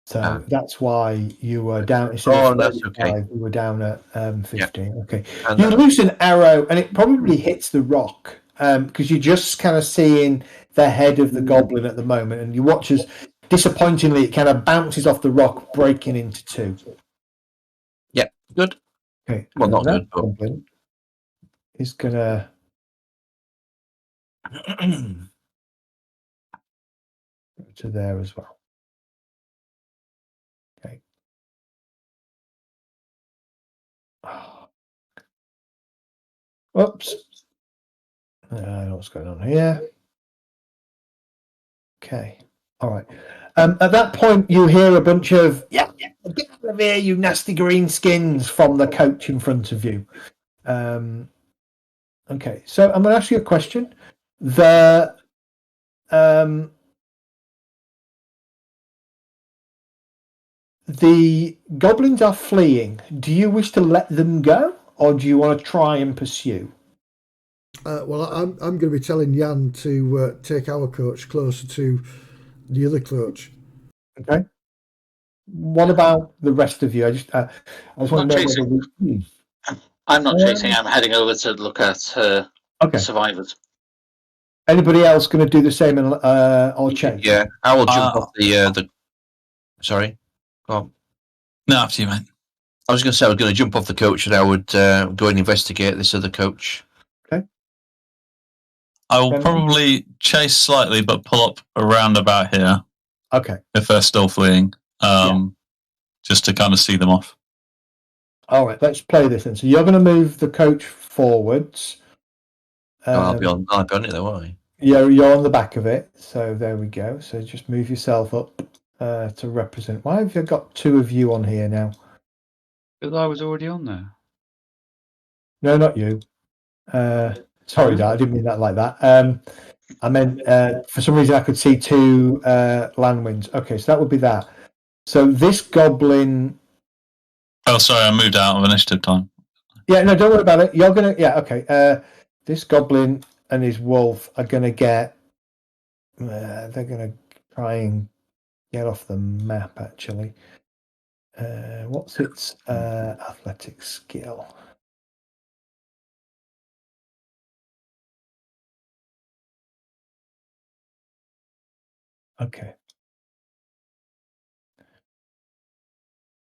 So that's why you were down. That's okay. You were down at 15. Yeah. Okay, you lose an arrow, and it probably hits the rock because you're just kind of seeing the head of the goblin at the moment, and you watch as. Disappointingly, it kind of bounces off the rock, breaking into 2. Yeah, good. Okay. Well, not good, but goblin is gonna. To there as well. Okay. Oops. I don't know what's going on here. Okay. All right. At that point, you hear a bunch of get out of here, you nasty green skins, from the coach in front of you. Okay, so I'm going to ask you a question. The goblins are fleeing. Do you wish to let them go, or do you want to try and pursue? Well, I'm going to be telling Jan to take our coach closer to the other coach. Okay. What about the rest of you? I just want to know whether I'm not chasing. I'm heading over to look at survivors. Anybody else going to do the same or check? Yeah, I will jump off the. Sorry. Go on. No, after you, mate. I was going to say I was going to jump off the coach and I would go and investigate this other coach. Okay. I will probably chase slightly, but pull up around about here. Okay. If they're still fleeing, just to kind of see them off. All right, let's play this then. So you're going to move the coach forwards. I'll be on it though, won't I? Yeah, you're on the back of it. So there we go. So just move yourself up to represent. Why have you got 2 of you on here now? Because I was already on there. No, not you. Sorry, Dad, I didn't mean that like that. I meant for some reason I could see 2 land wins. Okay, so that would be that. So this goblin. Oh, sorry, I moved out of initiative time. Yeah, no, don't worry about it. You're gonna. Yeah, okay. This goblin and his wolf are gonna get. They're gonna try and get off the map. Actually, what's its athletic skill? Okay.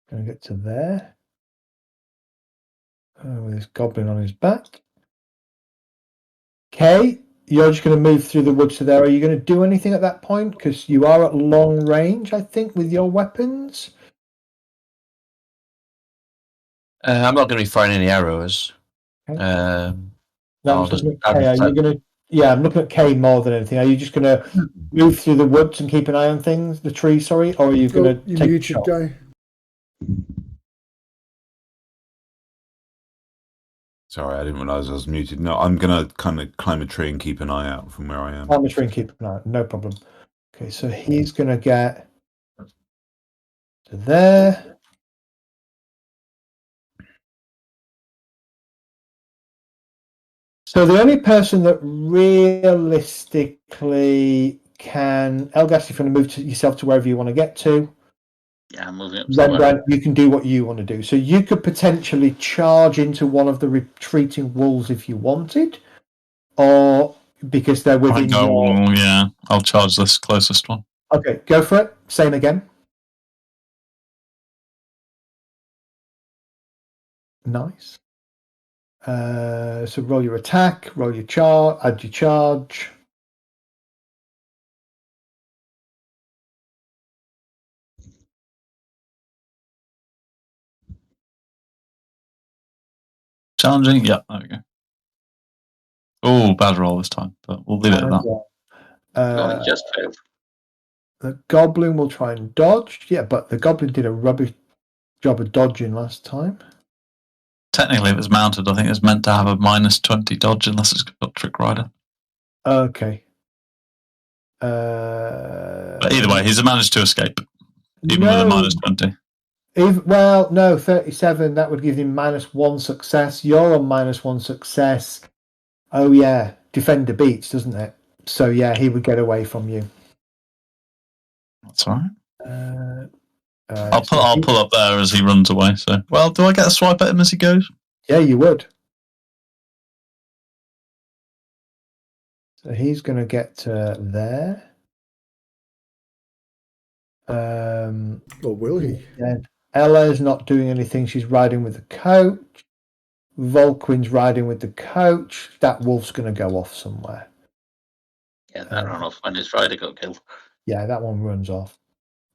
Gonna get to there. With this goblin on his back. Okay, you're just going to move through the woods to there. Are you going to do anything at that point? Because you are at long range, I think, with your weapons. I'm not going to be firing any arrows. Okay. No, I'm looking at Kay. Are you going to? Yeah, I'm looking at Kay more than anything. Are you just going to move through the woods and keep an eye on things, the trees? Sorry, or are you going to take a shot? Guy. Sorry, I didn't realise I was muted. No, I'm going to kind of climb a tree and keep an eye out from where I am. Climb a tree and keep an eye out. No problem. Okay, so he's going to get to there. So the only person that realistically can, Elgas, if you want to move yourself to wherever you want to get to. Yeah, I'm moving up. Then you can do what you want to do. So you could potentially charge into one of the retreating wolves if you wanted, or because they're within your... Yeah, I'll charge this closest one. Okay, go for it. Same again. Nice. So roll your attack, roll your charge, add your charge. Challenging, yeah, there we go. Oh, bad roll this time, but we'll leave it at that. Just failed. The goblin will try and dodge. Yeah, but the goblin did a rubbish job of dodging last time. Technically, if it's mounted, I think it's meant to have a -20 dodge unless it's got Trick Rider. Okay. But either way, he's managed to escape, even with a -20. Well, no, 37. That would give him -1 success. You're on -1 success. Oh yeah, defender beats, doesn't it? So yeah, he would get away from you. That's all right. I'll pull up there as he runs away. So, well, do I get a swipe at him as he goes? Yeah, you would. So he's going to get to there. Or will he? Ella's not doing anything. She's riding with the coach. Volquin's riding with the coach. That wolf's going to go off somewhere. Yeah, that ran off when his rider got killed. Yeah, that one runs off.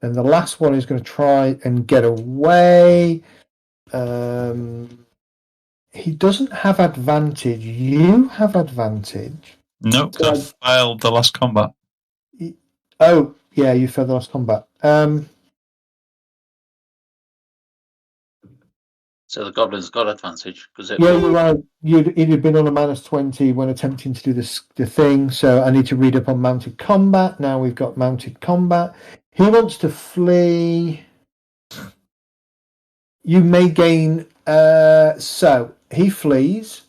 And the last one is going to try and get away. He doesn't have advantage. You have advantage. Nope, so I failed the last combat. Oh, yeah, you failed the last combat. So the goblin's got advantage because he'd have been on a -20 when attempting to do the thing. So I need to read up on mounted combat. Now we've got mounted combat. He wants to flee. You may gain. So he flees.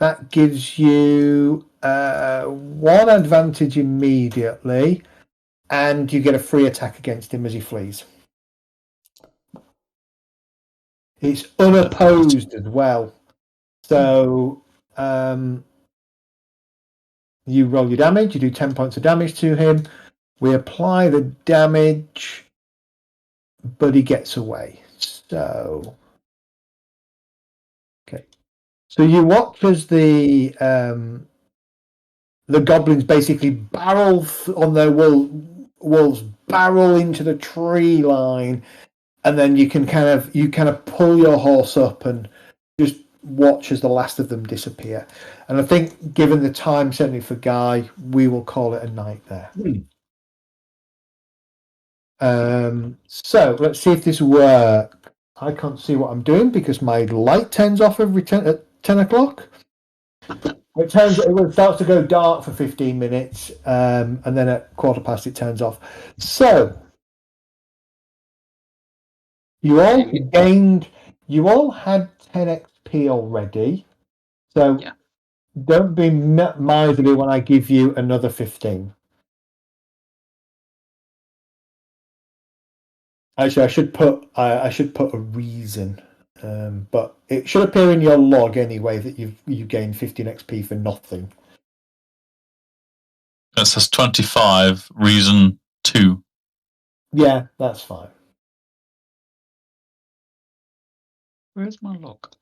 That gives you 1 advantage immediately, and you get a free attack against him as he flees. It's unopposed as well. So you roll your damage. You do 10 points of damage to him. We apply the damage, but he gets away. So, okay. So you watch as the goblins basically barrel on their wolves, barrel into the tree line, and then you kind of pull your horse up and just watch as the last of them disappear. And I think, given the time, certainly for Guy, we will call it a night there. So let's see if this works. I can't see what I'm doing because my light turns off every 10 o'clock. It starts to go dark for 15 minutes, and then at 15:15 it turns off. So You all gained. You all had 10 XP already, so don't be miserly when I give you another 15. Actually, I should put a reason, but it should appear in your log anyway that you gained 15 XP for nothing. It says 25, reason 2. Yeah, that's fine. Where's my log?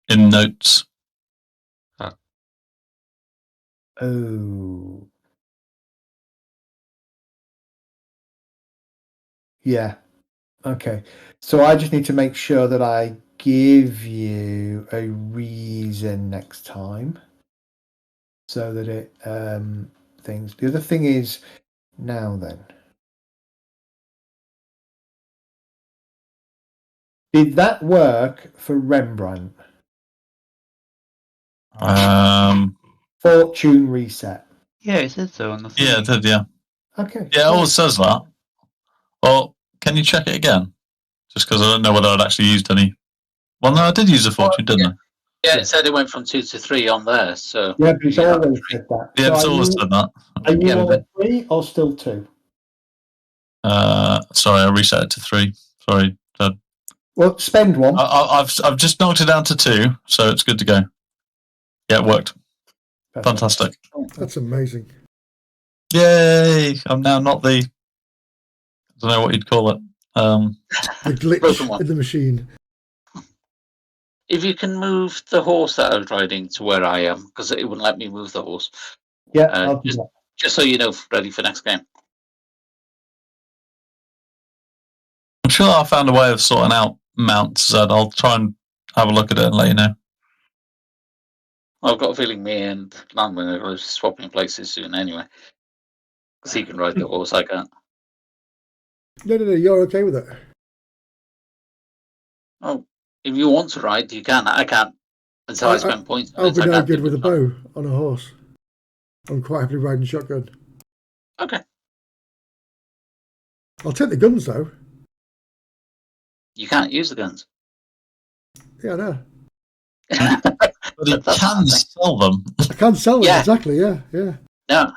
In notes. Oh. Yeah. Okay. So I just need to make sure that I give you a reason next time so that it things. The other thing is now then. Did that work for Rembrandt? Fortune reset. Yeah, it said so on the thing. Yeah, it did, yeah. Okay. Yeah, it always says that. Or can you check it again? Just because I don't know whether I'd actually used any. Well, no, I did use a fortune, didn't I? Yeah, it said it went from 2 to 3 on there. So yeah, but it's always said that. Yeah, it's always said that. Are you on 3 or still 2? Sorry, I reset it to 3. Sorry, Dad. Well, spend 1. I've just knocked it down to 2, so it's good to go. Yeah, it worked. Fantastic. That's amazing. Yay! I'm now not the. I don't know what you'd call it. The glitch in the machine. If you can move the horse that I was riding to where I am, because it wouldn't let me move the horse. Yeah, just so you know, ready for next game. I'm sure I found a way of sorting out mounts, Zed. I'll try and have a look at it and let you know. I've got a feeling me and Langman are going to be swapping places soon anyway. Because he can ride the horse, I can't. No, you're okay with it. Oh, if you want to ride, you can. I can't. Until I spend points. I'll be no good with a bow on a horse. I'm quite happily riding shotgun. Okay. I'll take the guns though. You can't use the guns. Yeah, I know. But you can sell them. I can sell them, exactly, yeah. No,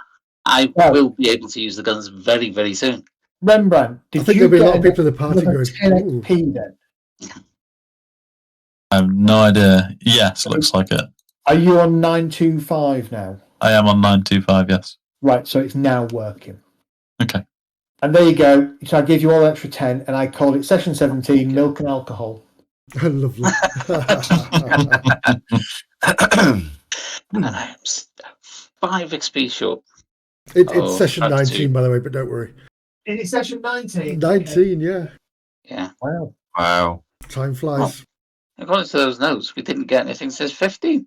I will be able to use the guns very, very soon. Rembrandt, I think there'll be a lot of people in the party going, 10 XP then? I have no idea. Yes, looks like it. Are you on 925 now? I am on 925, yes. Right, so it's now working. Okay. And there you go. So I gave you all extra 10, and I called it Session 17, Milk and Alcohol. Lovely. And I am 5 XP short. It's Session 19, by the way, but don't worry. Is it Session 19? 19, yeah. Yeah. Wow. Time flies. According to those notes, we didn't get anything that says 15.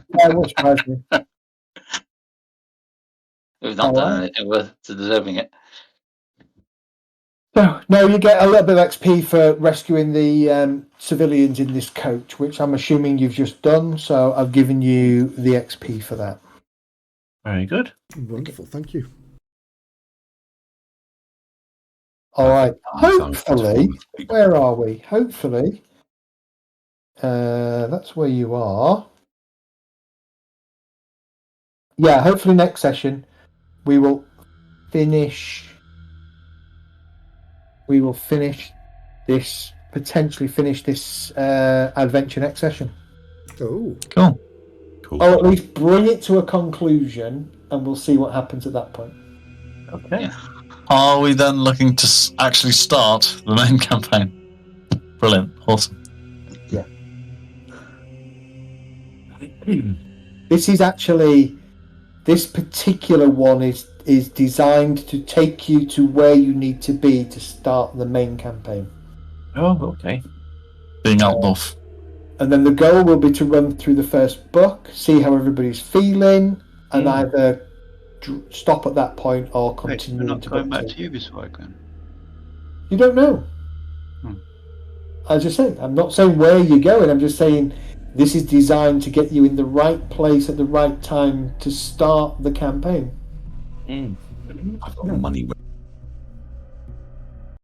That was surprising. We've not done anything worth deserving it. So, no, you get a little bit of XP for rescuing the civilians in this coach, which I'm assuming you've just done. So I've given you the XP for that. Very good. Wonderful, thank you. All right. Hopefully, where are we? Hopefully, that's where you are. Yeah, hopefully next session we will finish. We will potentially finish this adventure next session. Oh, cool. Or at least bring it to a conclusion, and we'll see what happens at that point. Okay. Yeah. Are we then looking to actually start the main campaign? Brilliant. Awesome. Yeah. This particular one is designed to take you to where you need to be to start the main campaign. Oh, okay. Being Altdorf. And then the goal will be to run through the first book, see how everybody's feeling, and either stop at that point or continue. We're not going back to Ubisoft then? You don't know. As I say, I'm not saying where you're going. I'm just saying this is designed to get you in the right place at the right time to start the campaign. I've got money